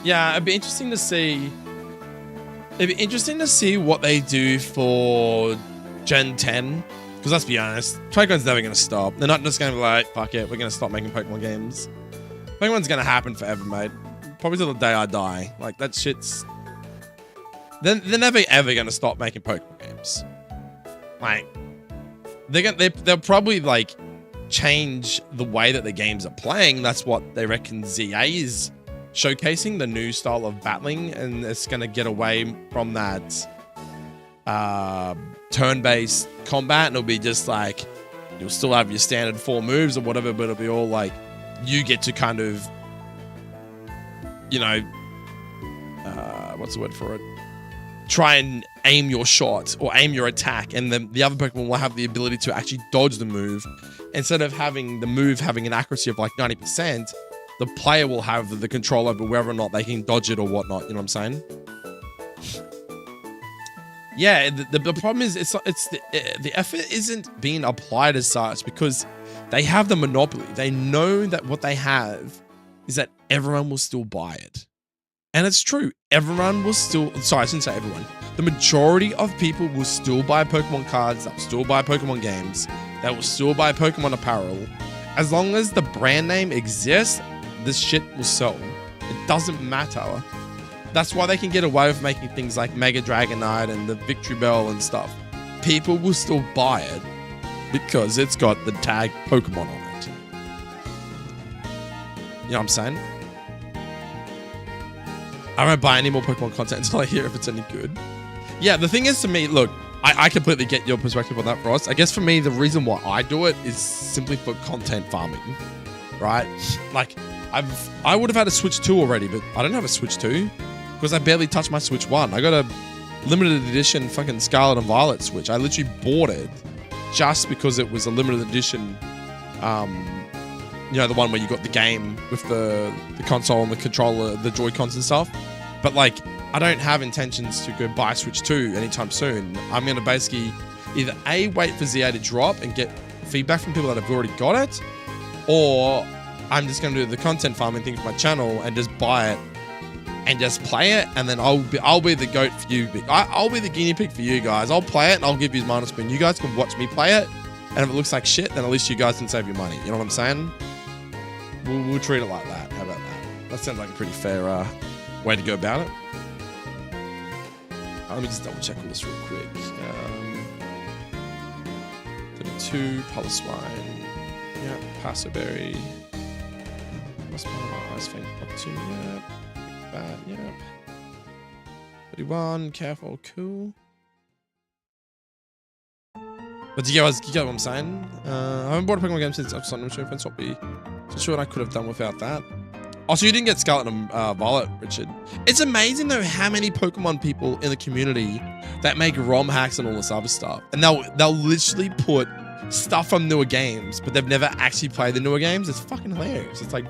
Yeah, it'd be interesting to see. It'd be interesting to see what they do for Gen 10. Because let's be honest, Pokemon's never going to stop. They're not just going to be like, fuck it, we're going to stop making Pokemon games. Pokemon's going to happen forever, mate. Probably till the day I die. Like, that shit's... They're never ever going to stop making Pokemon games. Like, they'll probably, like, change the way that the games are playing. That's what they reckon ZA is showcasing, the new style of battling, and it's going to get away from that turn-based combat, and it'll be just like, you'll still have your standard 4 moves or whatever, but it'll be all like, you get to kind of, you know, what's the word for it? Try and aim your shot or aim your attack, and then the other Pokemon will have the ability to actually dodge the move. Instead of having the move having an accuracy of like 90%, the player will have the control over whether or not they can dodge it or whatnot. You know what I'm saying? Yeah, the problem is the effort isn't being applied as such because they have the monopoly. They know that what they have is that everyone will still buy it. And it's true. Everyone will still... Sorry, I shouldn't say everyone. The majority of people will still buy Pokemon cards. They'll still buy Pokemon games. They will still buy Pokemon apparel. As long as the brand name exists, this shit will sell. It doesn't matter. That's why they can get away with making things like Mega Dragonite and the Victory Bell and stuff. People will still buy it because it's got the tag Pokemon on it. You know what I'm saying? I won't buy any more Pokemon content until I hear if it's any good. Yeah, the thing is, to me, look, I completely get your perspective on that, Frost. I guess for me, the reason why I do it is simply for content farming, right? Like, I would have had a Switch 2 already, but I don't have a Switch 2 because I barely touched my Switch 1. I got a limited edition fucking Scarlet and Violet Switch. I literally bought it just because it was a limited edition, you know, the one where you got the game with the console and the controller, the Joy-Cons and stuff. But like, I don't have intentions to go buy Switch 2 anytime soon. I'm going to basically either A, wait for ZA to drop and get feedback from people that have already got it, or I'm just going to do the content farming thing for my channel and just buy it and just play it, and then I'll be the goat for you. I'll be the guinea pig for you guys. I'll play it and I'll give you minus spin. You guys can watch me play it, and if it looks like shit, then at least you guys can save your money. You know what I'm saying? We'll treat it like that. How about that? That sounds like a pretty fair way to go about it. Let me just double check all this real quick. 32, Poliswine. Yep, Passoberry. What's my Ice Fang? Pop 2, yep. Bad, yep. 31, careful, cool. But you get what I'm saying? I haven't bought a Pokemon game since I've signed up with Soppy. So sure I could have done without that. Also, you didn't get Scarlet and Violet, Richard. It's amazing though how many Pokemon people in the community that make ROM hacks and all this other stuff. And they'll literally put stuff from newer games, but they've never actually played the newer games. It's fucking hilarious. It's like,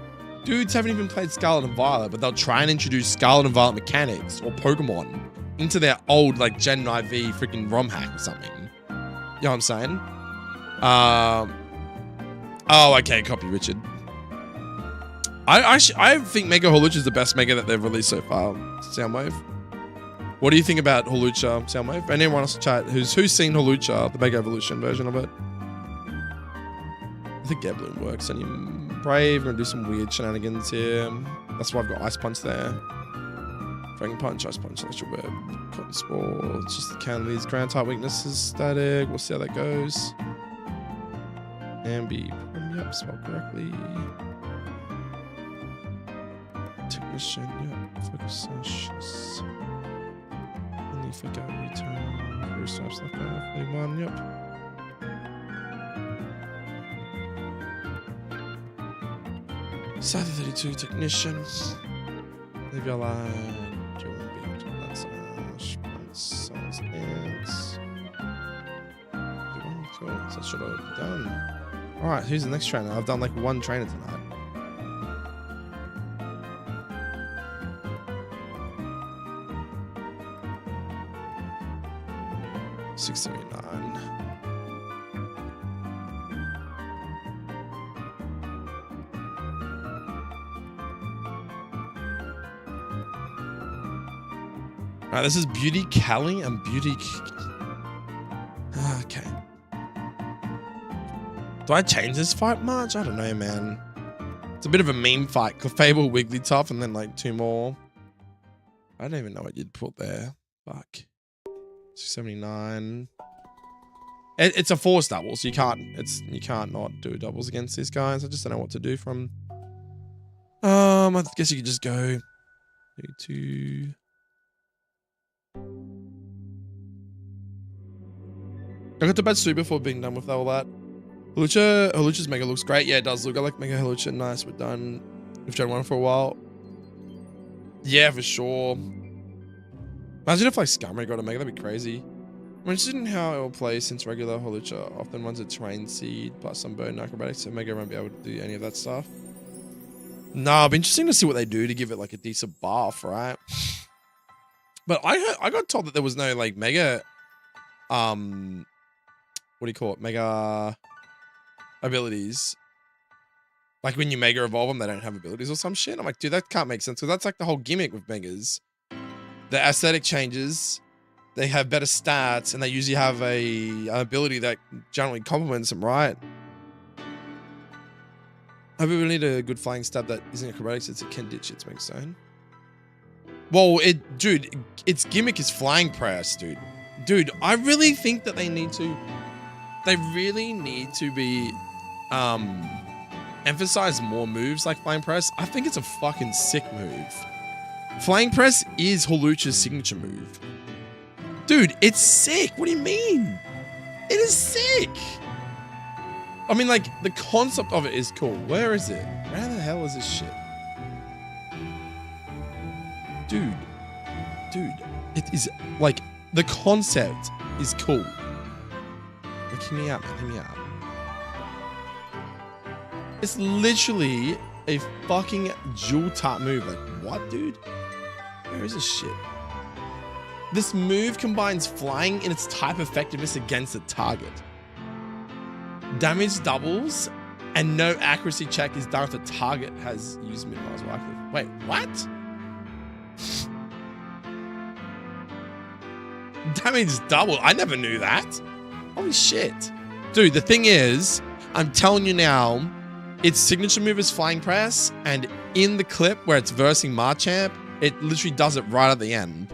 dudes haven't even played Scarlet and Violet, but they'll try and introduce Scarlet and Violet mechanics or Pokemon into their old like Gen IV freaking ROM hack or something. You know what I'm saying? Oh, okay, copy, Richard. I think Mega Hawlucha is the best Mega that they've released so far, Soundwave. What do you think about Hawlucha, Soundwave? Anyone else in chat who's seen Hawlucha, the Mega Evolution version of it? I think Gebloom works. And you Brave, gonna do some weird shenanigans here. That's why I've got Ice Punch there. Dragon Punch, Ice Punch, Electric Web, Cotton Spore. It's just the count of these ground type weaknesses, static. We'll see how that goes. Ambi, yep, spelled correctly. Technician, yep, focus sessions. And if we go return, first stripes left over, 41, yep. Side 32 technician. Maybe I'll that should have done. Alright, who's the next trainer? I've done like one trainer tonight. $6.79. Alright, this is Beauty Kelly and Beauty... Okay. Do I change this fight much? I don't know, man. It's a bit of a meme fight. Clefable, Wigglytuff, and then like 2 more. I don't even know what you'd put there. Fuck. 679. It's a force double, so you can't not do doubles against these guys. I just don't know what to do from. I guess you could just go 2. I got to bed soon before being done with all that. Hawlucha's Mega looks great. Yeah, it does look. I like Mega Hawlucha. Nice. We're done. We've tried one for a while. Yeah, for sure. Imagine if like Skarmory got a Mega. That'd be crazy. I'm interested in how it will play since regular Hawlucha often runs a Terrain Seed plus some Burn Acrobatics, so Mega won't be able to do any of that stuff. Nah, it'll be interesting to see what they do to give it like a decent buff, right? But I got told that there was no like Mega, what do you call it? Mega abilities. Like when you Mega Evolve them, they don't have abilities or some shit. I'm like, dude, that can't make sense. Because that's like the whole gimmick with Megas. The aesthetic changes, they have better stats, and they usually have an ability that generally complements them, right? I really need a good flying stab that isn't acrobatics. It's a can ditch its Mega Stone. Well, dude, its gimmick is flying press, dude. Dude, I really think that they really need to be, emphasize more moves like flying press. I think it's a fucking sick move. Flying press is Hawlucha's signature move. Dude, it's sick. What do you mean? It is sick. I mean, like, the concept of it is cool. Where is it? Where the hell is this shit? Dude, it is, like, the concept is cool. Like, hear me out, man, hear me out. It's literally a fucking dual tap move. Like, what, dude? Where is this shit? This move combines flying in its type effectiveness against a target. Damage doubles, and no accuracy check is done if the target has used mid-rise or active. Wait, what? Damage double? I never knew that. Holy shit. Dude, the thing is, I'm telling you now, its signature move is flying press, and in the clip where it's versing Machamp, it literally does it right at the end.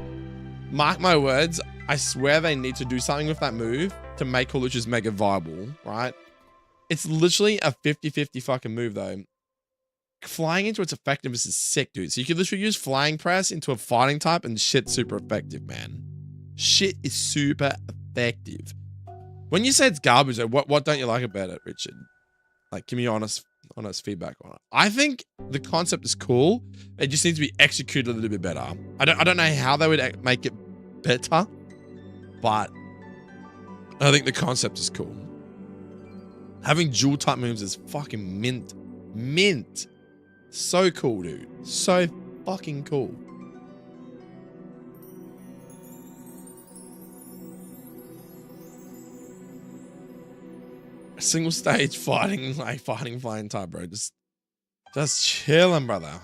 Mark my words, I swear they need to do something with that move to make Hawlucha's Mega viable, right? It's literally a 50-50 fucking move, though. Flying into its effectiveness is sick, dude. So you can literally use flying press into a fighting type and shit's super effective, man. Shit is super effective. When you say it's garbage, though, what don't you like about it, Richard? Like, give me honest feedback on it. I think the concept is cool. It just needs to be executed a little bit better. I don't know how they would make it better, but I think the concept is cool. Having dual type moves is fucking mint. Mint. So cool, dude. So fucking cool. Single stage fighting flying type, bro. Just chilling, brother.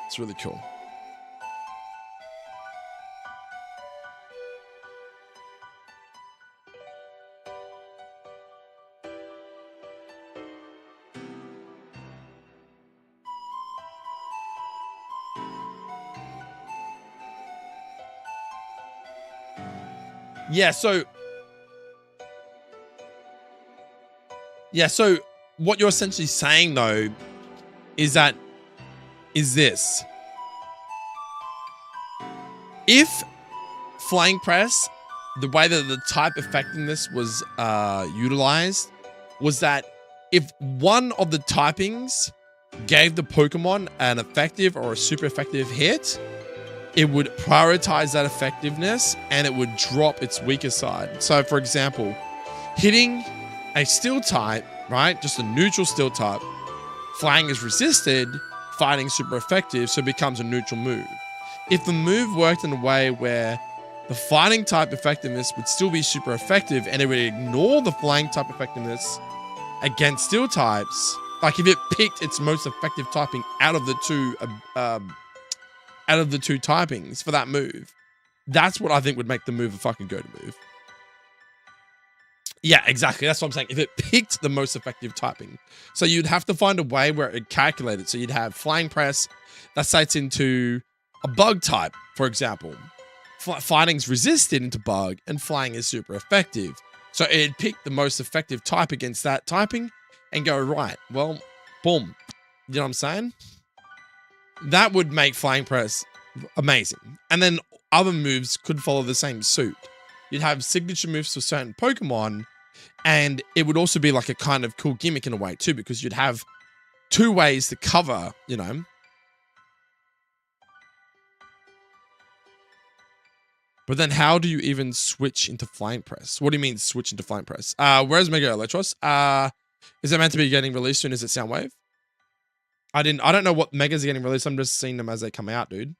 It's really cool. Yeah, so what you're essentially saying, though, is this. If flying press the way that the type effectiveness was utilized was that if one of the typings gave the Pokemon an effective or a super effective hit, it would prioritize that effectiveness and it would drop its weaker side. So for example, hitting a steel type, right? Just a neutral steel type, flying is resisted, fighting super effective, so it becomes a neutral move. If the move worked in a way where the fighting type effectiveness would still be super effective and it would ignore the flying type effectiveness against steel types, like if it picked its most effective typing out of the two typings for that move, that's what I think would make the move a fucking go-to move. Yeah, exactly. That's what I'm saying. If it picked the most effective typing. So you'd have to find a way where it calculated. So you'd have flying press that sets into a bug type, for example. Fighting's resisted into bug and flying is super effective. So it'd pick the most effective type against that typing and go, right, well, boom. You know what I'm saying? That would make flying press amazing. And then other moves could follow the same suit. You'd have signature moves for certain Pokemon, and it would also be like a kind of cool gimmick in a way too, because you'd have two ways to cover, you know. But then how do you even switch into flying press? What do you mean switch into flying press? Where's Mega Electros? Is it meant to be getting released soon? Is it Soundwave? I don't know what Megas are getting released. I'm just seeing them as they come out, dude.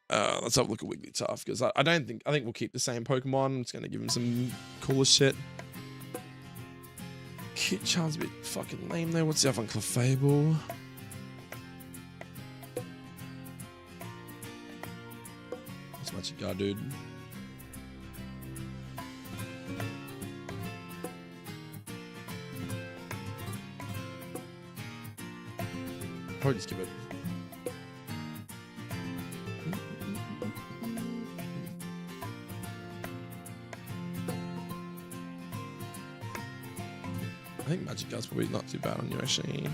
Let's have a look at Wigglytuff, because I think we'll keep the same Pokemon. I'm just gonna give him some cooler shit. Kit Charm's a bit fucking lame there. What's the other one? Clefable. What's Magikarp, dude? Probably just give it. I think Magikarp's probably not too bad on you, actually.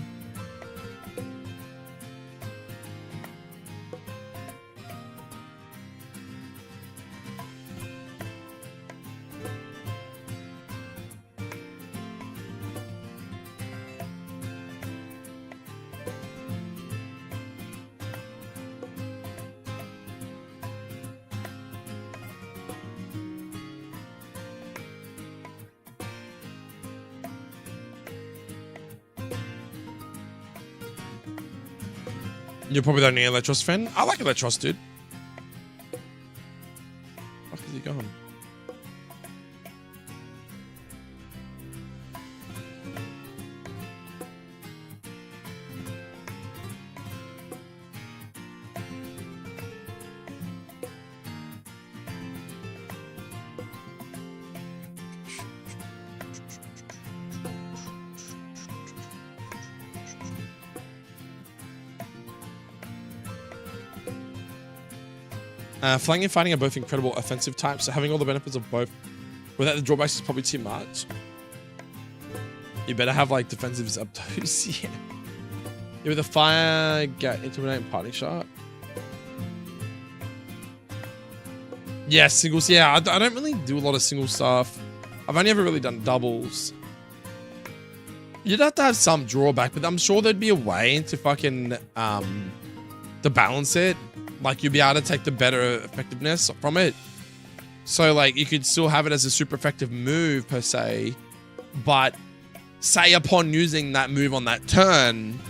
You're probably the only Electros fan. I like Electros, dude. Fuck is he gone? Flying and fighting are both incredible offensive types, so having all the benefits of both without the drawbacks is probably too much. You better have like defensives up close. Yeah. With a fire, get intimidate and parting shot. Yeah, singles. Yeah, I don't really do a lot of single stuff. I've only ever really done doubles. You'd have to have some drawback, but I'm sure there'd be a way to fucking to balance it. Like you'd be able to take the better effectiveness from it. So like you could still have it as a super effective move per se, but say upon using that move on that turn,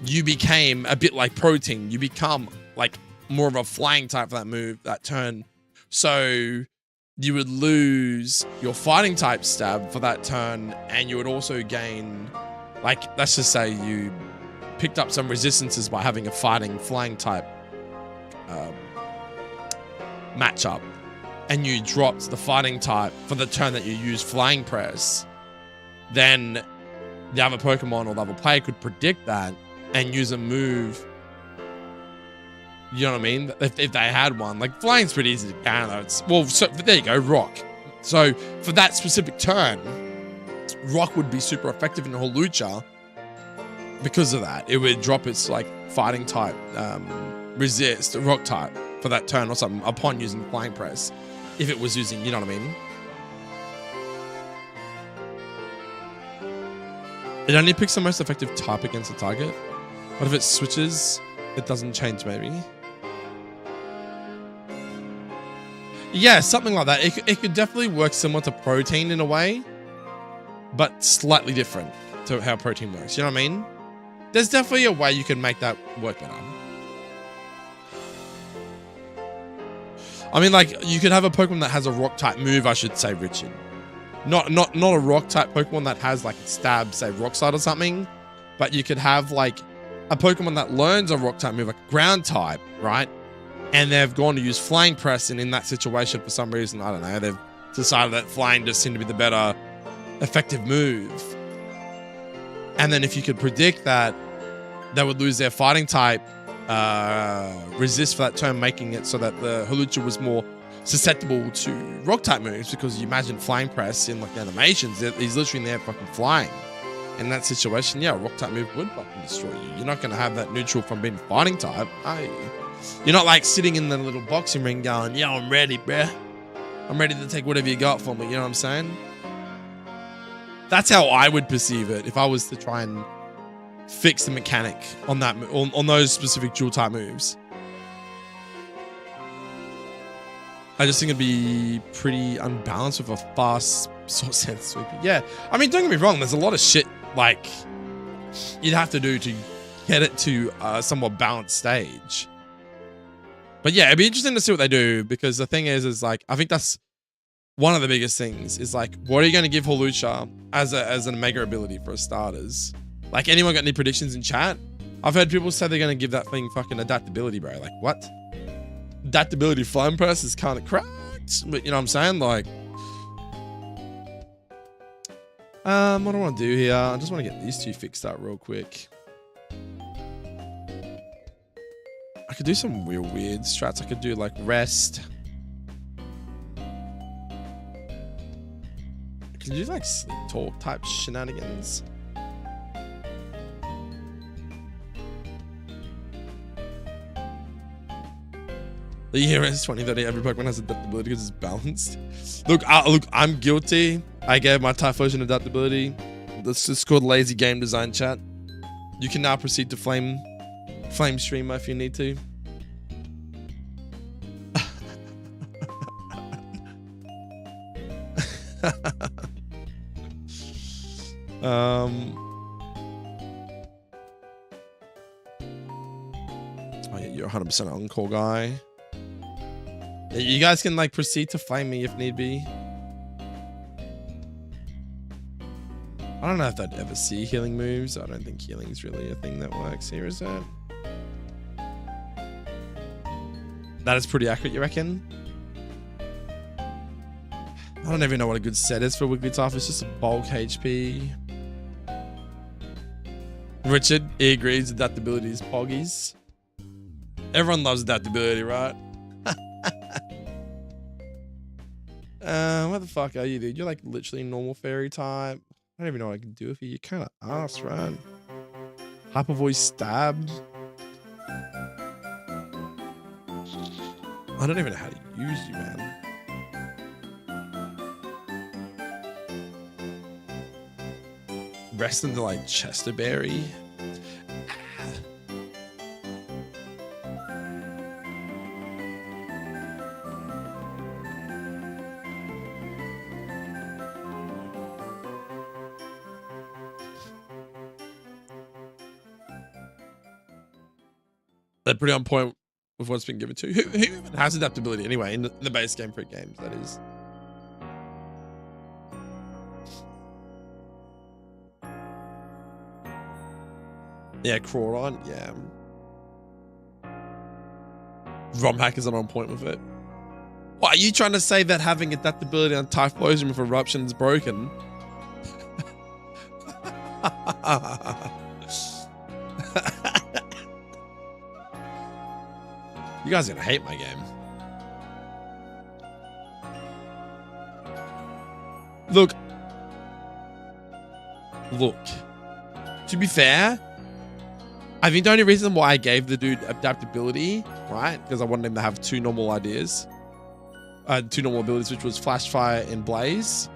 you became a bit like Protein. You become like more of a flying type for that move, that turn. So you would lose your fighting type stab for that turn, and you would also gain, like, let's just say you picked up some resistances by having a fighting flying type matchup, and you dropped the fighting type for the turn that you used flying press, then the other Pokemon or the other player could predict that and use a move. You know what I mean? If they had one, like flying's pretty easy to counter. Well, so there you go, Rock. So for that specific turn, Rock would be super effective in Hawlucha because of that. It would drop its like fighting type resist, rock type for that turn or something upon using flying press. If it was using, you know what I mean? It only picks the most effective type against the target. What if it switches? It doesn't change, maybe. Yeah, something like that. It could definitely work similar to protein in a way, but slightly different to how protein works. You know what I mean? There's definitely a way you can make that work better. I mean, like, you could have a Pokemon that has a rock type move, I should say, Richard. Not a rock type Pokemon that has like stab, say rock slide or something, but you could have like a Pokemon that learns a rock type move, like ground type, right? And they've gone to use flying press, and in that situation, for some reason, I don't know, they've decided that flying just seemed to be the better effective move. And then if you could predict that they would lose their fighting type, resist for that turn, making it so that the Hawlucha was more susceptible to rock type moves, because you imagine flying press in like the animations, he's literally in there fucking flying. In that situation, yeah, a rock type move would fucking destroy you. You're not going to have that neutral from being fighting type, are you? You're not like sitting in the little boxing ring going, yeah, I'm ready, bruh. I'm ready to take whatever you got for me, you know what I'm saying? That's how I would perceive it if I was to try and fix the mechanic on that, on those specific dual type moves. I just think it'd be pretty unbalanced with a fast Sword Dance sweeper. Yeah, I mean, don't get me wrong, there's a lot of shit like you'd have to do to get it to a somewhat balanced stage. But yeah, it'd be interesting to see what they do, because the thing is like, I think that's one of the biggest things is like, what are you going to give Hawlucha as an Omega ability for starters? Like, anyone got any predictions in chat? I've heard people say they're going to give that thing fucking adaptability, bro. Like, what? Adaptability flying press is kind of cracked, but you know what I'm saying? Like, what do I want to do here? I just want to get these two fixed up real quick. I could do some real weird strats. I could do like rest. I could do like sleep talk type shenanigans. The year is 2030. Every Pokemon has adaptability because it's balanced. Look, I'm guilty. I gave my Typhlosion adaptability. This is called lazy game design, chat. You can now proceed to flame streamer if you need to. Oh yeah, you're 100% on-call guy. Yeah, you guys can like proceed to flame me if need be. I don't know if I'd ever see healing moves. I don't think healing is really a thing that works here, is it? That is pretty accurate, you reckon? I don't even know what a good set is for Wigglytuff. It's just a bulk HP. Richard, he agrees adaptability is poggies. Everyone loves adaptability, right? What the fuck are you, dude? You're like literally normal fairy type. I don't even know what I can do with you. You're kind of ass, right? Hyper voice stab. I don't even know how to use you, man. Rest into like Chesterberry. They're pretty on point with what's been given to. Who even has adaptability anyway in the base game for games, that is. Yeah, Crawlon, yeah. ROMhacking is on point with it. What, are you trying to say that having adaptability on Typhlosion with Eruption is broken? You guys are gonna hate my game. Look. To be fair, I think the only reason why I gave the dude adaptability, right? Because I wanted him to have two normal abilities, which was Flash Fire and Blaze.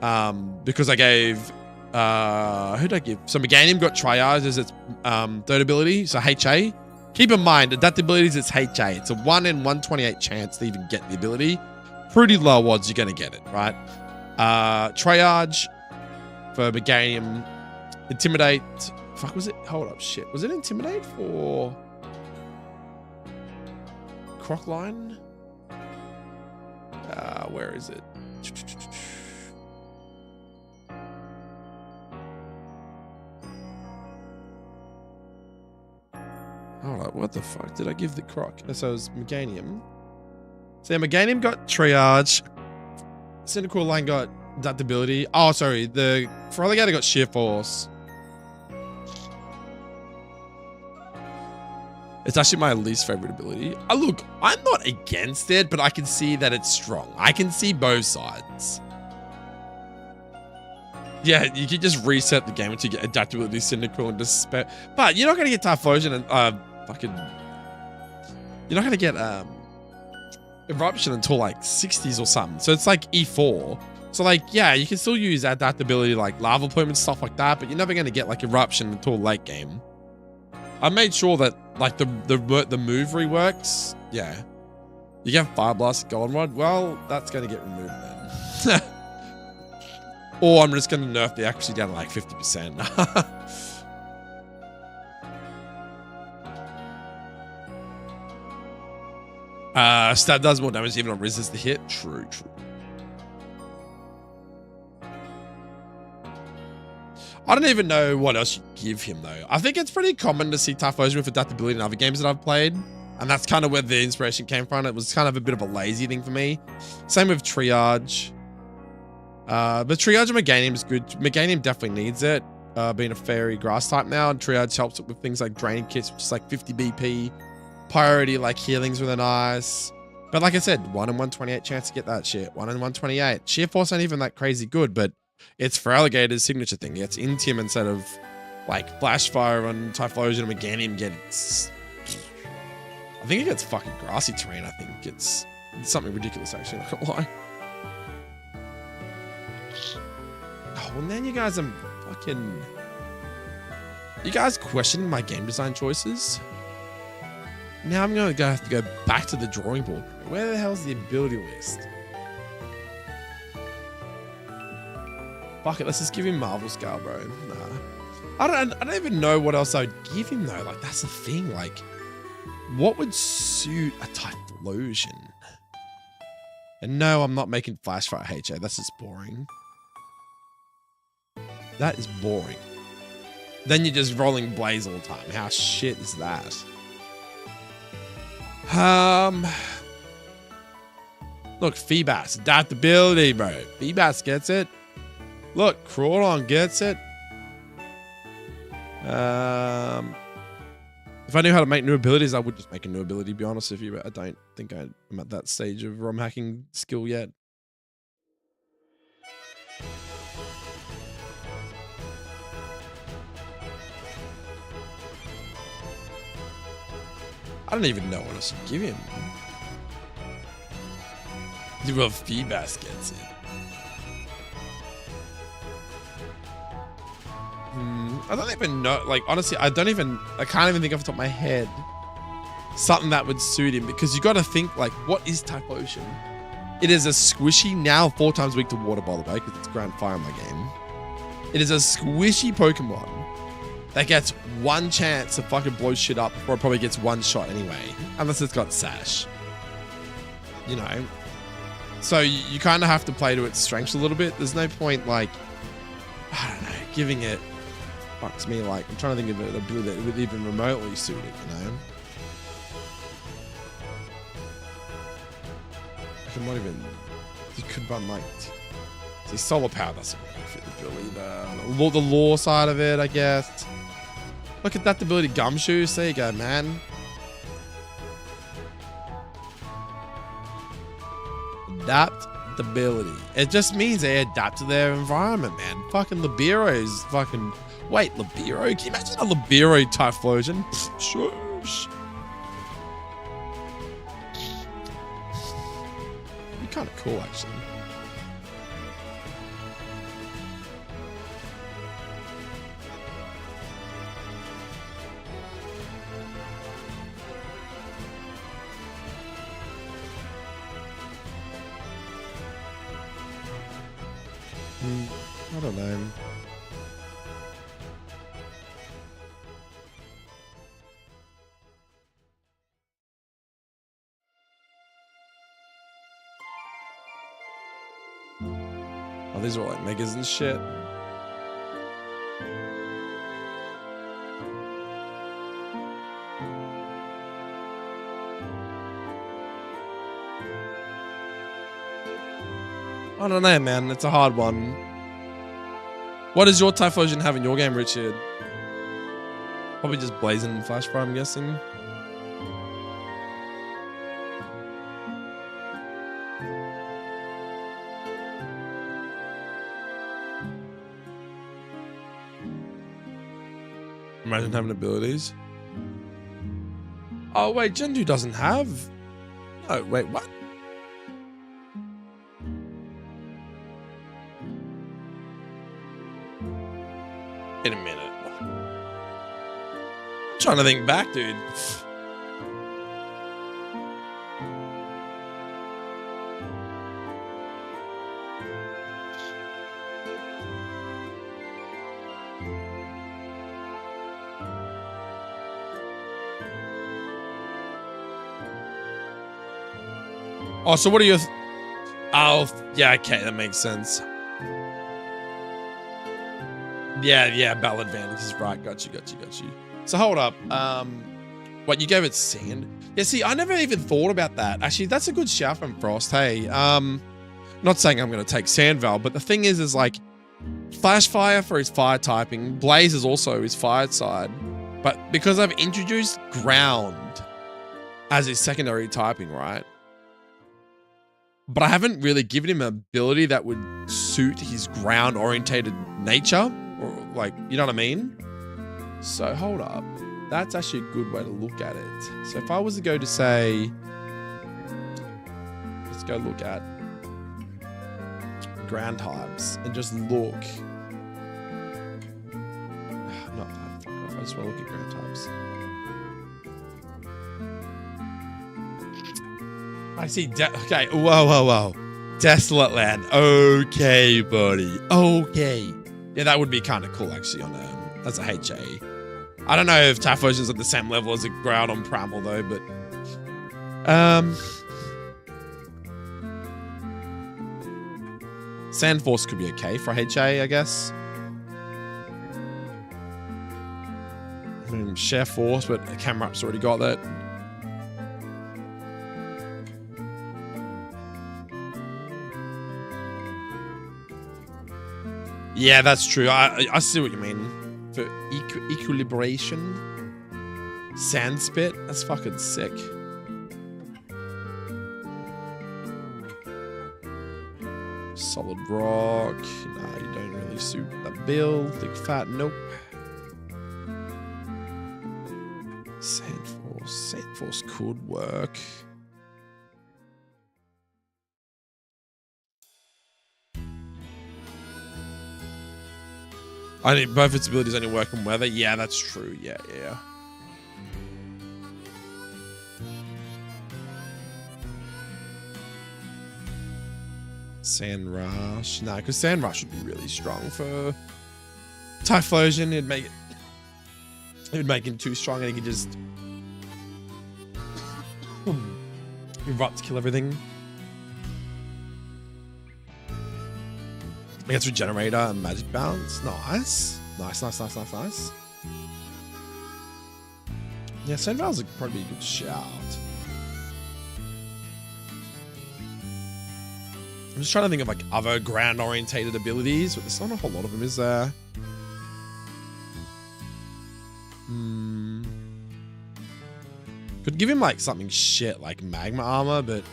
Because I gave, who did I give? So Meganium got Triage as its third ability, so HA. Keep in mind, adaptability is its HA. It's a 1 in 128 chance to even get the ability. Pretty low odds you're going to get it, right? Triage for Meganium. Intimidate. Fuck, was it? Hold up, shit. Was it Intimidate for Crocline? Where is it? Hold up, what the fuck did I give the Croc? So it was Meganium. So yeah, Meganium got Triage. Cynical Line got Adaptability. Oh, sorry. The Feraligatr got Sheer Force. It's actually my least favorite ability. Look, I'm not against it, but I can see that it's strong. I can see both sides. Yeah, you can just reset the game until you get Adaptability, Cynical, and Despair. But you're not going to get Typhlosion and you're not going to get Eruption until like 60s or something. So it's like E4. So like, yeah, you can still use Adaptability like Lava Plume and stuff like that, but you're never going to get like Eruption until late game. I made sure that like the move reworks. Yeah. You get Fire Blast, Goldenrod. Well, that's going to get removed then. Or I'm just going to nerf the accuracy down to like 50%. Stat does more damage even on resist the hit. True. I don't even know what else you give him though. I think it's pretty common to see Typhlosion with adaptability in other games that I've played. And that's kind of where the inspiration came from. It was kind of a bit of a lazy thing for me. Same with Triage. But Triage and Meganium is good. Meganium definitely needs it. Being a fairy grass type now. And Triage helps it with things like draining kits, which is like 50 BP. Priority like healings really nice. But like I said, 1 in 128 chance to get that shit. 1 in 128. Sheer Force ain't even that crazy good, but it's Feraligatr's signature thing. It's Intim instead of like Flash Fire on Typhlosion and Meganium gets. I think it gets fucking grassy terrain. I think it's something ridiculous actually, not gonna lie. Oh, well then you guys are fucking. You guys questioning my game design choices? Now I'm gonna have to go back to the drawing board. Where the hell's the ability list? Fuck it, let's just give him Marvel Scale, bro. Nah. I don't even know what else I'd give him though. Like that's the thing. Like, what would suit a Typhlosion? And no, I'm not making Flash Fire HA. That's just boring. That is boring. Then you're just rolling Blaze all the time. How shit is that? Look, Feebas, adaptability, bro. Feebas gets it. Look, Crawlon gets it. If I knew how to make new abilities, I would just make a new ability, to be honest with you, but I don't think I'm at that stage of ROM hacking skill yet. I don't even know what else to give him. Well, Feebas gets it. I don't even know. Like, honestly, I can't even think off the top of my head something that would suit him, because you got to think, like, what is Typhlosion? It is a squishy, now 4 times weak to water, by the way, because it's ground fire in my game. It is a squishy Pokemon that gets 1 chance to fucking blow shit up before it probably gets 1 shot anyway, unless it's got Sash. You know? So you kind of have to play to its strengths a little bit. There's no point, like, I don't know, giving it, fucks me, like, I'm trying to think of an ability that would even remotely suit it, you know? Like, I'm not even, you could run, like, see, Solar Power doesn't really fit the ability, the lore side of it, I guess. Look at that ability, Gumshoes, there you go, man. Adaptability. It just means they adapt to their environment, man. Fucking Libero's fucking Wait, Libero? Can you imagine a Libero Typhlosion? Shush. Be kind of cool, actually. I don't know. Oh, these are all like megas and shit. I don't know, man. It's a hard one. What does your Typhlosion have in your game, Richard? Probably just Blazing and Flash Fire, I'm guessing. Imagine having abilities. Oh, wait, Gen 2 doesn't have... Oh, wait, what? In a minute. I'm trying to think back, dude. Oh, so what are your... Oh, yeah, okay, that makes sense. Yeah, battle advantage is right. Got you. So hold up. What, you gave it sand? Yeah, see, I never even thought about that. Actually, that's a good shout from Frost. Hey, not saying I'm going to take Sandval, but the thing is like, Flash Fire for his fire typing, Blaze is also his fire side. But because I've introduced Ground as his secondary typing, right? But I haven't really given him an ability that would suit his ground-orientated nature. Or like, you know what I mean? So hold up. That's actually a good way to look at it. So if I was to go to say, let's go look at ground types and just look. Not that. Fuck off. I just want to look at ground types. I see. Okay. Whoa. Desolate Land. Okay, buddy. Okay. Yeah, that would be kind of cool, actually, on as a HA. I don't know if Typhlosion's at the same level as a Groudon Primal, though, but... Sandforce could be okay for HA, I guess. I mean, Share Force, but Camerup's already got that. Yeah, that's true. I see what you mean. For equilibration. Sandspit. That's fucking sick. Solid Rock. Nah, you don't really suit that build. Thick Fat. Nope. Sandforce. Sandforce could work. I think both its abilities only work on weather. Yeah, that's true. Yeah. Sand Rush. Nah, because Sand Rush would be really strong for Typhlosion. It would make him too strong and he could just erupt to kill everything. Against Regenerator and Magic Bounce. Nice. Yeah, Sandval's would probably be a good shout. I'm just trying to think of like other ground-orientated abilities, but there's not a whole lot of them, is there? Could give him like something shit like Magma Armor, but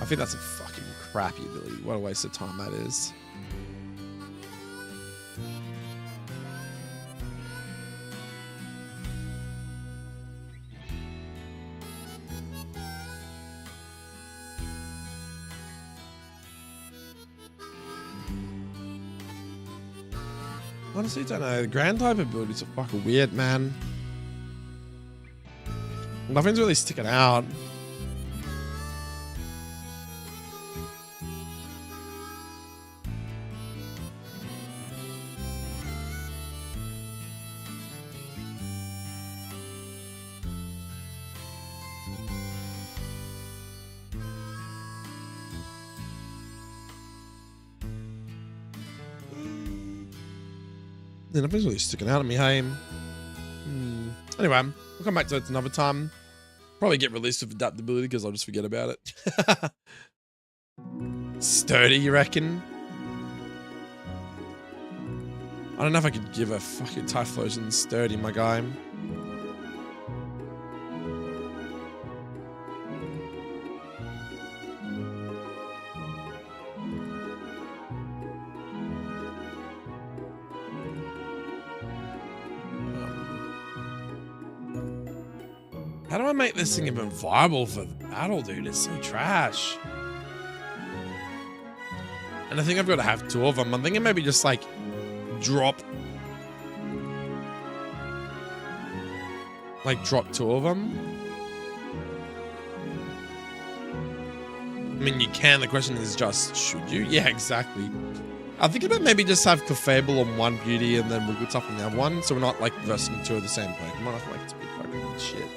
I think that's a fucking crappy ability. What a waste of time that is. Honestly, don't know. The grand type abilities are fucking weird, man. Nothing's really sticking out. Yeah, nothing's really sticking out at me, hey. Anyway, we'll come back to it another time. Probably get released with adaptability because I'll just forget about it. Sturdy, you reckon? I don't know if I could give a fucking Typhlosion sturdy, my guy. How do I make this thing even viable for the battle, dude? It's so trash. And I think I've got to have two of them. I'm thinking maybe just like drop two of them. I mean, you can. The question is just, should you? Yeah, exactly. I think about maybe just have Clefable on one beauty and then Wigglytuff on the other one, so we're not like versing two of the same Pokemon. I feel like it's a bit fucking shit.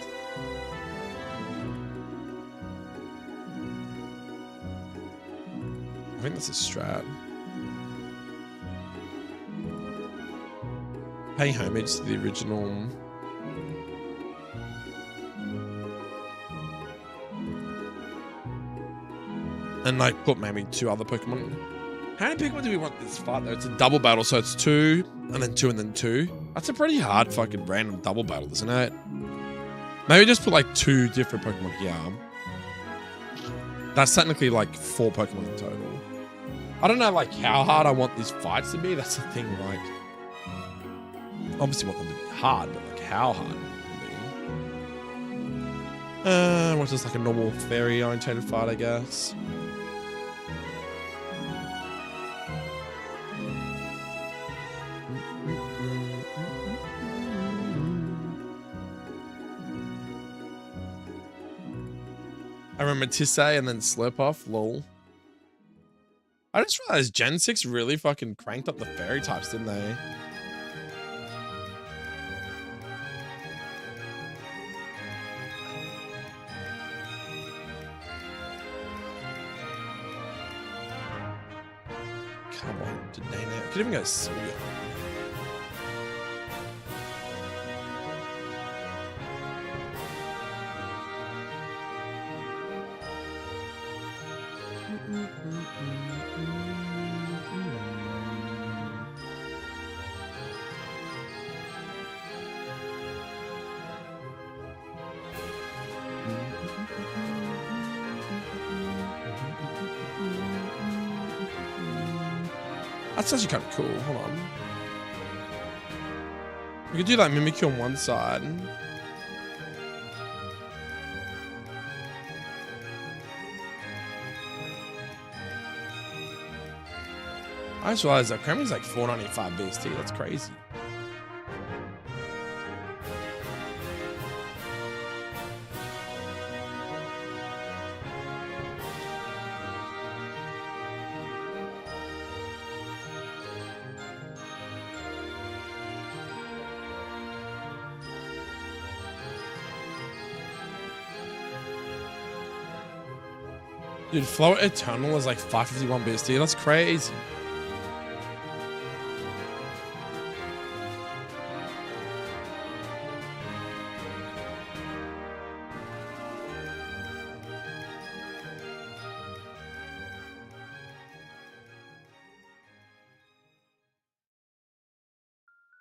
I think that's a strat. Pay homage to the original. And like put maybe two other Pokemon. How many Pokemon do we want this fight though? It's a double battle, so it's 2 and then 2 and then 2. That's a pretty hard fucking random double battle, isn't it? Maybe just put like 2 different Pokemon here. That's technically like 4 Pokemon in total. I don't know like how hard I want these fights to be. That's the thing, like obviously want them to be hard, but like how hard would it be? What's just like a normal fairy oriented fight, I guess. I remember Tissay and then Slurpuff, lol. I just realized Gen 6 really fucking cranked up the fairy types, didn't they? Come on, did they know? Could even go Sylvia. That's actually kind of cool. Hold on. We could do like Mimikyu on one side. I just realized that Kremling's like 495 BST. That's crazy. Dude, Float Eternal is like 551 BST. That's crazy.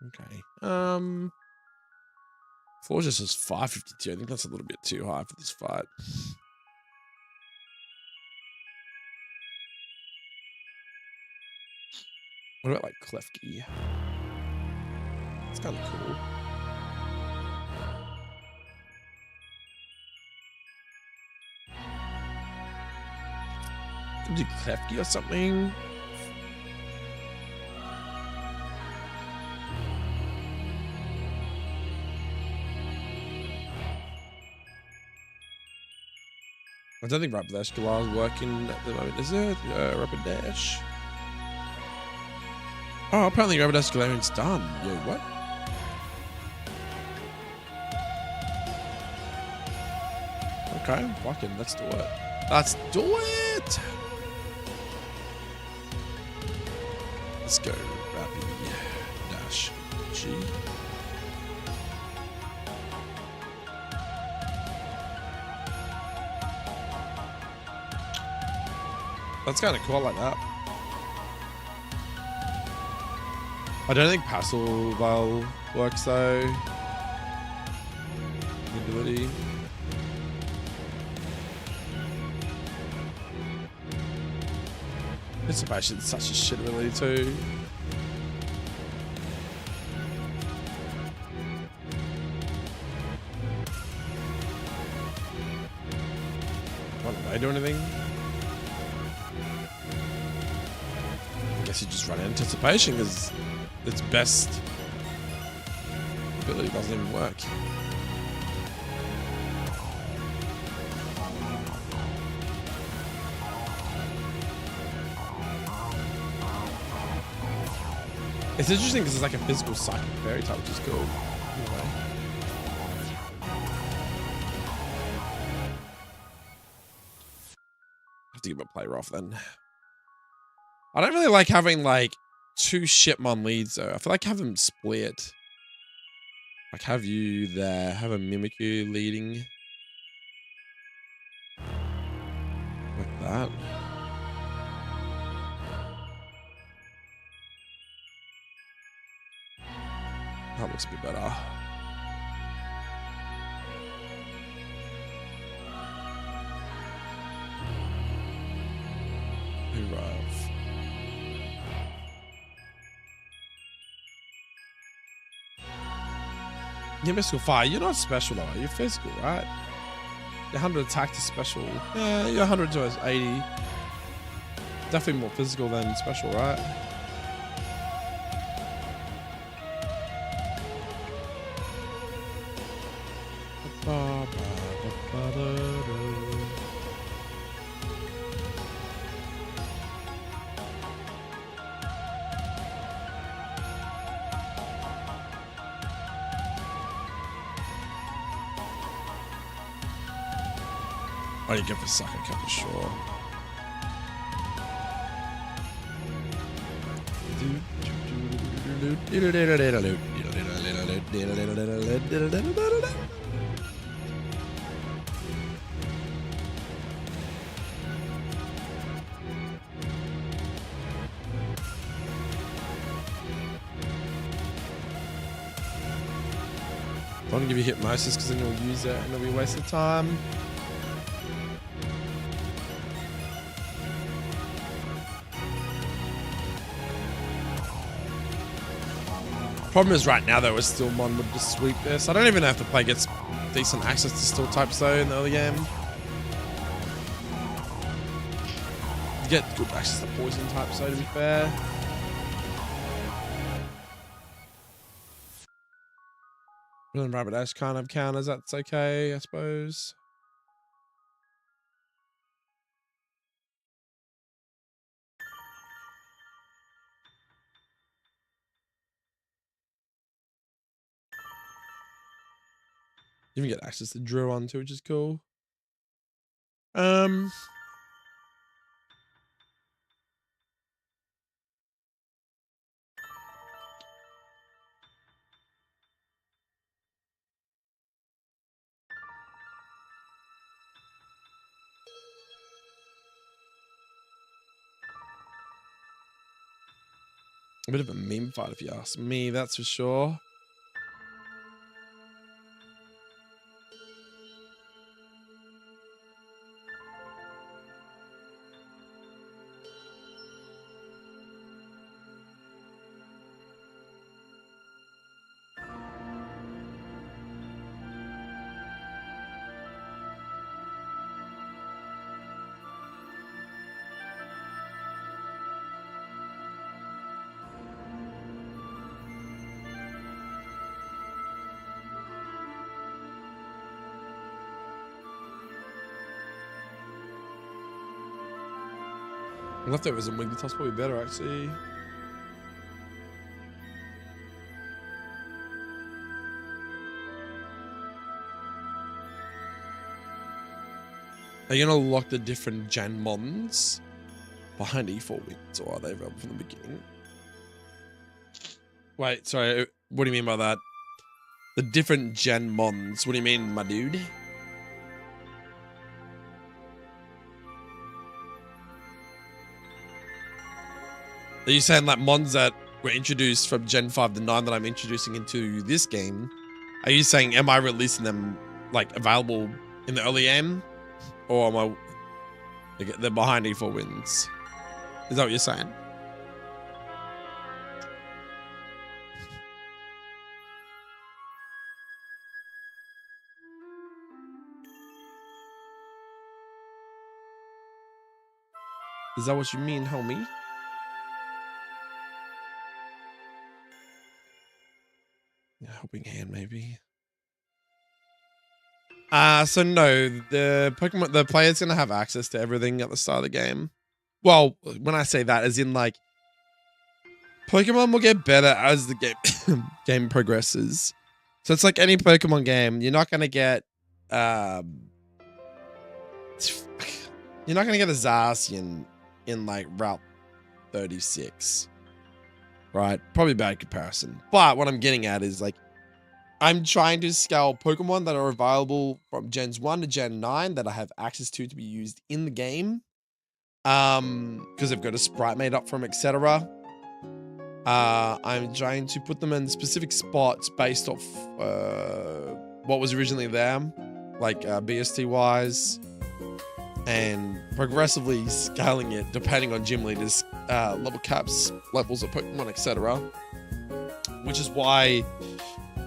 Okay. Forges is 552. I think that's a little bit too high for this fight. What about like Klefki? It's kind of cool. Could do Klefki or something. I don't think Rapidash Galar is working at the moment, is it? Rapidash. Oh, apparently Rapidash Galarian's done. Yo, what? Okay, fucking, let's do it. Let's do it! Let's go, Rapidash G. That's kind of cool, I like that. I don't think Passive Veil works though. Ability. Anticipation's such a shit ability too. What, do I do anything? I guess you just run Anticipation because its best ability doesn't even work. It's interesting because it's like a physical psychic fairy type, which is cool. Anyway. I have to give it a play rough then. I don't really like having like 2 Shipmon leads though. I feel like have them split. Like have you there, have a Mimikyu leading. Like that. That looks a bit better. Rough. You're mystical fire. You're not special though. You're physical, right? Your 100 attack to special. Yeah, your 100 to 80. Definitely more physical than special, right? Oh, you get the sucker cup for sure. I want to give you hypnosis because then you'll use it and it'll be a waste of time. Problem is right now though, we're still one would just sweep this. I don't even know if the player gets decent access to steel types though in the early game. You get good access to poison types though, to be fair. Well, Rapidash kind of counters, that's okay, I suppose. You even get access to Drew on too, which is cool. A bit of a meme fight if you ask me, that's for sure. Leftovers and Wigglytuff's probably better, actually. Are you gonna lock the different gen mons behind E4 wins, or are they available from the beginning? Wait, sorry, what do you mean by that? The different gen mons, what do you mean, my dude? Are you saying like mons that were introduced from Gen 5 to 9 that I'm introducing into this game? Are you saying, am I releasing them like available in the early game? Or am I, they're behind E4 wins? Is that what you're saying? Is that what you mean, homie? Yeah, helping hand, maybe. So no, the player's gonna have access to everything at the start of the game. Well, when I say that, as in like, Pokemon will get better as the game progresses. So it's like any Pokemon game, you're not gonna get, you're not gonna get a Zacian in like Route 36, right? Probably a bad comparison. But what I'm getting at is like, I'm trying to scale Pokemon that are available from Gens 1 to Gen 9 that I have access to be used in the game. Because they've got a sprite made up from, etc. I'm trying to put them in specific spots based off what was originally there, like BST wise, and progressively scaling it depending on gym leaders, level caps, levels of Pokemon, etc. Which is why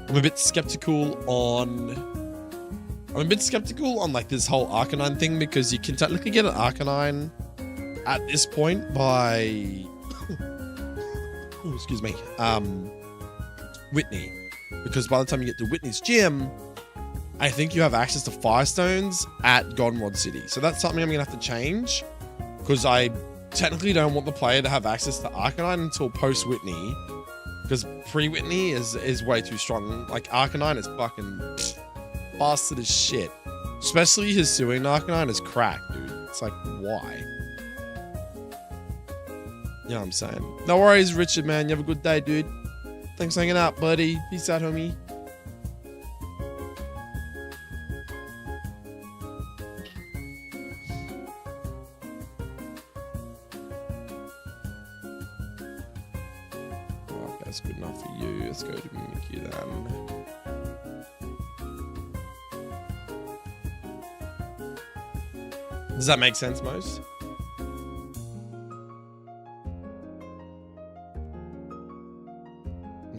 I'm a bit skeptical on like this whole Arcanine thing, because you can technically get an Arcanine at this point by oh, excuse me, Whitney, because by the time you get to Whitney's gym, I think you have access to Firestones at Goldenrod City. So that's something I'm gonna have to change, because I technically don't want the player to have access to Arcanine until post Whitney, because pre-Whitney is way too strong. Like Arcanine is fucking bastard as shit. Especially his Hisuian Arcanine is cracked, dude. It's like, why? You know what I'm saying? No worries, Richard, man. You have a good day, dude. Thanks for hanging out, buddy. Peace out, homie. Well, that's good enough for you. Let's go to Mickey then. Does that make sense, Mose?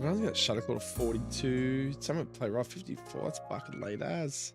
I only got Shadowclaw to 42. Time to play rough 54. That's fucking late as.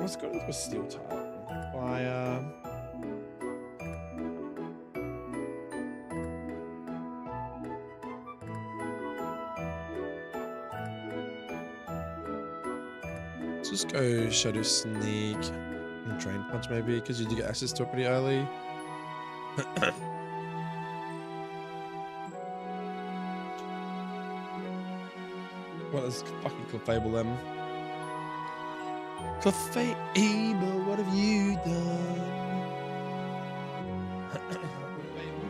Let's go into a steel type. Fire. Let's just go Shadow Sneak and Drain Punch maybe, because you do get access to it pretty early. Let's 2 What is fucking Clefable them? Clefable, what have you done?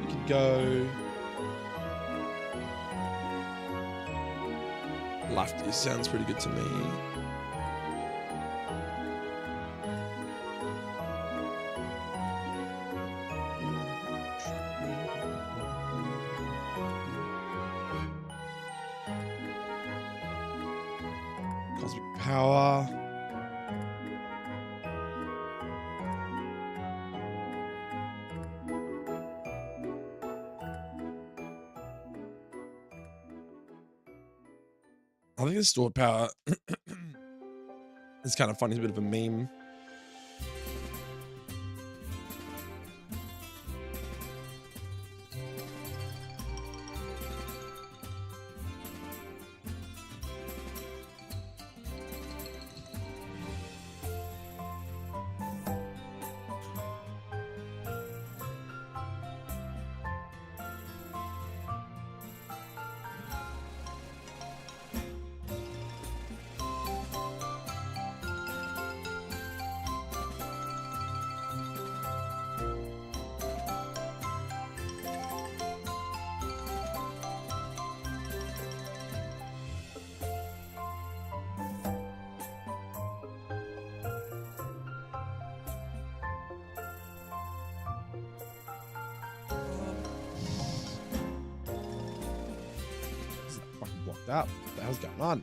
We could go Lefty sounds pretty good to me. Cosmic Power. I think the stored power is kind of funny. It's a bit of a meme. Up. What the hell's going on?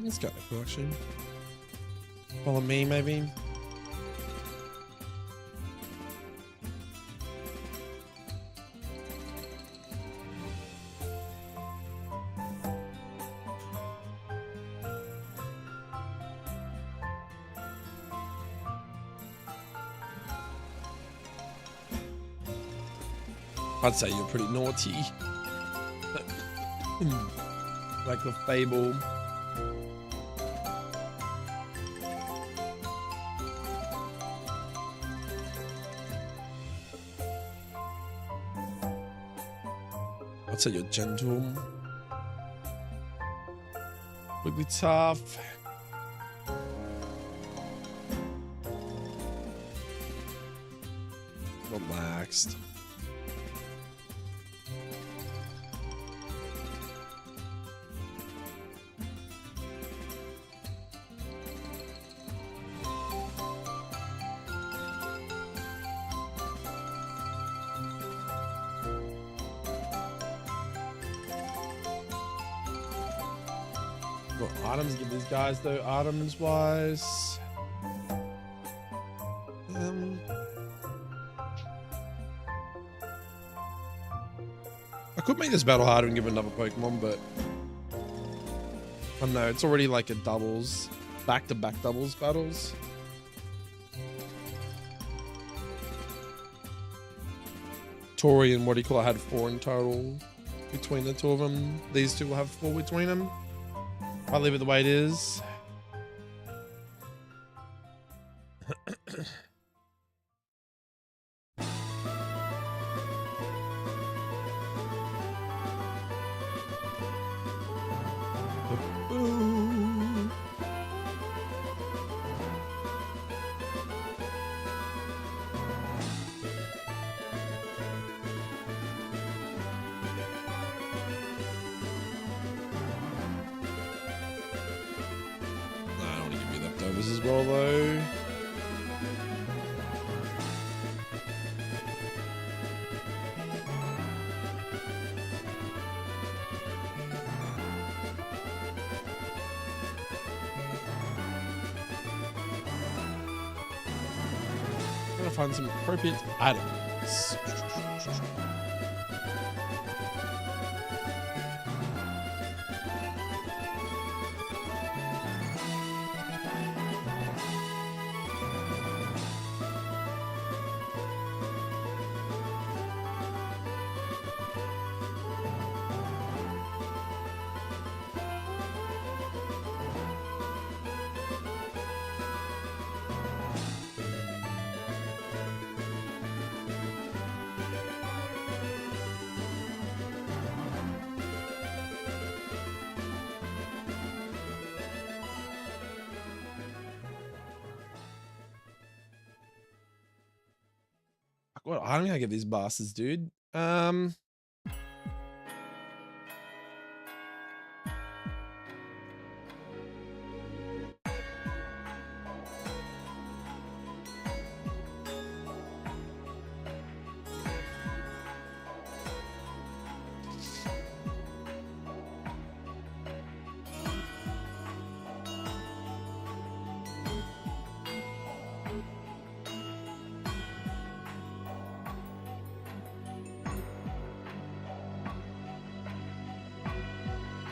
It's got a collection. Follow me, maybe. I'd say you're pretty naughty. Like the Fable. I'd say you're gentle. Would be tough. Relaxed. What items give these guys though? Items wise, I could make this battle harder and give another Pokemon, but I don't know. It's already like a doubles, back-to-back doubles battles. Tori and what do you call it? I had 4 in total between the two of them. These two will have 4 between them. I'll leave it the way it is. As well though. Gotta find some appropriate items. What item can I get these bastards, dude?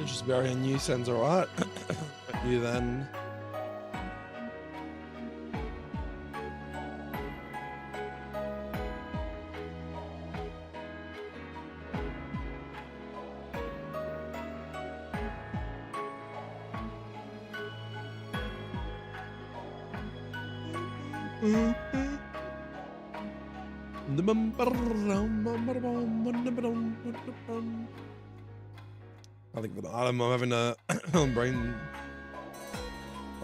Just bury a new sounds alright. You then. I think for the item I'm having a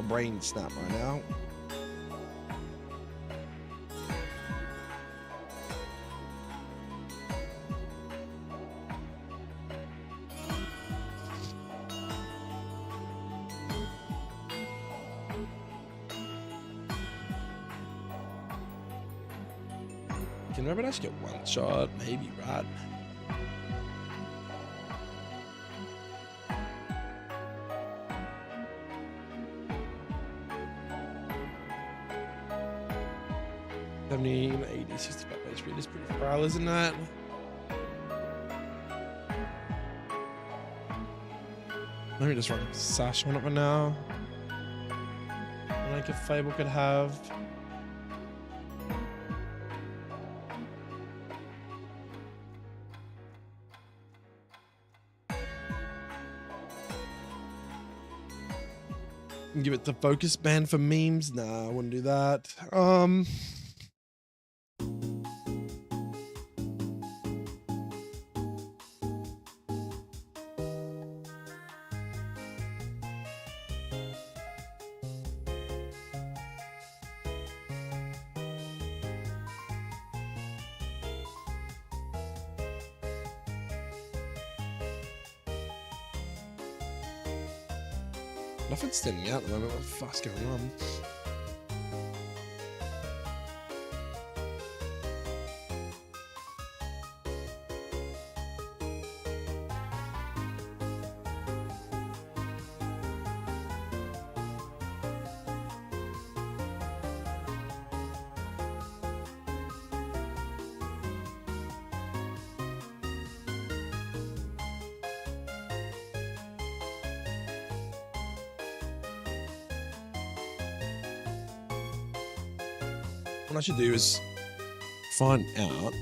brain snap right now. Can Rabbit actually get one shot? Maybe, right? $70, $80, 65 HP. That's pretty frail, isn't that? Let me just run Sash on it for now. Like a Fable could have. Give it the focus band for memes. Nah, I wouldn't do that. Nothing's standing out at the moment. What the fuck's going on? What I should do is find out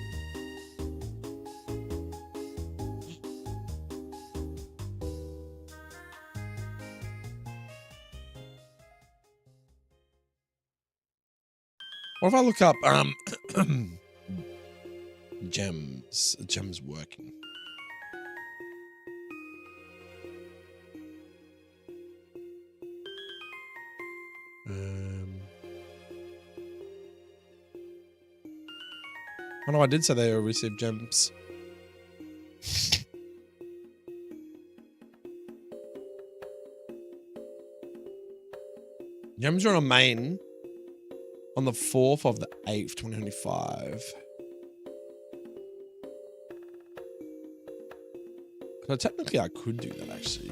what if I look up gems working. Oh no, I did say they will receive gems. Gems are on a main on the 4th of the 8th, 2025. So technically I could do that actually.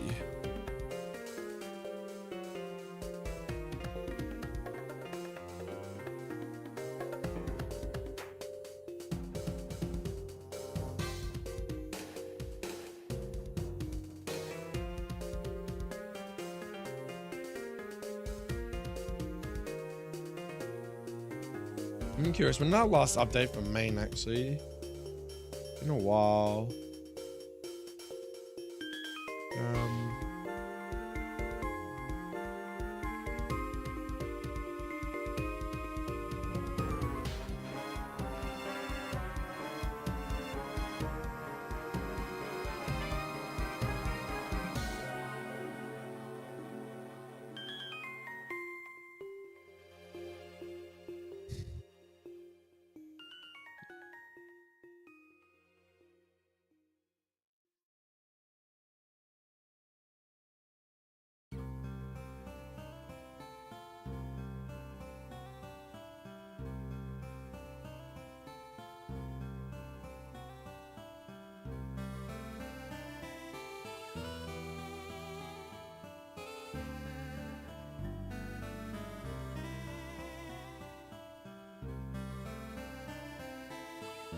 I'm curious. When did our last update from main actually? Been a while.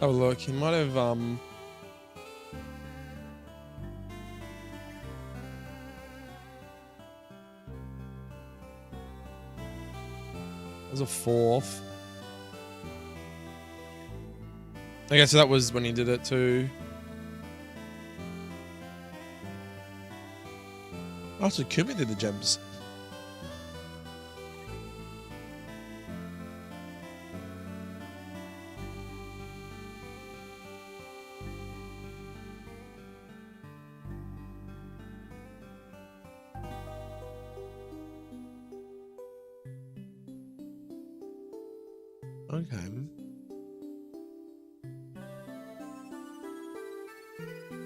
Oh look, he might have there's a 4th. Okay, so that was when he did it too. Oh, so Kumi did the gems. Okay.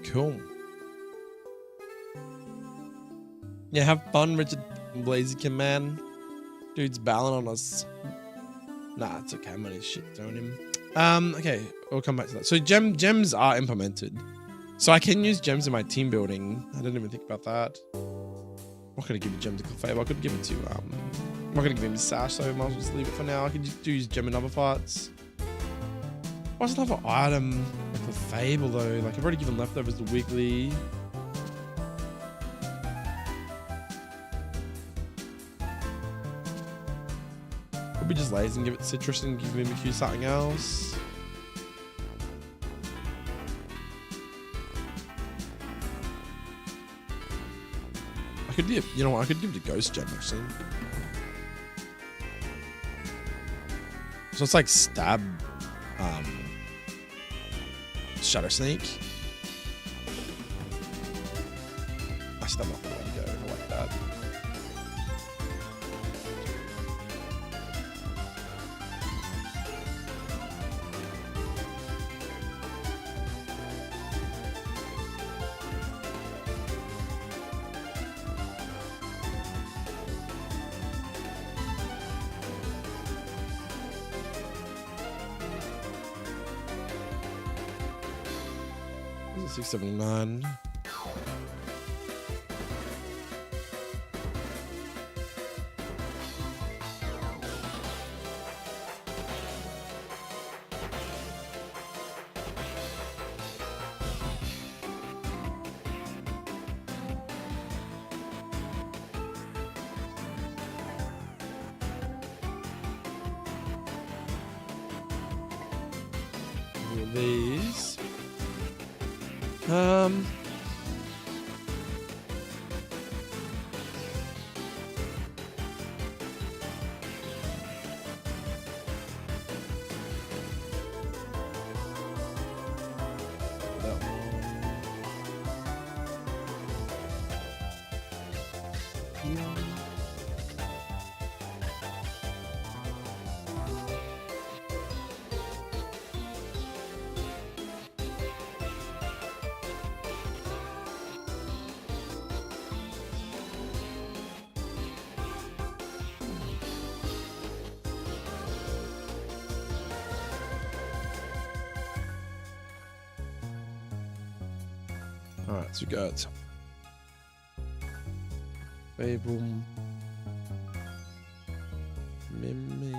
Cool. Yeah, have fun, Richard Blaziken, man. Dude's bailing on us. Nah, it's okay. I'm only shit throwing him. Okay, we'll come back to that. So gems are implemented. So I can use gems in my team building. I didn't even think about that. I'm not gonna give you gem to favor. I could give it to I'm not gonna give him sash, so I might as well just leave it for now. I can just use gem in other parts. What's another item for Fable though? Like I've already given leftovers to Wiggly. Could be just lazy and give it citrus and give him a cue something else. I could give, you know what? I could give it a ghost gem actually. So it's like stab, shadow sneak. Actually, I'm not gonna let it go. I like that. This is 679. These. Alright, so we got Fable, Mimi.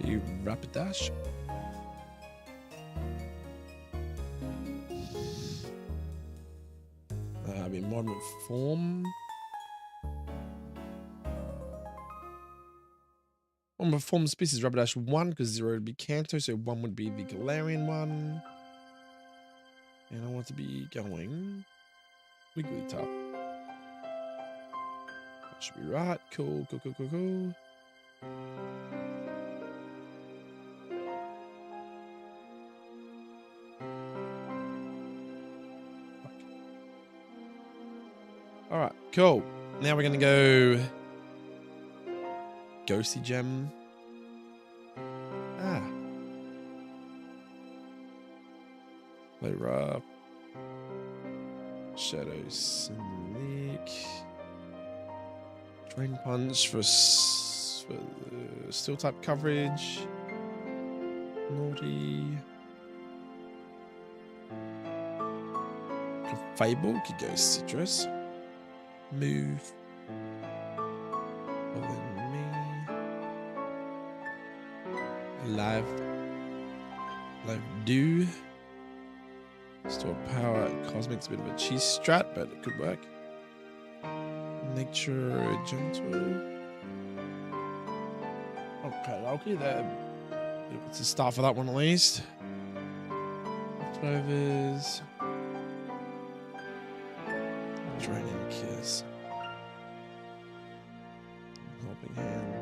You rapid dash. Be modern form. On form species Rapidash 1 because 0 would be Kanto, so 1 would be the Galarian one. And I want to be going Wigglytuff. That should be right. Cool. Alright, cool. Now we're gonna go Ghosty Gem. Play rough. Shadow Sneak. Drain Punch for Steel type coverage. Naughty. Fable could go Citrus. Move. Follow me. Live do. Store power. Cosmic's a bit of a cheese strat, but it could work. Nature gentle. Okay, there. It's a start for that one at least. Leftovers. Draining Kiss. Helping Hand.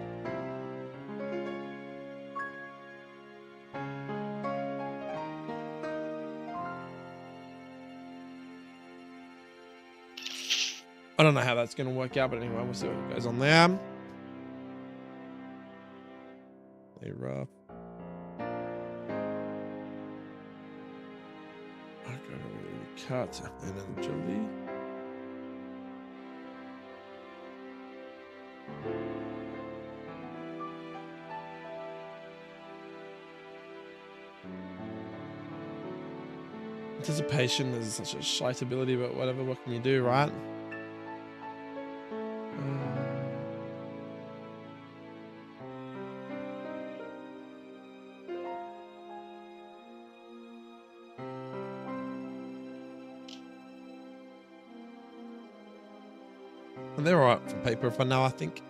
I don't know how that's going to work out, but anyway, we'll see what goes on there. Play rough. Okay, cut and then agility. Anticipation is such a shite ability, but whatever, what can you do, right? And they're alright for paper for now, I think.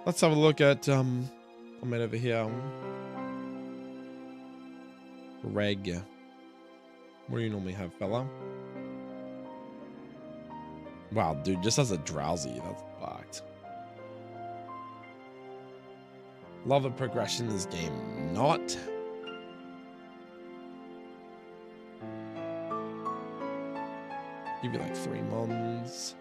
Let's have a look at I'm over here. Reg. What do you normally have, fella? Wow, dude, just as a drowsy, that's fucked. Love the progression in this game. Not. Give you like 3 mons.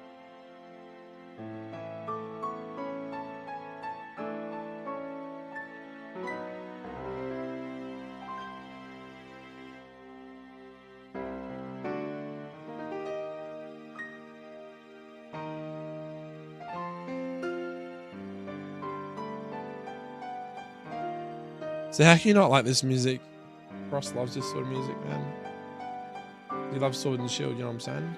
So how can you not like this music? Frost loves this sort of music, man. He loves Sword and Shield, you know what I'm saying?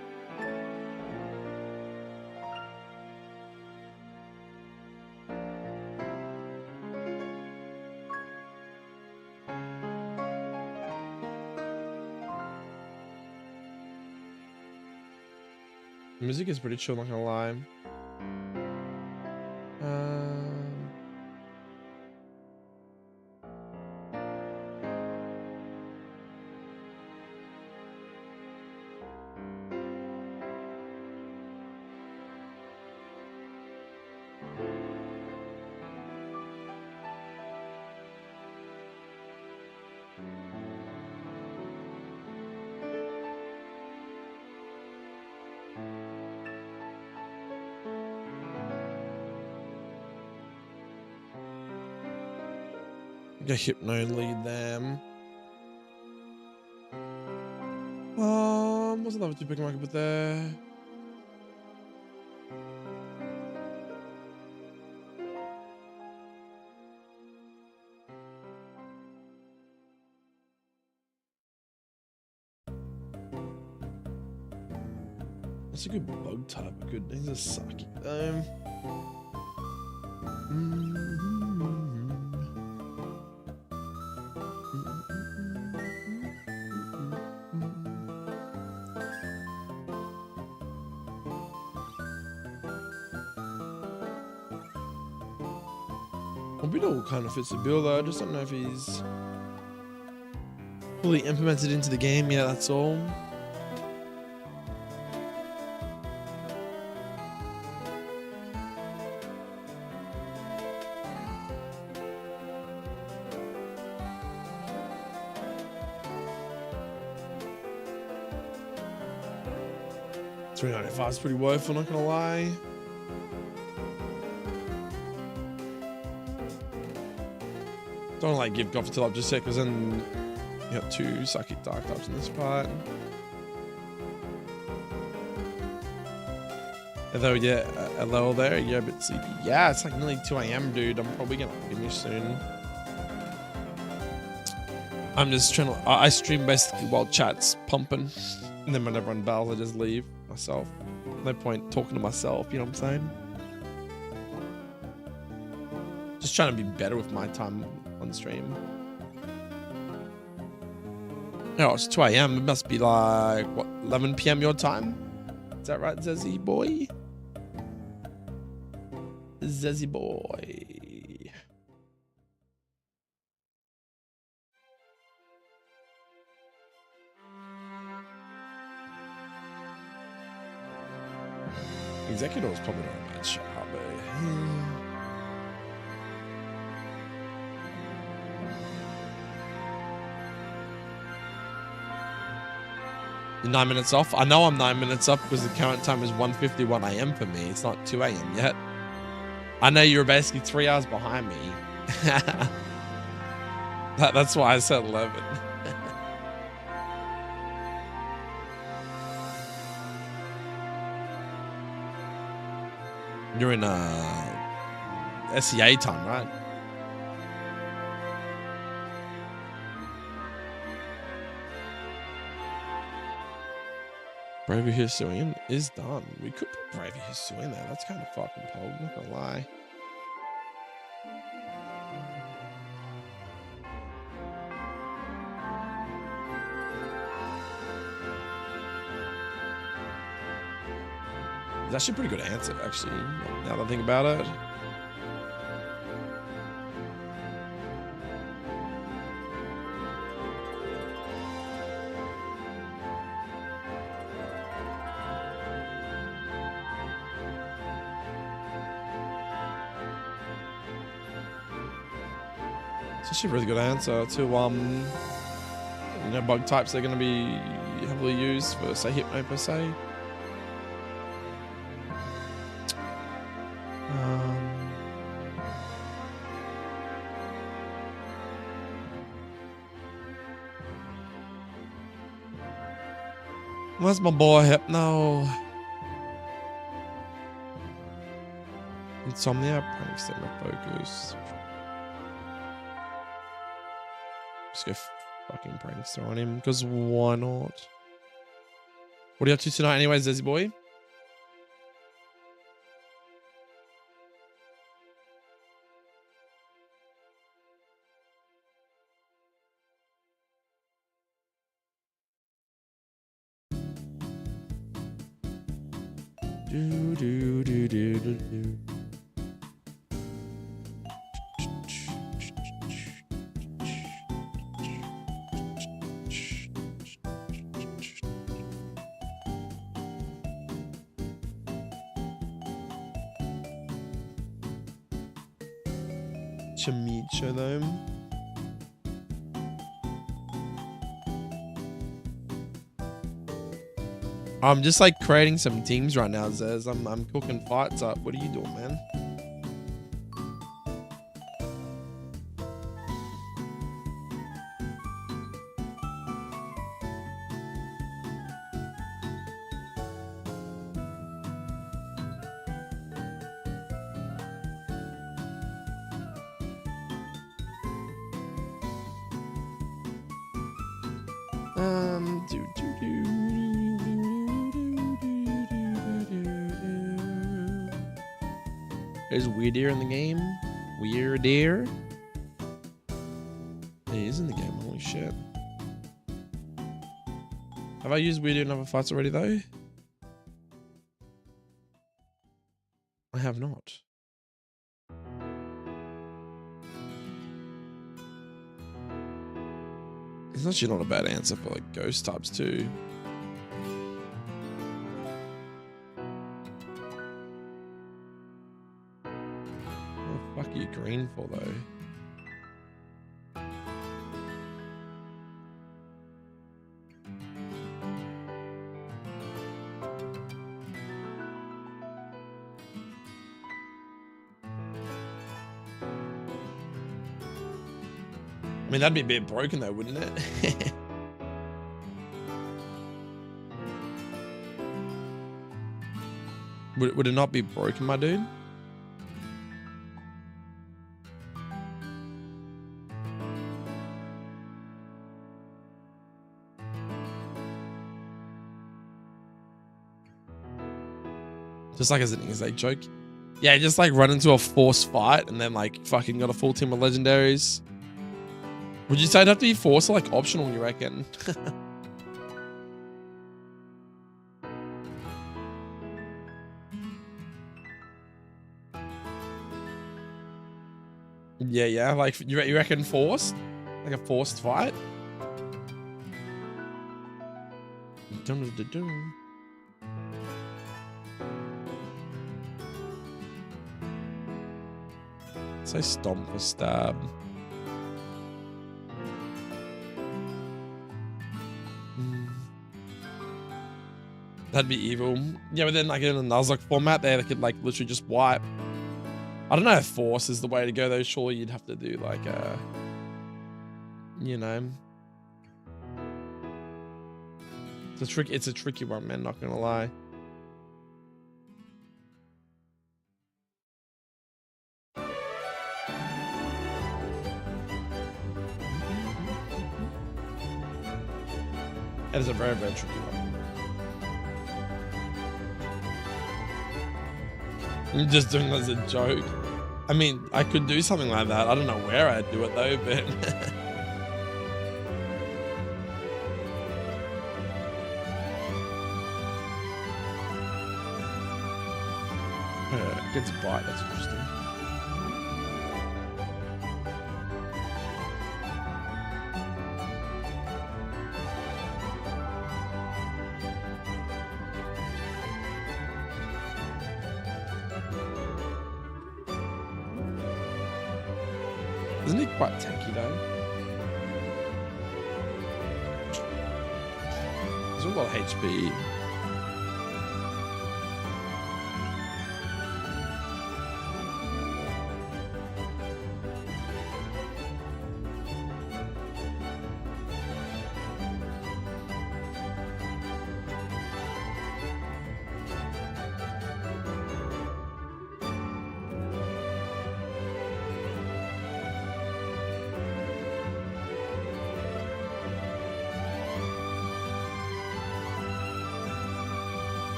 The music is pretty chill, not gonna lie. Go Hypno lead them. What's another 2 Pokemon I could put there? That's a good bug type. He's a sucky. Orbital kind of fits the bill though. I just don't know if he's fully implemented into the game. Yeah, that's all. $395 is pretty woeful, not gonna lie. Don't like give Goth till up just yet, because then you got 2 psychic dark types in this part. Although, yeah, hello there, you're a bit sleepy. Yeah, it's like nearly 2 AM, dude. I'm probably gonna finish soon. I'm just trying to, I stream basically while chat's pumping. And then when everyone bells, I just leave myself. No point talking to myself, you know what I'm saying? Just trying to be better with my time on stream. Oh, it's 2 AM. It must be like, what, 11 PM your time? Is that right, Zezzy boy? Zezzy boy. Executor was probably not a bad shot, but... You're 9 minutes off? I know I'm 9 minutes off because the current time is 1:51 AM for me. It's not 2 AM yet. I know you're basically 3 hours behind me. That's why I said 11. You're in SEA time, right? Bravely Hisuian is done. We could put Bravely Hisuian there. That's kind of fucking cold, I'm not gonna lie. It's actually a pretty good answer, actually, now that I think about it. It's actually a really good answer to, you know, bug types that are going to be heavily used for, say, Hypno per se. Where's my boy Hypno? Insomnia, panic set my focus. Just go fucking prankster on him, because why not? What are you up to tonight anyways, Zezzy boy? Do do do do do do. Chamicha though. I'm just like creating some teams right now, Zez. I'm cooking fights up. What are you doing, man? There's Weirdeer in the game. Weirdeer. He is in the game. Holy shit. Have I used Weirdeer in other fights already though? I have not. It's actually not a bad answer for like ghost types too. What the fuck are you green for though? I mean, that'd be a bit broken though, wouldn't it? Would it not be broken, my dude? Just like as an inside joke. Yeah, just like run into a forced fight and then like fucking got a full team of legendaries. Would you say it'd have to be forced or like optional, you reckon? Yeah, like you reckon forced? Like a forced fight? Say stomp or stab. That'd be evil. Yeah, but then like in a nuzlocke format there, they could like literally just wipe. I don't know if force is the way to go though. Surely you'd have to do like a, you know. It's a tricky one, man, not gonna lie. That is a very, very tricky one. I'm just doing that as a joke. I mean, I could do something like that. I don't know where I'd do it though, but gets a bite, that's interesting. Isn't he quite tanky though? There's a lot of HP.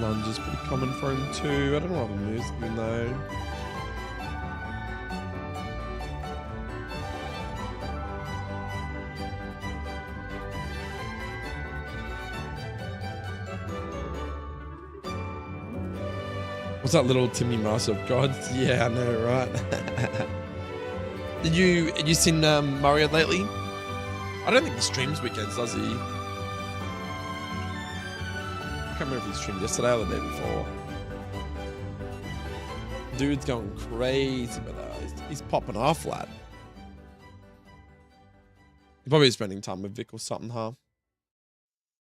Lunge is pretty common for him too. I don't know what the moves even though. What's that little Timmy Master of Gods? Yeah, I know, right? Did you seen Mario lately? I don't think he streams weekends, does he? I can't remember if he streamed yesterday or the day before. Dude's going crazy with that. He's popping off, lad. He's probably spending time with Vic or something, huh?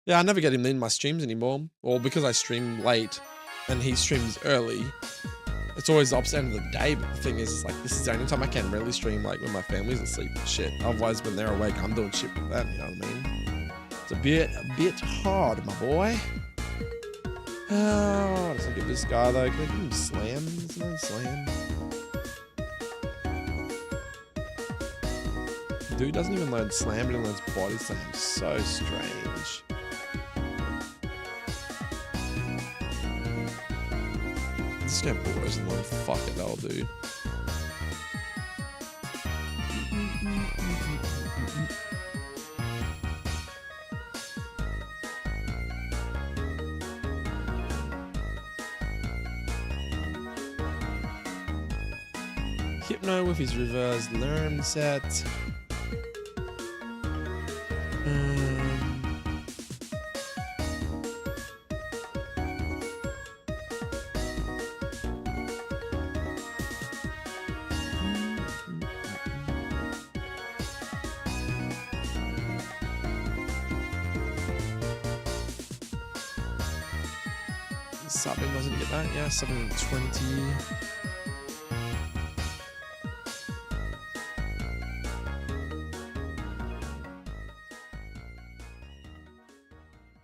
Yeah, I never get him in my streams anymore. Or because I stream late and he streams early, it's always the opposite end of the day. But the thing is like, this is the only time I can really stream like when my family's asleep and shit. Otherwise, when they're awake, I'm doing shit with them, you know what I mean? It's a bit hard, my boy. Oh, let's look at this guy though. Can I give him slam? Is there no slam? Dude doesn't even learn slam, but he learns body slam. So strange. This game always learn fuck it all, dude. Hypno with his reverse learn set. subbing, doesn't get that? Yeah, 720.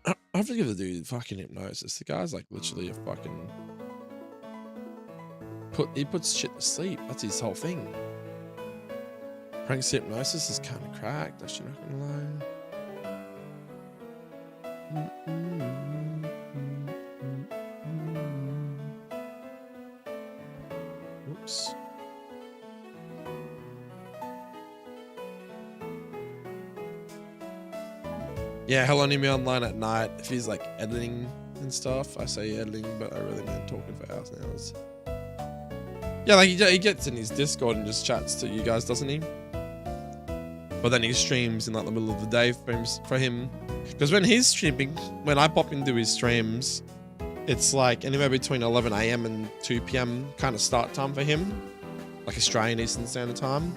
I have to give the dude fucking hypnosis. The guy's like literally a fucking he puts shit to sleep. That's his whole thing. Frank's hypnosis is kind of cracked. Actually, not gonna lie. Oops. Yeah, he'll only be online at night if he's like editing and stuff. I say editing, but I really meant talking for hours and hours. Yeah, like he gets in his Discord and just chats to you guys, doesn't he? But then he streams in like the middle of the day for him. Because when he's streaming, when I pop into his streams, it's like anywhere between 11 AM and 2 PM kind of start time for him. Like Australian Eastern Standard Time.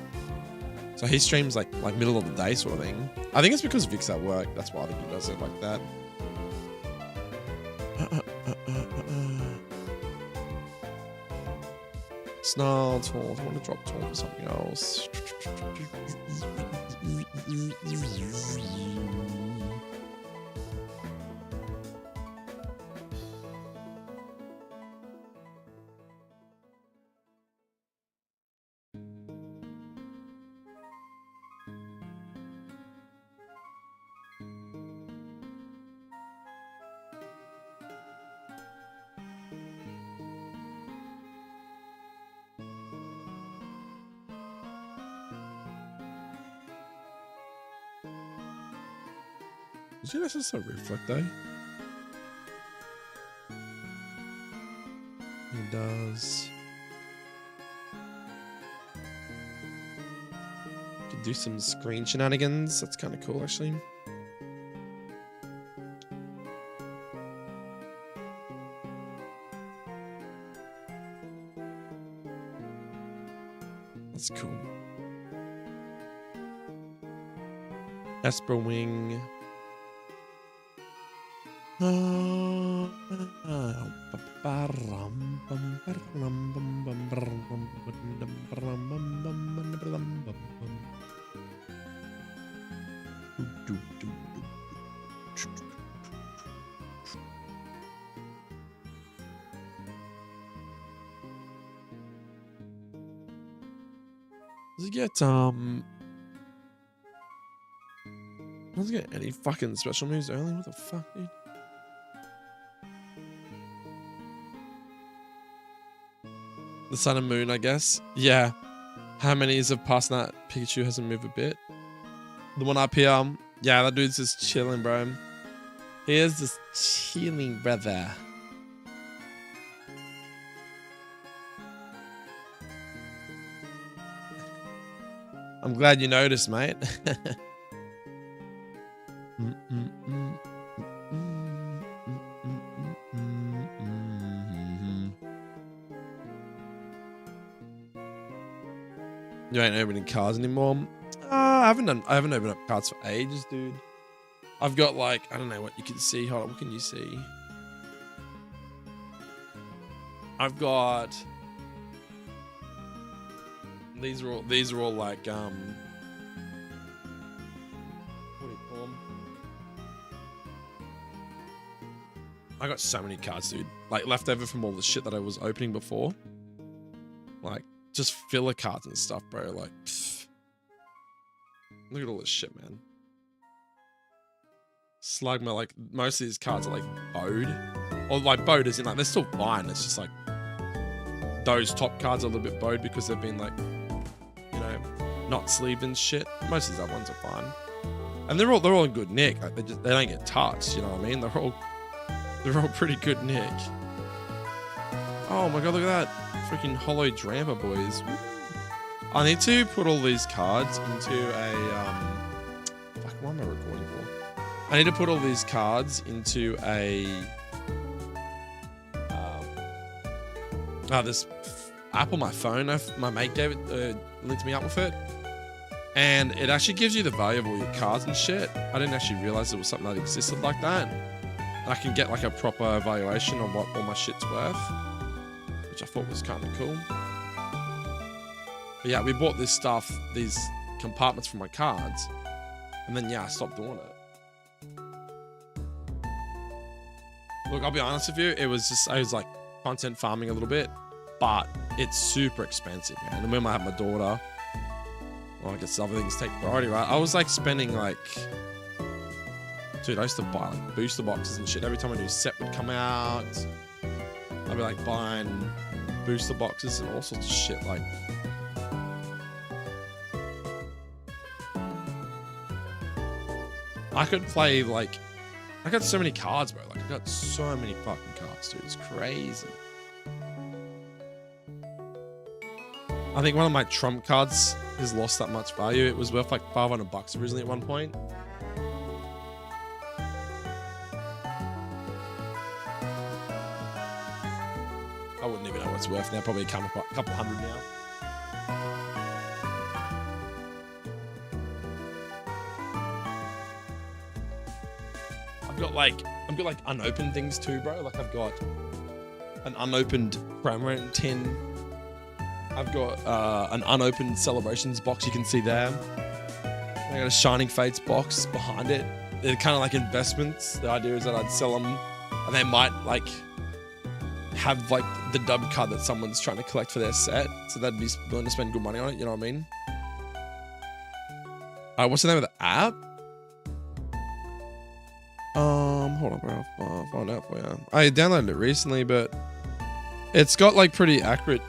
So he streams like middle of the day sort of thing. I think it's because Vic's at work. That's why I think he does it like that. Snarl, Taunt. I want to drop Taunt for something else. Does he necessarily reflect though? He does. Could do some screen shenanigans. That's kind of cool, actually. That's cool. Esper Wing. Does he get does he get any fucking special moves early? What the fuck, dude? The sun and moon, I guess. Yeah. How many is of past that Pikachu hasn't moved a bit? The one up here. Yeah, that dude's just chilling, bro. He is just chilling, brother. I'm glad you noticed, mate. You ain't opening cards anymore. I haven't opened up cards for ages, dude. I've got like, I don't know what you can see. Hold on, what can you see? I've got these are all like what do you call them? I got so many cards, dude. Like left over from all the shit that I was opening before. Like just filler cards and stuff, bro. Like, pfft. Look at all this shit, man. Slugma, like most of these cards are like bowed, or like bowed as in like they're still fine. It's just like those top cards are a little bit bowed because they've been like, you know, not sleeved and shit. Most of these other ones are fine, and they're all in good nick. Like they don't get touched. You know what I mean? They're all pretty good nick. Oh my god, look at that freaking hollow Drampa, boys. I need to put all these cards into a fuck, what am I recording for? I need to put all these cards into a this app on my phone. My mate gave it, linked me up with it, and it actually gives you the value of all your cards and shit. I didn't actually realize it was something that existed like that. I can get like a proper evaluation on what all my shit's worth, which I thought was kind of cool. But yeah, we bought this stuff, these compartments for my cards, and then yeah, I stopped doing it. Look, I'll be honest with you, I was like content farming a little bit, but it's super expensive, man. And when I have my daughter, well, I guess other things take priority, right? I was like spending like, dude, I used to buy like booster boxes and shit. Every time a new set would come out, I'd be like buying booster boxes and all sorts of shit. Like, I could play like, I got so many cards, bro. Like, I got so many fucking cards, dude. It's crazy. I think one of my trump cards has lost that much value. It was worth like $500 originally at one point. I wouldn't even know what it's worth now. Probably a couple hundred now. I've got like unopened things too, bro. Like I've got an unopened Cramorant tin. I've got an unopened Celebrations box you can see there. I got a Shining Fates box behind it. They're kind of like investments. The idea is that I'd sell them and they might like have like the dub card that someone's trying to collect for their set. So they'd be willing to spend good money on it, you know what I mean? What's the name of the app? Hold on, bro. I'll find out for you. I downloaded it recently, but it's got like pretty accurate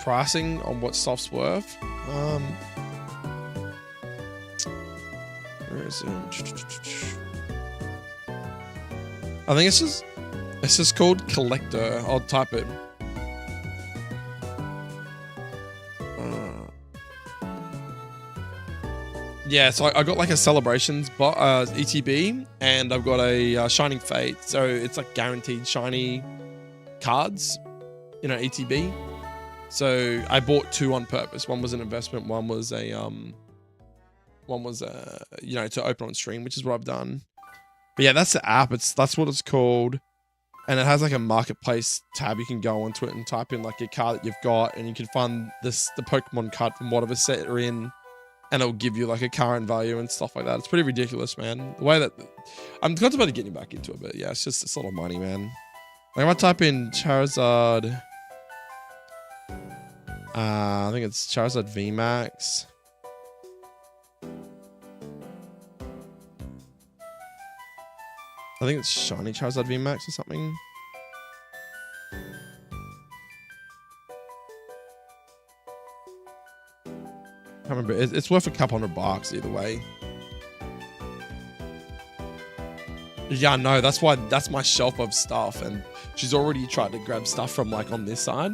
pricing on what stuff's worth. Where is it? I think it's just called Collector. I'll type it. Yeah, so I got like a Celebrations ETB, and I've got a Shining Fate. So it's like guaranteed shiny cards, you know, ETB. So I bought two on purpose. One was an investment. One was you know, to open on stream, which is what I've done. But yeah, that's the app. That's what it's called. And it has like a marketplace tab. You can go onto it and type in like a card that you've got, and you can find the Pokemon card from whatever set you're in, and it'll give you like a current value and stuff like that. It's pretty ridiculous, man. The way that I'm contemplating getting back into it, but yeah, it's a lot of money, man. Like, I'm gonna type in Charizard. I think it's Charizard VMAX. I think it's Shiny Charizard VMAX or something. I can't remember. It's worth a couple $100 either way. Yeah, no, that's my shelf of stuff, and she's already tried to grab stuff from like on this side.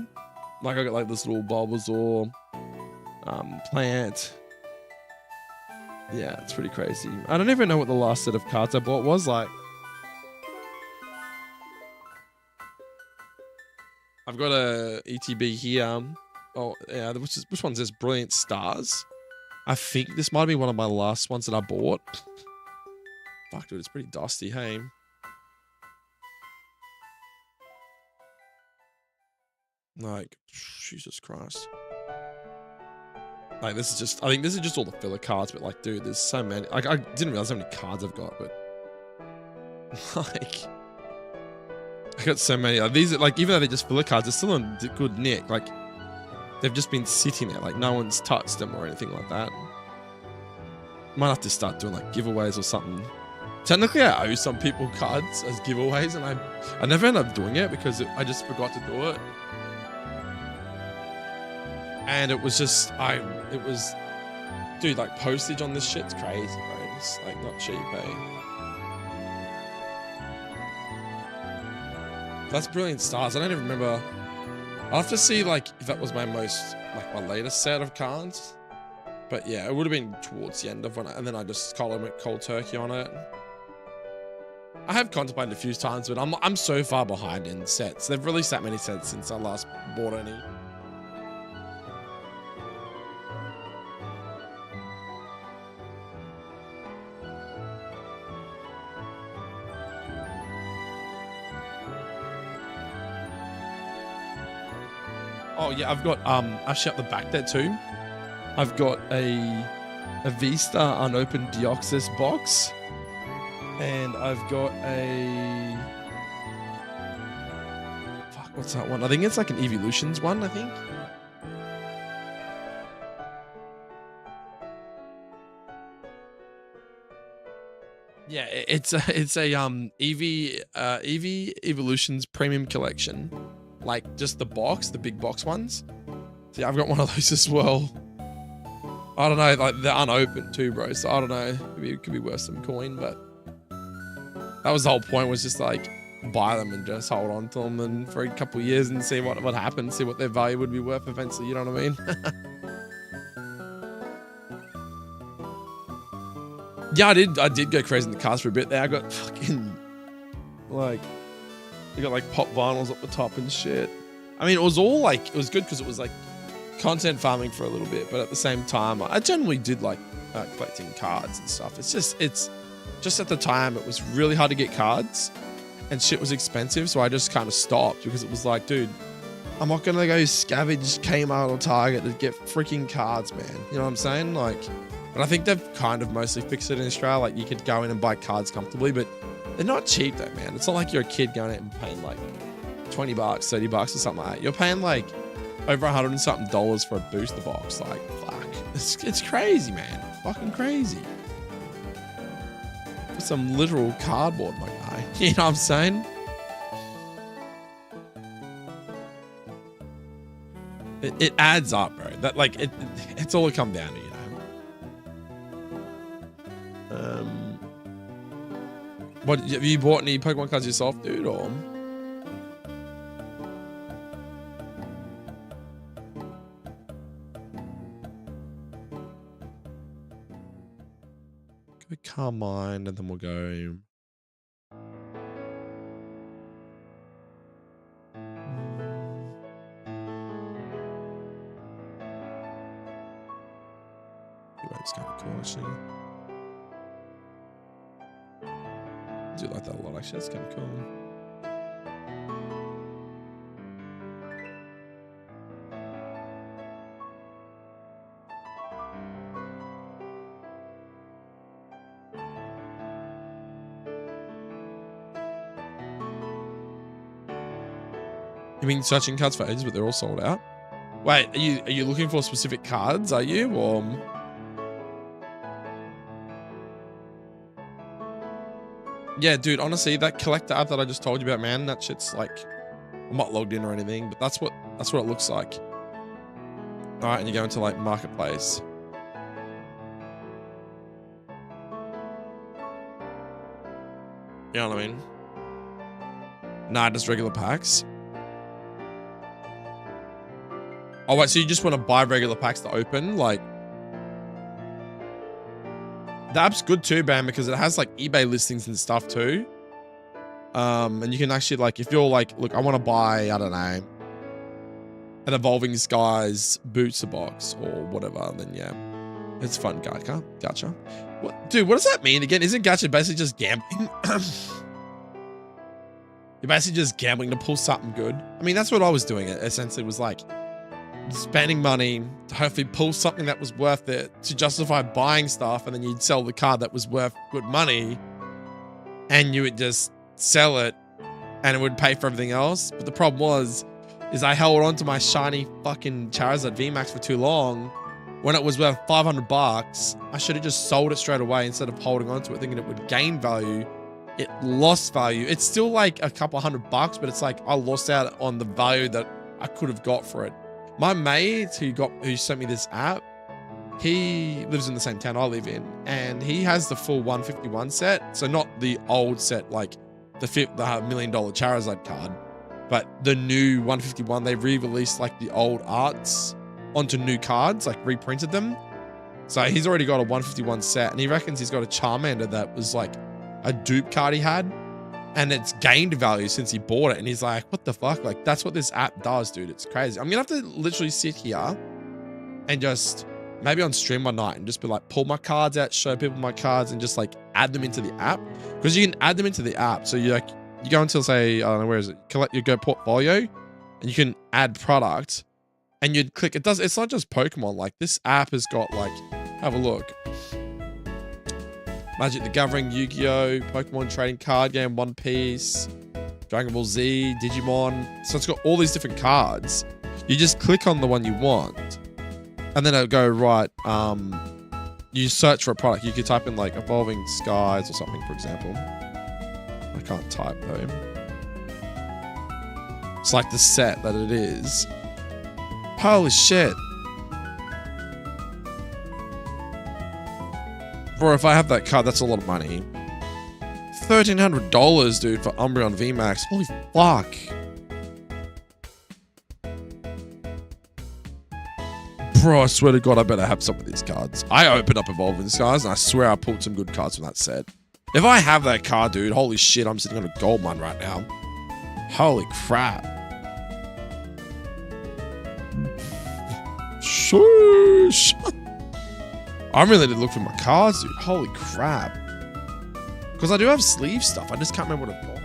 Like I got like this little Bulbasaur plant. Yeah, it's pretty crazy. I don't even know what the last set of cards I bought was like. I've got a ETB here. Oh, yeah, which one's this? Brilliant Stars. I think this might be one of my last ones that I bought. Fuck, dude, it's pretty dusty, hey? Like, Jesus Christ. Like, I think this is just all the filler cards, but like, dude, there's so many. Like, I didn't realize how many cards I've got, but like, I got so many. Like, these are like, even though they're just filler cards, they're still in good nick. Like, they've just been sitting there, like no one's touched them or anything like that. Might have to start doing like giveaways or something. Technically, I owe some people cards as giveaways, and I never end up doing it because I just forgot to do it. And it was just, dude, like postage on this shit's crazy, bro. It's like not cheap, eh? That's Brilliant Stars. I don't even remember. I'll have to see like if that was my my latest set of cards. But yeah, it would have been towards the end of and then I just went cold turkey on it. I have contemplated a few times, but I'm so far behind in sets. They've released that many sets since I last bought any. Oh yeah, I've got actually up the back there too. I've got a V-Star unopened Deoxys box, and I've got a fuck, what's that one? I think it's like an Evolutions one, I think. Yeah, it's a EV Evolutions Premium Collection, like just the box, the big box ones. So yeah, I've got one of those as well. I don't know, like they're unopened too, bro. So I don't know, it could be worth some coin, but that was the whole point, was just like buy them and just hold on to them and for a couple of years and see what happens, see what their value would be worth eventually. You know what I mean? Yeah, I did go crazy in the cars for a bit there. I got fucking like, you got like pop vinyls up the top and shit. I mean, it was all like, it was good because it was like content farming for a little bit, but at the same time, I generally did like collecting cards and stuff. It's just at the time, it was really hard to get cards and shit was expensive. So I just kind of stopped because it was like, dude, I'm not going to go scavenge Kmart or Target to get freaking cards, man. You know what I'm saying? Like, but I think they've kind of mostly fixed it in Australia. Like you could go in and buy cards comfortably, but they're not cheap though, man. It's not like you're a kid going out and paying like $20, $30 or something like that. You're paying like over $100 and something for a booster box. Like, fuck. It's crazy, man. Fucking crazy. Some literal cardboard, my guy. You know what I'm saying? It adds up, bro. That like it's all it comes down to, you know. What have you bought any Pokemon cards yourself, dude, or? Go Carmine, and then we'll go. It's kind of cool, actually. I do like that a lot, actually. That's kind of cool. You mean searching cards for ages, but they're all sold out? Wait, are you looking for specific cards? Are you, or? Yeah, dude, honestly, that collector app that I just told you about, man, that shit's like, I'm not logged in or anything, but that's what it looks like. All right, and you go into like marketplace. You know what I mean? Nah, just regular packs. Oh wait, so you just want to buy regular packs to open? Like, the app's good too, Bam, because it has like eBay listings and stuff too. And you can actually like, if you're like, look, I want to buy, I don't know, an Evolving Skies booster box or whatever, then yeah, it's fun. Gotcha. What, dude, what does that mean again? Isn't gacha basically just gambling? You're basically just gambling to pull something good. I mean, that's what I was doing. It essentially was like spending money to hopefully pull something that was worth it to justify buying stuff, and then you'd sell the card that was worth good money, and you would just sell it, and it would pay for everything else. But the problem is I held on to my shiny fucking Charizard VMAX for too long. When it was worth $500, I should have just sold it straight away instead of holding on to it thinking it would gain value. It lost value. It's still like a couple $100, but it's like I lost out on the value that I could have got for it. My mate who sent me this app, he lives in the same town I live in, and he has the full 151 set. So not the old set, like the $1 million Charizard card, but the new 151. They re-released like the old arts onto new cards, like reprinted them. So he's already got a 151 set, and he reckons he's got a Charmander that was like a dupe card he had, and it's gained value since he bought it. And he's like, what the fuck? Like, that's what this app does, dude. It's crazy. I'm gonna have to literally sit here and just maybe on stream one night and just be like, pull my cards out, show people my cards, and just like add them into the app, because you can add them into the app. So you like, you go until say, I don't know, where is it? You go portfolio, and you can add product, and you'd click. It's not just Pokemon. Like this app has got like, have a look. Magic the Gathering, Yu-Gi-Oh, Pokemon trading card game, One Piece, Dragon Ball Z, Digimon. So it's got all these different cards. You just click on the one you want, and then it'll go right. You search for a product. You could type in like Evolving Skies or something, for example. I can't type though. It's like the set that it is. Holy shit. Bro, if I have that card, that's a lot of money. $1,300, dude, for Umbreon VMAX. Holy fuck. Bro, I swear to God, I better have some of these cards. I opened up Evolving Skies, and I swear I pulled some good cards from that set. If I have that card, dude, holy shit, I'm sitting on a gold mine right now. Holy crap. Shush. I really did look for my cards, dude. Holy crap. Because I do have sleeve stuff. I just can't remember what I've got.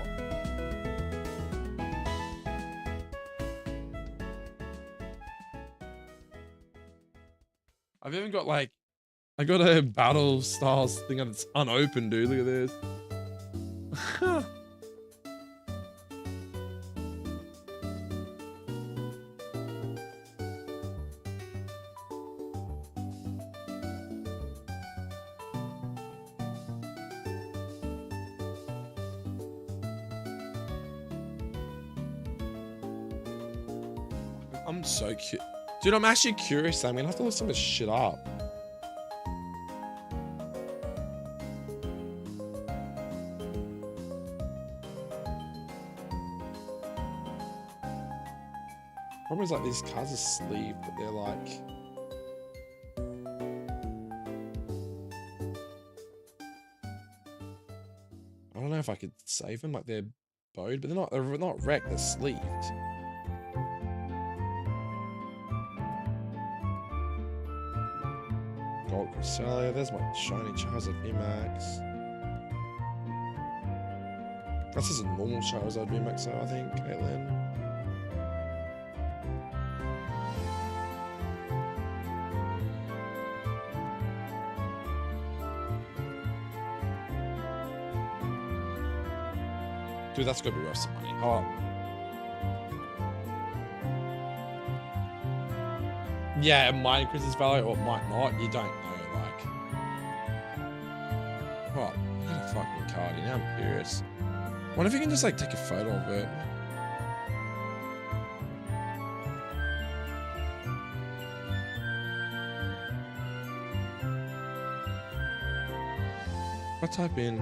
I've even got like, I got a Battle Styles thing that's unopened, dude. Look at this. I'm so cute. Dude, I'm actually curious. I'm gonna have to look some of this shit up. Problem is like these cards are sleeved, but they're like... I don't know if I could save them. Like they're bowed, but they're not wrecked. They're sleeved. Gold Cresselia, there's my shiny Charizard VMAX. That's just a normal Charizard VMAX, so I think, Caitlin. Dude, that's gonna be worth some money. Oh. Yeah, it might increase its value or it might not. You don't know, like. Oh, I got a fucking card here. Now I'm curious. Wonder if you can just like take a photo of it. If I type in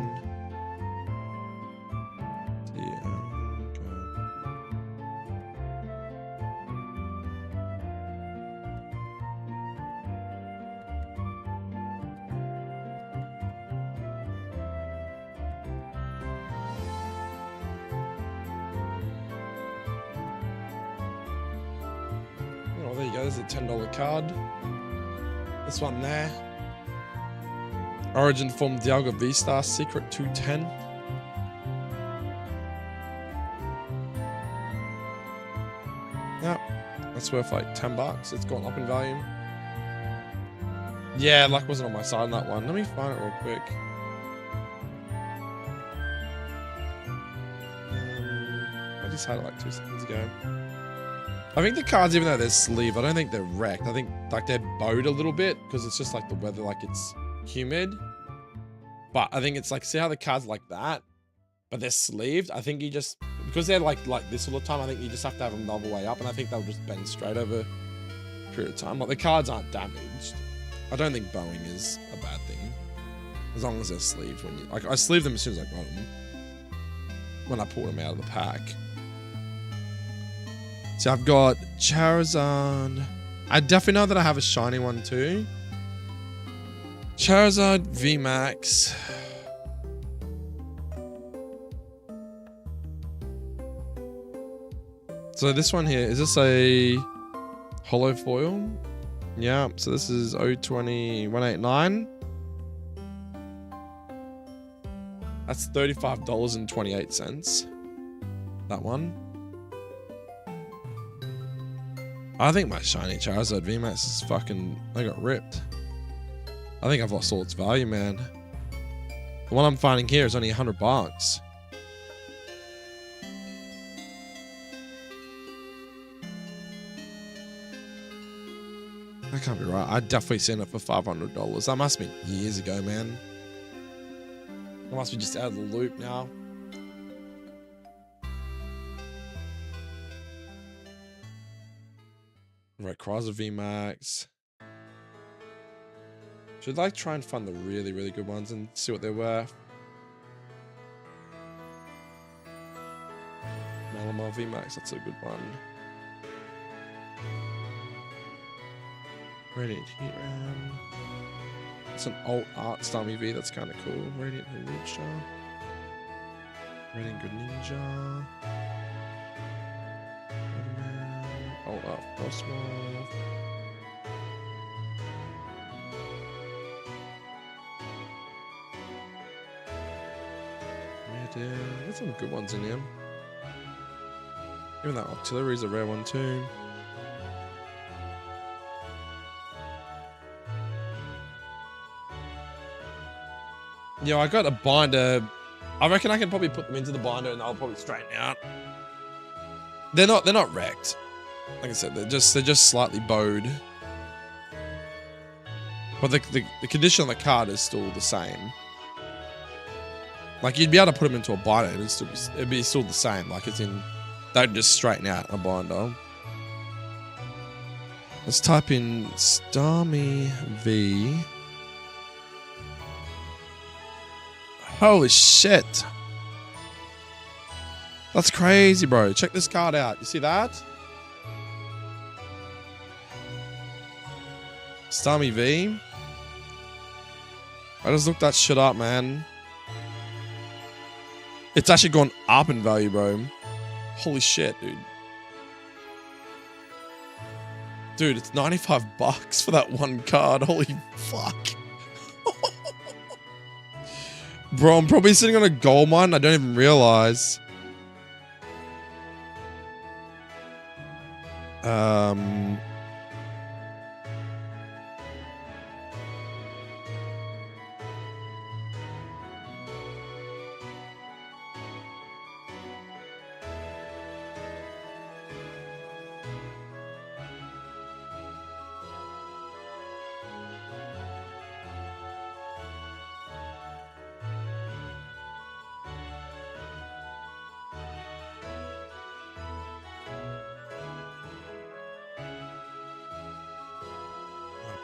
there you go, there's a $10 card. This one there. Origin Form Dialga V-Star Secret 210. Yep, that's worth like $10. It's gone up in value. Yeah, luck wasn't on my side on that one. Let me find it real quick. I just had it like 2 seconds ago. I think the cards, even though they're sleeved, I don't think they're wrecked. I think like they're bowed a little bit because it's just like the weather, like it's humid. But I think it's like, see how the cards like that, but they're sleeved. I think you just, because they're like this all the time, I think you just have to have them the other way up, and I think they'll just bend straight over a period of time. Like the cards aren't damaged. I don't think bowing is a bad thing, as long as they're sleeved. When you like, I sleeved them as soon as I got them. When I pulled them out of the pack. So I've got Charizard. I definitely know that I have a shiny one too. Charizard VMAX. So this one here, is this a holo foil? Yeah, so this is 020189. That's $35.28. That one. I think my shiny Charizard VMAX is fucking... I got ripped. I think I've lost all its value, man. The one I'm finding here is only $100. That can't be right. I definitely seen it for $500. That must have been years ago, man. I must be just out of the loop now. Right, Rayquaza VMAX. Should I try and find the really, really good ones and see what they're worth? Malamar VMAX, that's a good one. Radiant Heatran. It's an alt art Starmie V, that's kind of cool. Radiant Hawlucha. Radiant Greninja. Alt art Frostmoth. There's some good ones in here. Even that Octillery is a rare one too. Yeah, I got a binder. I reckon I can probably put them into the binder and they'll probably straighten out. They're not wrecked. Like I said, they're just slightly bowed. But the condition on the card is still the same. Like you'd be able to put them into a binder and it'd be still the same. Like it's in, they'd just straighten out a binder. Let's type in Starmie V. Holy shit. That's crazy, bro. Check this card out. You see that? Starmie V. I just looked that shit up, man. It's actually gone up in value, bro. Holy shit, dude. Dude, it's $95 for that one card. Holy fuck. Bro, I'm probably sitting on a gold mine. I don't even realize.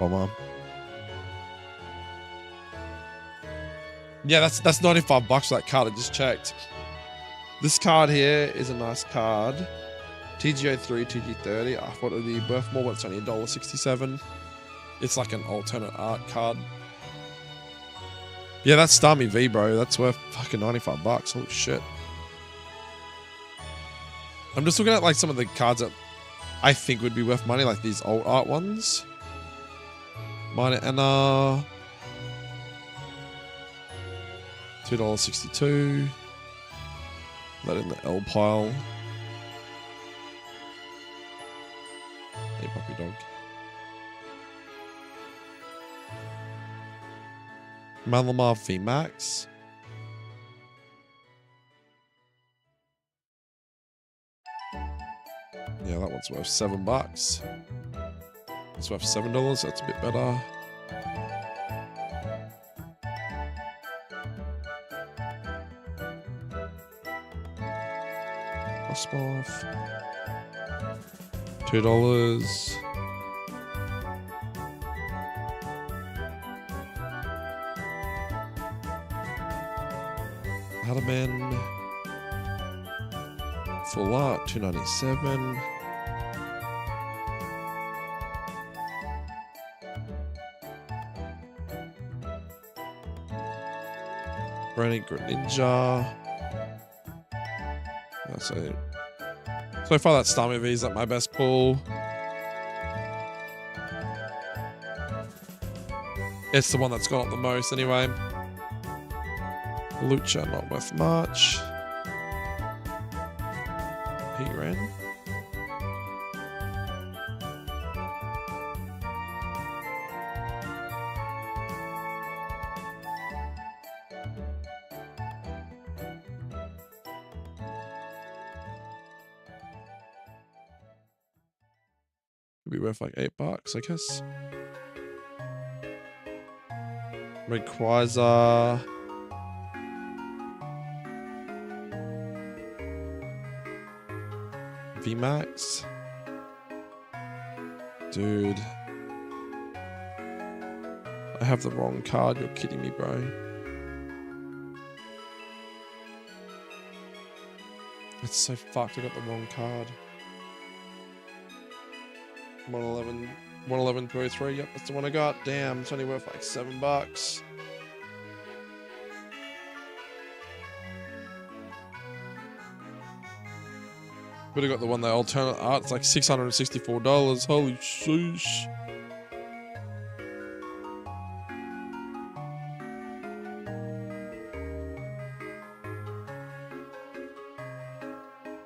Bummer. Yeah, that's $95 for that card I just checked. This card here is a nice card. TGO3, TG30. I thought it would be worth more, but it's only $1.67. It's like an alternate art card. Yeah, that's Starmie V, bro. That's worth fucking $95. Holy shit. I'm just looking at like some of the cards that I think would be worth money, like these alt art ones. Minor NR. $2.62. That in the L pile. Hey, puppy dog. Malamar VMAX. Yeah, that one's worth $7. It's worth $7. That's a bit better. Cosmoth. $2. Adamant. Full art, $2.97. Radiant Greninja. That's it. So far, that Starmie V is like my best pull. It's the one that's gone up the most anyway. Lucha, not worth much. Heatran. be worth like $8, I guess. Rayquaza. VMAX. Dude. I have the wrong card. You're kidding me, bro. It's so fucked. I got the wrong card. 111.03. Yep, that's the one I got. Damn, it's only worth like $7. But I got the one that alternate art. It's like $664. Holy sheesh.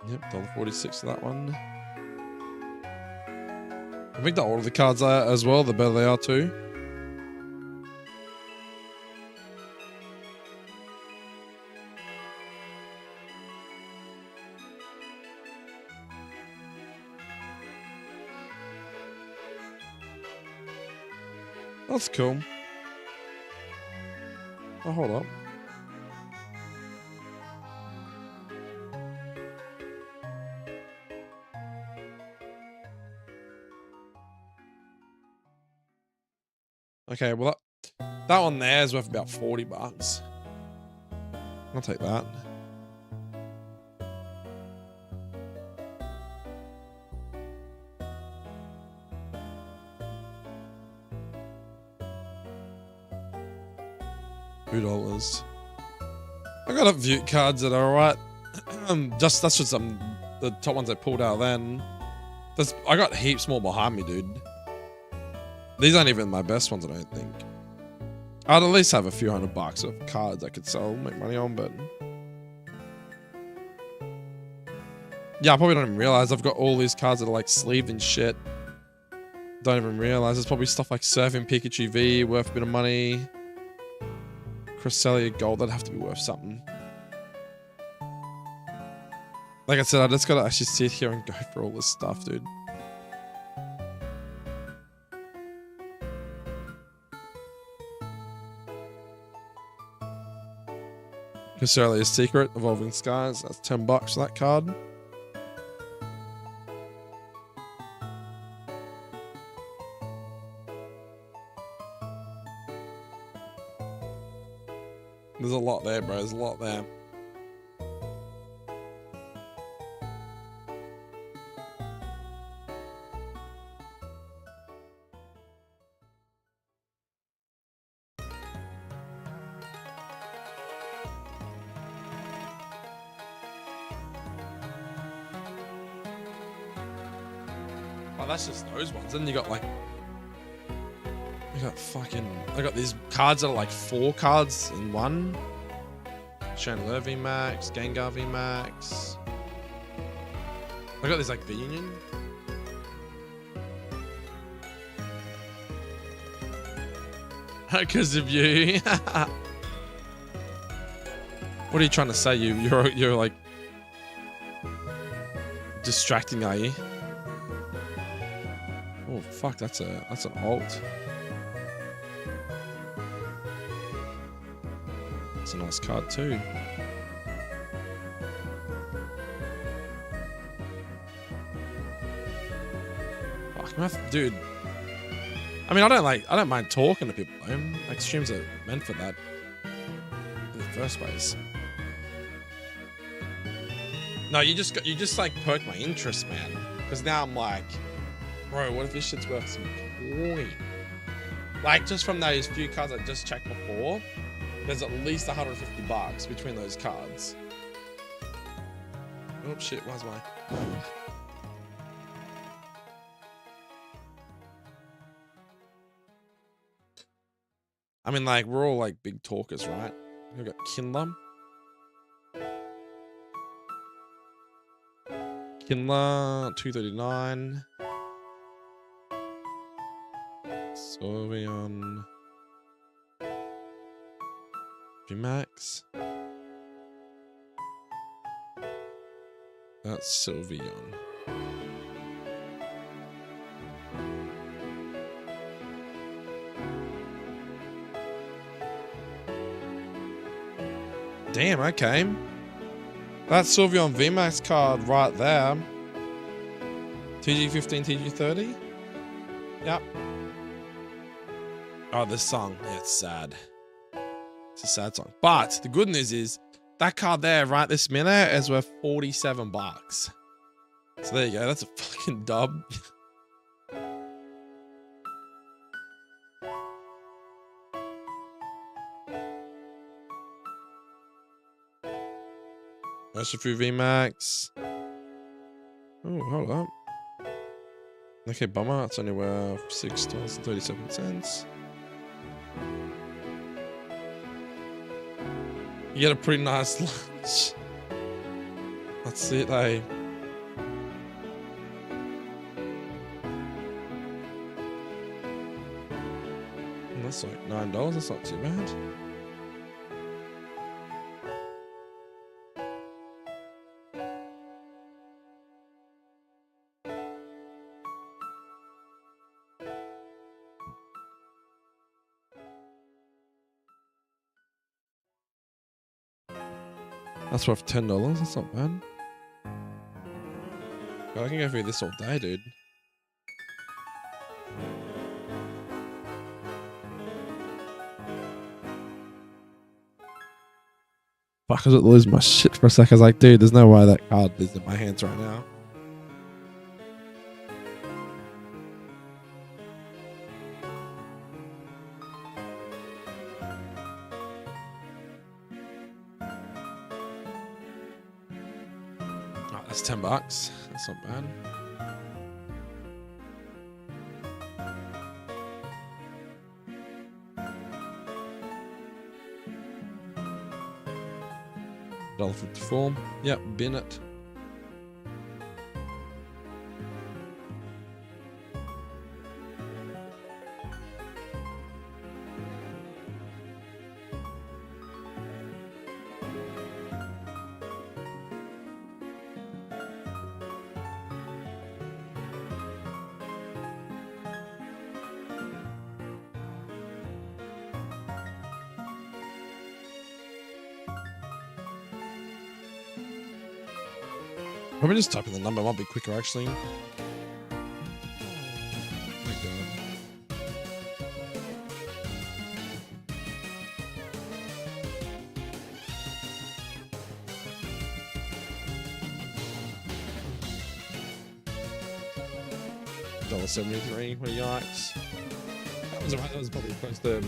Yep, $1.46 for that one. I think the older the cards are as well, the better they are too. That's cool. Oh, hold up. Okay, well that one there is worth about $40. I'll take that. $2. I got a few cards that are alright. That's just the top ones I pulled out then. I got heaps more behind me, dude. These aren't even my best ones, I don't think. I'd at least have a few $100 of cards I could sell, make money on, but... Yeah, I probably don't even realize I've got all these cards that are like sleeved and shit. Don't even realize. There's probably stuff like Surfing Pikachu V, worth a bit of money. Cresselia Gold, that'd have to be worth something. Like I said, I just gotta actually sit here and go for all this stuff, dude. Cresselia Secret, Evolving Skies, that's $10 for that card. There's a lot there, bro. There's a lot there. Oh, that's just those ones. Then you got like... I got these cards that are like 4 cards in one. Chandler VMAX, Gengar VMAX. I got these like V-Union. Because of you. What are you trying to say? You're like distracting, are you? Oh fuck, that's an alt. That's a nice card too. Fuck, dude. I mean, I don't mind talking to people. Like, streams are meant for that in the first place. No, you just like perked my interest, man. Because now I'm like, bro, what if this shit's worth some coin? Like, just from those few cards I just checked before, there's at least $150 between those cards. Oh shit, where's my... I mean, like, we're all like big talkers, right? We've got Kinla. Kinla, 239. Sylveon. VMAX. That's Sylveon. Damn, okay. That's Sylveon VMAX card right there. TG15, TG30? Yep. Oh, this song. Yeah, it's sad. It's a sad song. But the good news is that card there right this minute is worth $47. So there you go. That's a fucking dub. Urshifu VMAX. Oh, hold up. Okay, bummer. It's only worth $6.37. You get a pretty nice lunch. That's it, eh? And that's like $9. That's not too bad. That's worth $10. That's not bad. God, I can go through this all day, dude. Fuck, I was losing my shit for a sec. I was like, dude, there's no way that card is in my hands right now. Oh, that's $10. That's not bad. $1.54. Yep, bin it. Probably just type in the number, it might be quicker actually. Oh my god. $1.73, what a yikes. That was alright, that was probably close to,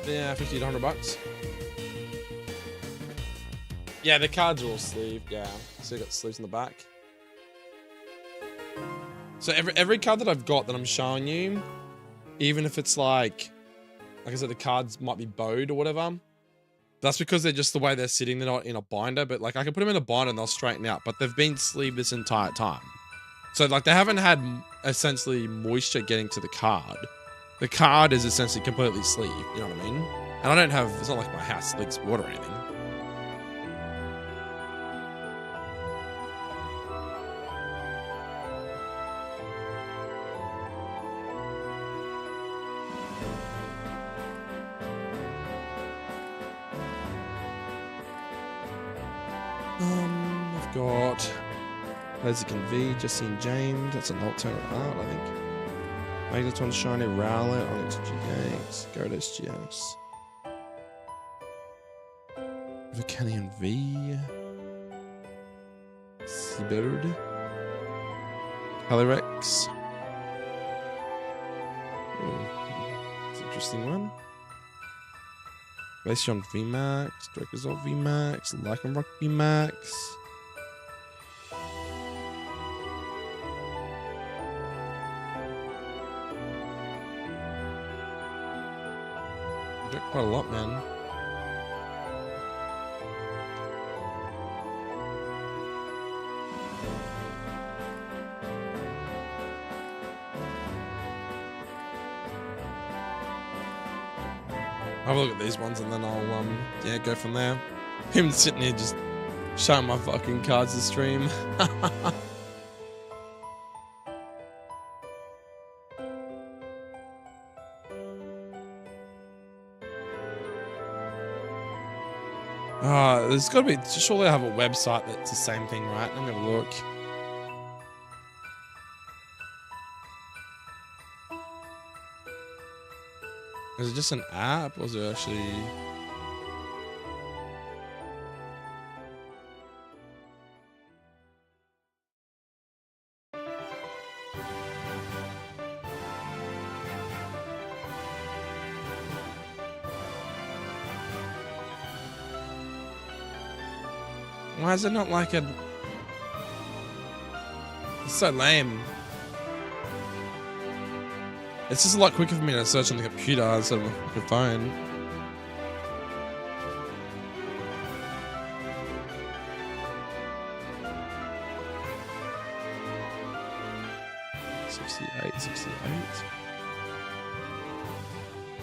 yeah, $50 to $100. Yeah, the cards are all sleeved, yeah. So you got sleeves in the back. So every card that I've got that I'm showing you, even if it's like I said, the cards might be bowed or whatever, that's because they're just the way they're sitting. They're not in a binder, but like I can put them in a binder and they'll straighten out, but they've been sleeved this entire time. So like they haven't had essentially moisture getting to the card. The card is essentially completely sleeved, you know what I mean? And I don't have, it's not like my house leaks water or anything. I've got Zedakae V, Justine James, that's an alternate art, I think. Magneton Shiny Rowlet, Onyx GX, Gyarados GX. Volcanion V. Seabird. Calyrex. That's an interesting one. Glaceon VMAX, Dracozolt VMAX, Lycanroc VMAX. I got quite a lot, man. Have a look at these ones and then I'll yeah, go from there. Him sitting here just showing my fucking cards to stream. There's got to be. Surely I have a website that's the same thing, right? Let me have a look. Is it just an app, or is it actually? Why is it not like a... It's so lame. It's just a lot quicker for me to search on the computer instead of the phone.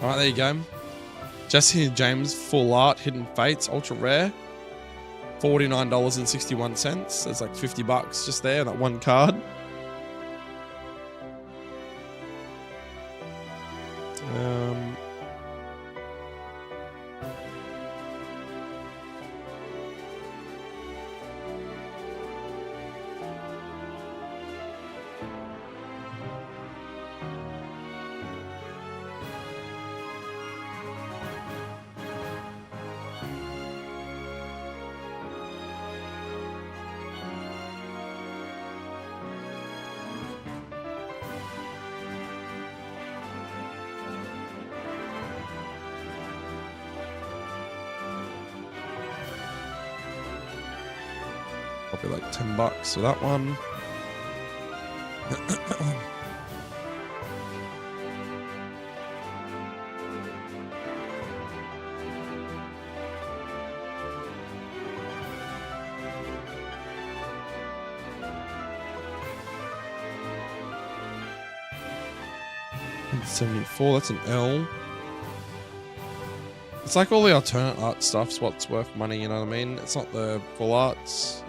Alright, there you go. Jesse and James Full Art Hidden Fates Ultra Rare. $49.61. That's like $50 just there, that one card. Probably like $10 for that one. $74, that's an L. It's like all the alternate art stuff's what's worth money, you know what I mean? It's not the full arts.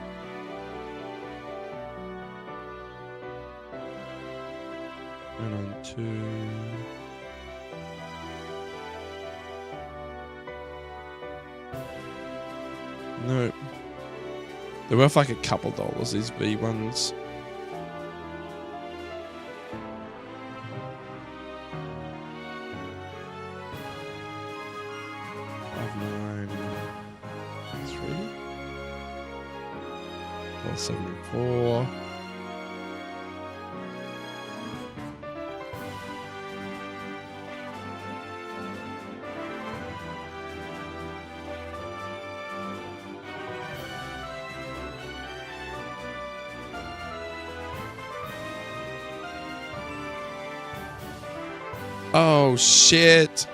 And on two. No. They're worth like a couple dollars, these B ones. $74. Oh shit.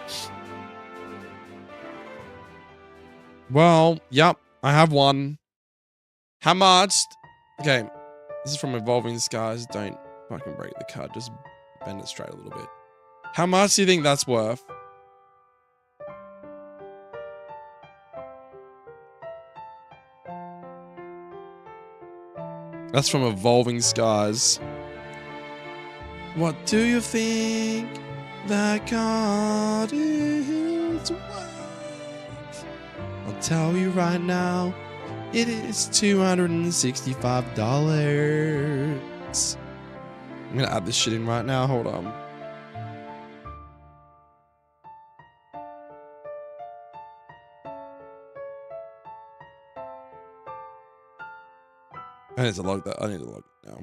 Well, yep, I have one. How much? Okay, this is from Evolving Skies. Don't fucking break the card. Just bend it straight a little bit. How much do you think that's worth? That's from Evolving Skies. What do you think that card is worth? I'll tell you right now. It is $265. I'm gonna add this shit in right now. Hold on. I need to log that. I need to log it now.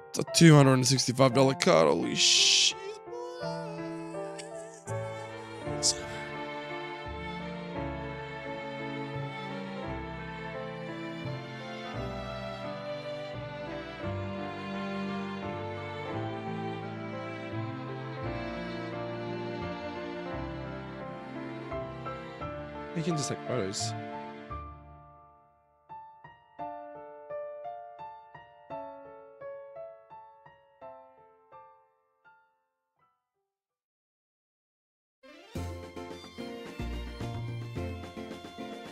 It's a $265 card. Holy shit. You can just take photos.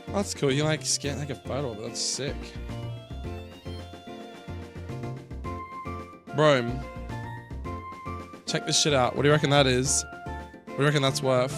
That's cool. You like scan like a photo, but that's sick. Bro, check this shit out. What do you reckon that is? What do you reckon that's worth?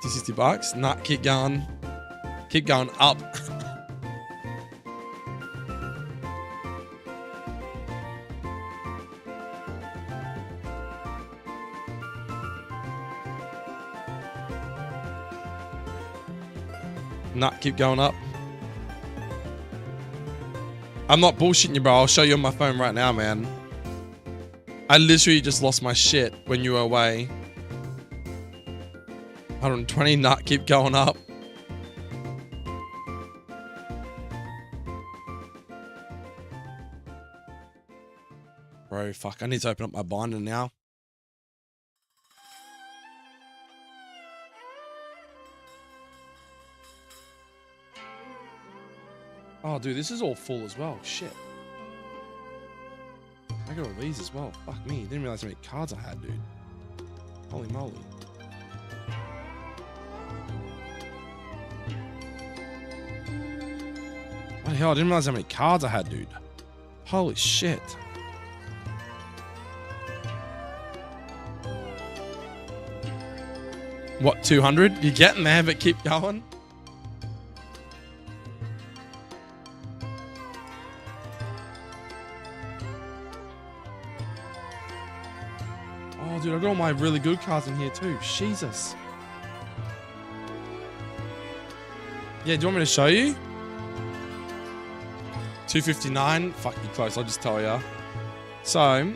50, 60 bucks. Nah, keep going. Keep going up. Nah, keep going up. I'm not bullshitting you, bro. I'll show you on my phone right now, man. I literally just lost my shit when you were away. 120, nah, keep going up. Bro, fuck, I need to open up my binder now. Oh, dude, this is all full as well. Shit. I got all these as well. Fuck me. Didn't realize how many cards I had, dude. Holy moly. What the hell? I didn't realize how many cards I had, dude. Holy shit. What, 200? You're getting there, but keep going. Oh, dude, I got all my really good cards in here too. Jesus. Yeah, do you want me to show you? 259. Fuck you close, I'll just tell ya. So.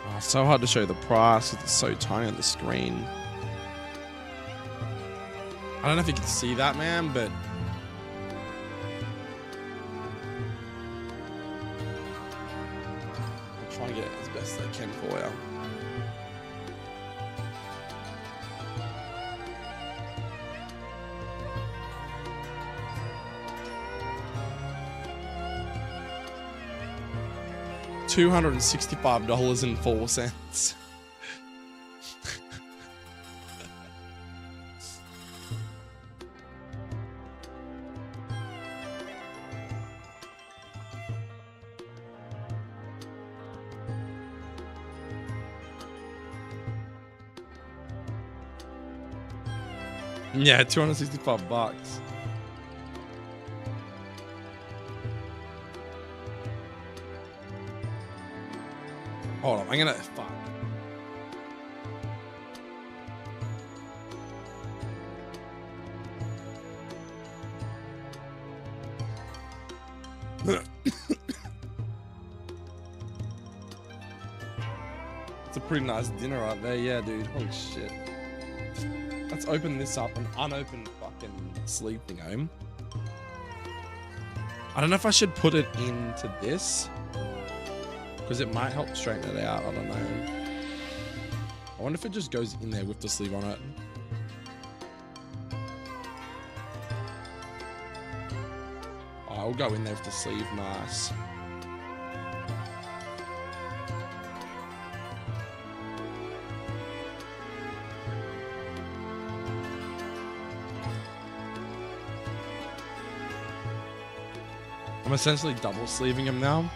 Oh, so hard to show you the price because it's so tiny on the screen. I don't know if you can see that, man, but. Trying to get it as best I can for you. $265.04. Yeah, 265 bucks. Hold on, I'm gonna fuck. It's a pretty nice dinner right there, yeah, dude. Holy shit. Let's open this up, an unopened fucking sleeve thing home. I don't know if I should put it into this because it might help straighten it out. I don't know. I wonder if it just goes in there with the sleeve on it. Oh, I'll go in there with the sleeve. Nice. I'm essentially double sleeving him now.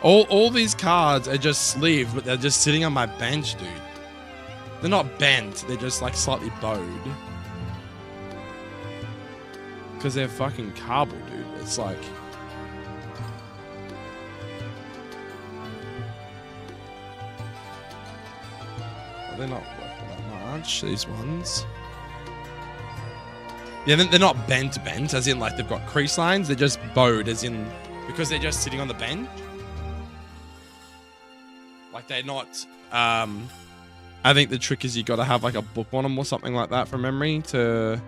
All these cards are just sleeved, but they're just sitting on my bench, dude. They're not bent, they're just like slightly bowed. Because they're fucking cardboard, dude. It's like... Well, they're not worth that much, these ones. Yeah, they're not bent, as in like they've got crease lines. They're just bowed, as in because they're just sitting on the bench. Like they're not. I think the trick is you got to have like a book on them or something like that from memory to,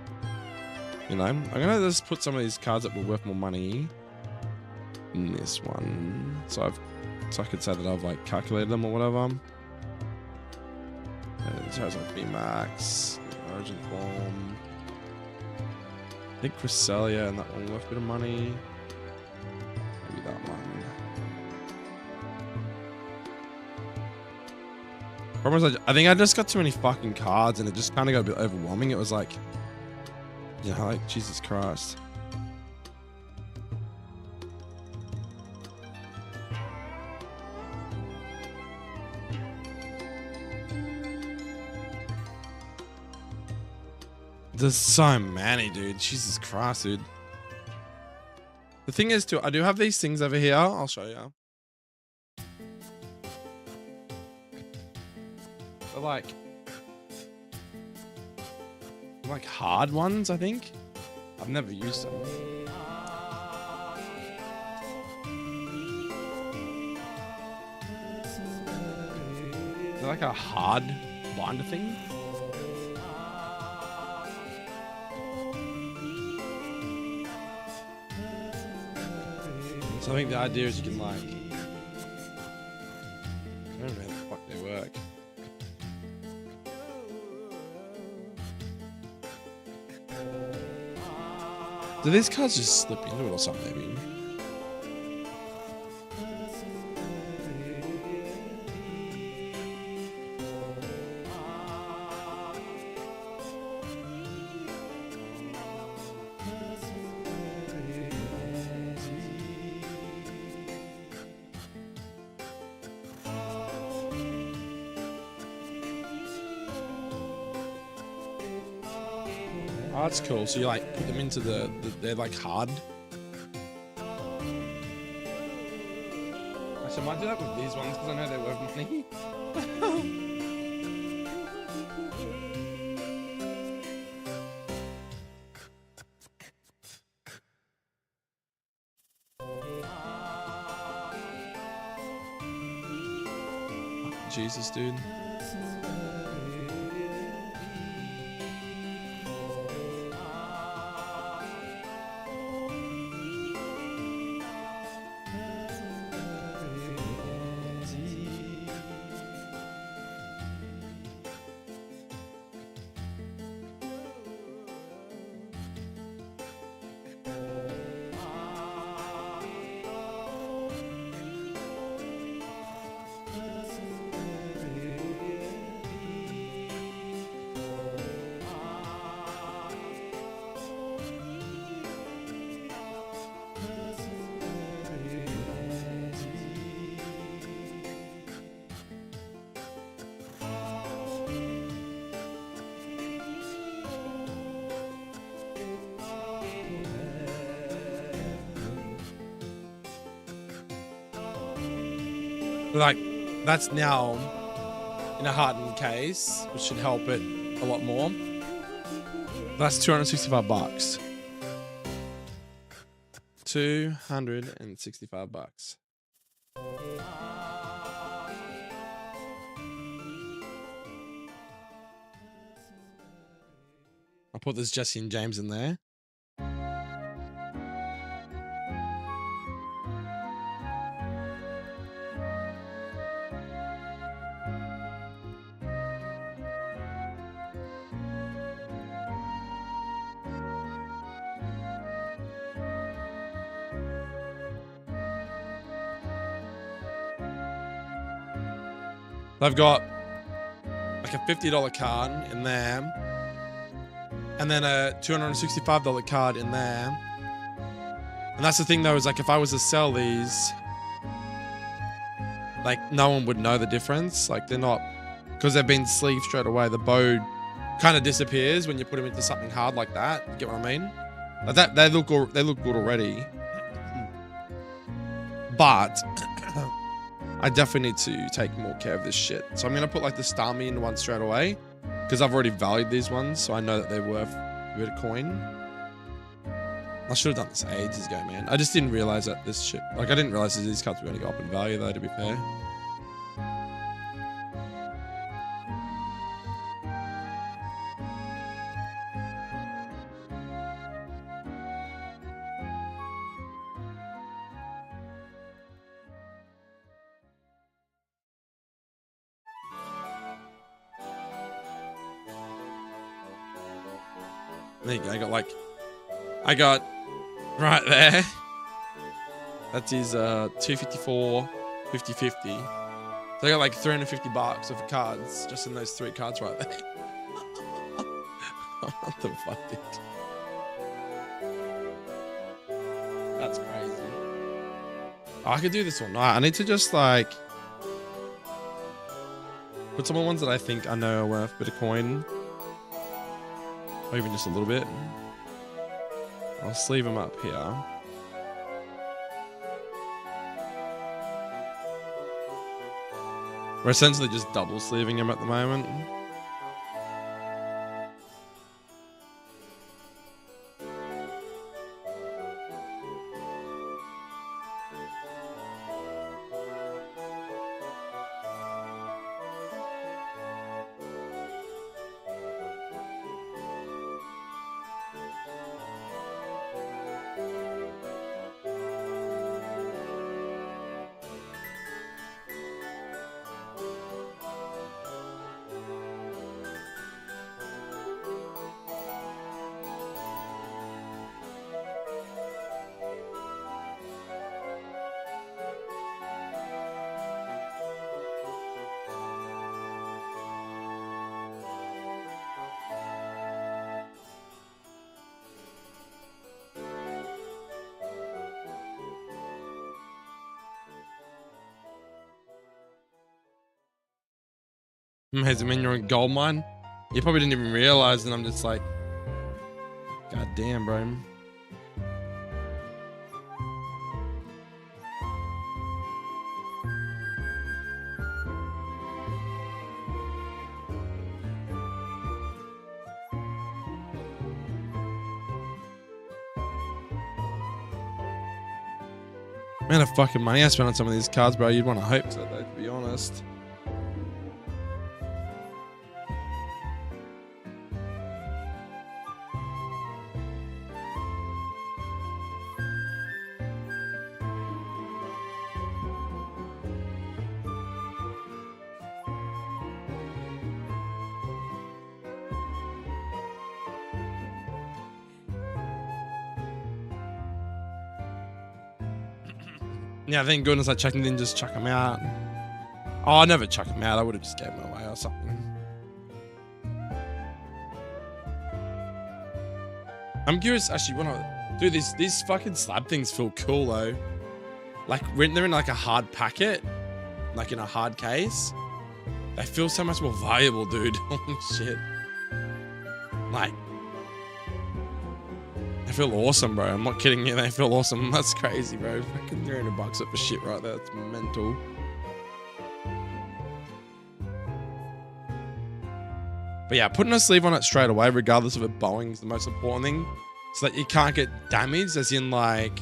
you know. I'm gonna just put some of these cards that were worth more money in this one, so I could say that I've like calculated them or whatever. This has like VMAX, Origin Form. I think Cresselia and that one worth a bit of money. Maybe that one. Problem is, I think I just got too many fucking cards and it just kind of got a bit overwhelming. It was like, you know, like, Jesus Christ. There's so many, dude. Jesus Christ, dude. The thing is, too, I do have these things over here. I'll show you. They're like hard ones, I think. I've never used them. They're like a hard binder thing. So I think the idea is you can like, I don't know how the fuck they work. Do these cards just slip into it or something maybe? Oh, that's cool. So you like put them into they're like hard. Actually, I might do that with these ones because I know they're worth money. Oh, Jesus, dude. Like, that's now in a hardened case, which should help it a lot more. That's 265 bucks. 265 bucks. I'll put this Jesse and James in there. They've got like a $50 card in there, and then a $265 card in there. And that's the thing though, is like if I was to sell these, like no one would know the difference. Like they're not, because they've been sleeved straight away. The bow kind of disappears when you put them into something hard like that. You get what I mean? Like that, they look good already. But I definitely need to take more care of this shit. So I'm going to put like the Starmie in one straight away because I've already valued these ones. So I know that they're worth a bit of coin. I should have done this ages ago, man. I just didn't realize that this shit, like I didn't realize that these cards were going to go up in value though, to be fair. There you go. I got right there. That is 254, 50, 50. So I got like 350 bucks of cards just in those three cards right there. What the fuck, dude? That's crazy. Oh, I could do this one. I need to just like put some of the ones that I think I know are worth a bit of coin. Or even just a little bit. I'll sleeve them up here. We're essentially just double sleeving him at the moment. Has it mean you're in gold mine? You probably didn't even realize, and I'm just like, God damn, bro. Man, of fucking money I spent on some of these cards, bro. You'd want to hope so, though, to be honest. Yeah, thank goodness I checked and didn't just chuck them out. Oh, I never chuck them out. I would have just gave them away or something. I'm curious, actually, when I do this, these fucking slab things feel cool though. Like when they're in like a hard packet, like in a hard case, they feel so much more valuable, dude. Holy shit. Like, they feel awesome, bro. I'm not kidding you. They feel awesome. That's crazy, bro. Fucking $300 up for shit right there. That's mental. But yeah, putting a sleeve on it straight away, regardless of it bowing, is the most important thing. So that you can't get damaged, as in like,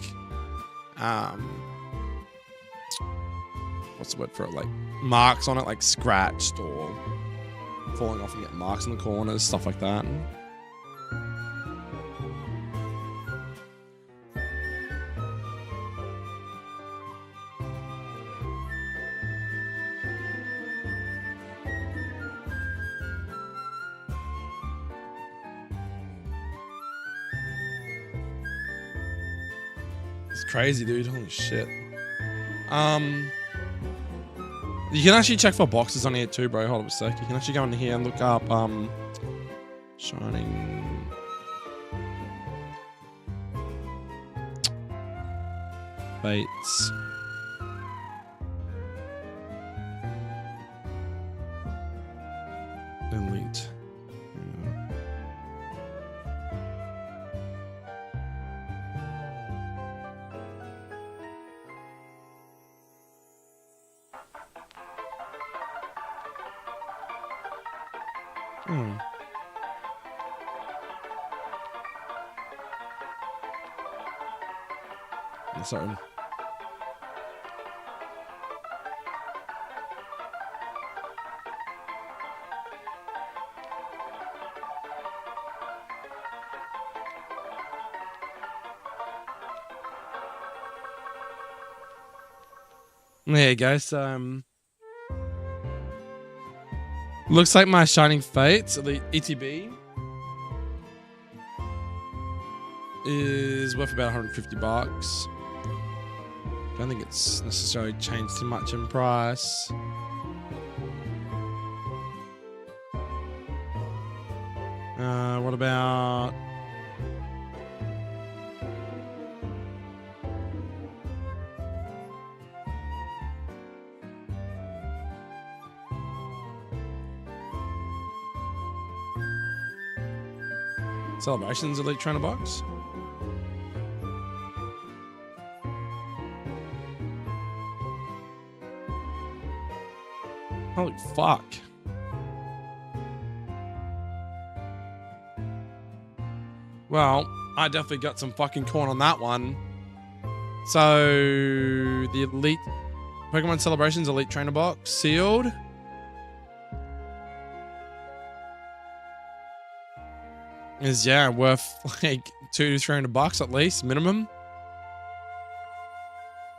what's the word for it? Like marks on it, like scratched or falling off and get marks in the corners, stuff like that. Crazy, dude. Holy shit. You can actually check for boxes on here too, bro. Hold up a sec. You can actually go in here and look up shining fates. Elite. Sorry. There you go. So, looks like my Shining Fates, the ETB, is worth about $150. Don't think it's necessarily changed too much in price. What about... Celebrations Elite Trainer Box. Holy fuck. Well, I definitely got some fucking corn on that one. So, the Elite Pokemon Celebrations Elite Trainer Box sealed. Is, yeah, worth like $200 to $300 at least, minimum.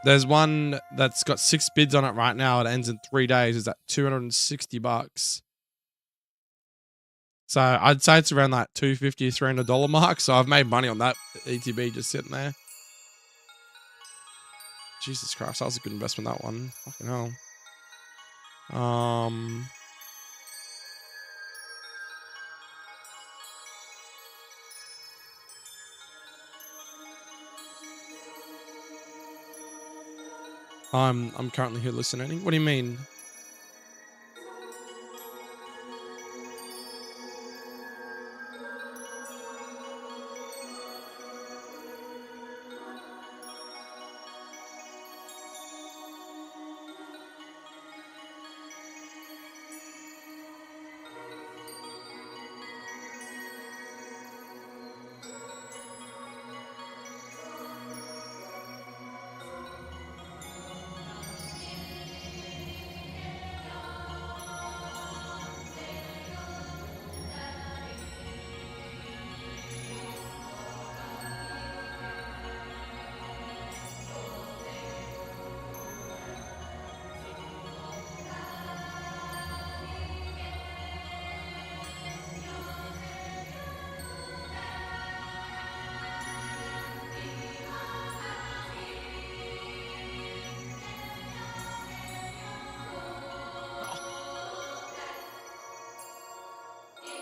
There's one that's got 6 bids on it right now. It ends in 3 days. It's at $260. So I'd say it's around that $250 to $300 mark. So I've made money on that ETB just sitting there. Jesus Christ, that was a good investment, that one. Fucking hell. I'm currently hallucinating. What do you mean?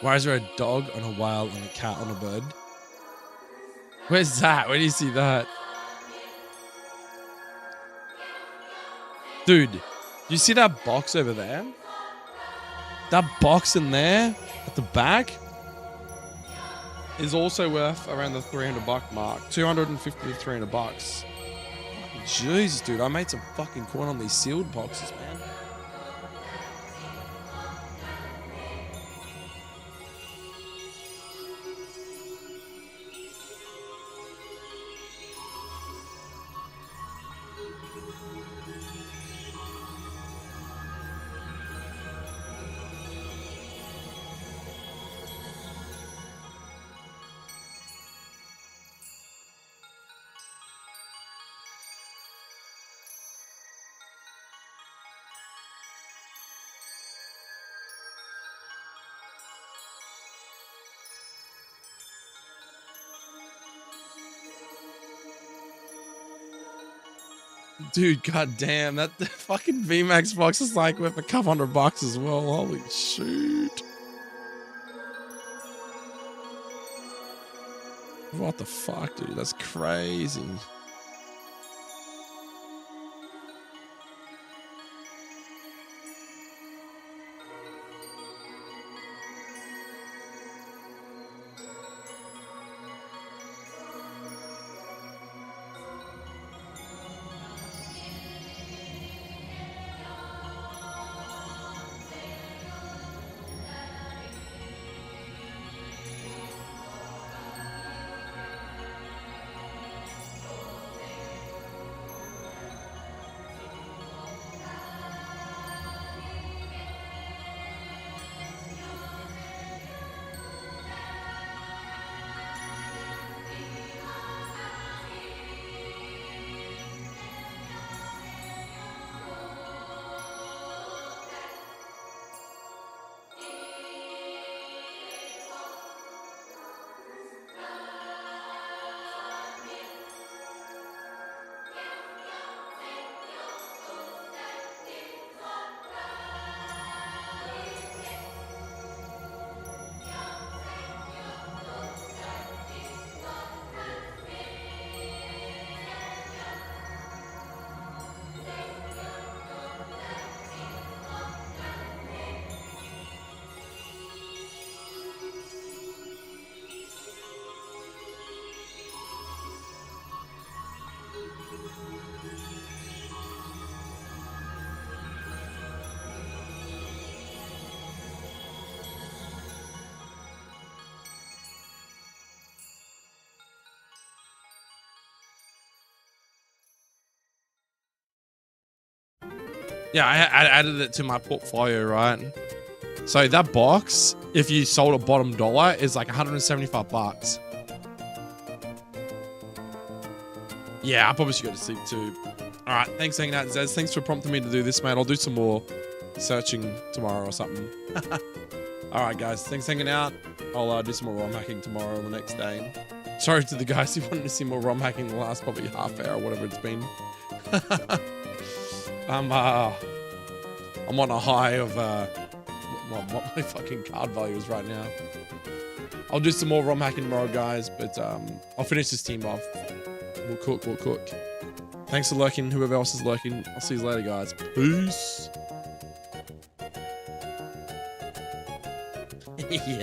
Why is there a dog on a whale and a cat on a bird? Where's that? Where do you see that? Dude, do you see that box over there? That box in there at the back is also worth around the $300 mark. $250 to $300. Jesus, dude, I made some fucking coin on these sealed boxes, man. Dude, goddamn, that fucking VMAX box is like worth a couple $100 as well. Holy shoot. What the fuck, dude? That's crazy. Yeah, I added it to my portfolio, right? So that box, if you sold a bottom dollar, is like 175 bucks. Yeah, I probably should go to sleep too. All right, thanks for hanging out, Zez. Thanks for prompting me to do this, mate. I'll do some more searching tomorrow or something. All right, guys, thanks for hanging out. I'll do some more ROM hacking tomorrow or the next day. Sorry to the guys who wanted to see more ROM hacking the last probably half hour or whatever it's been. I'm on a high of what my fucking card value is right now. I'll do some more ROM hacking tomorrow, guys, but I'll finish this team off. We'll cook. Thanks for lurking, whoever else is lurking. I'll see you later, guys. Peace. Yeah.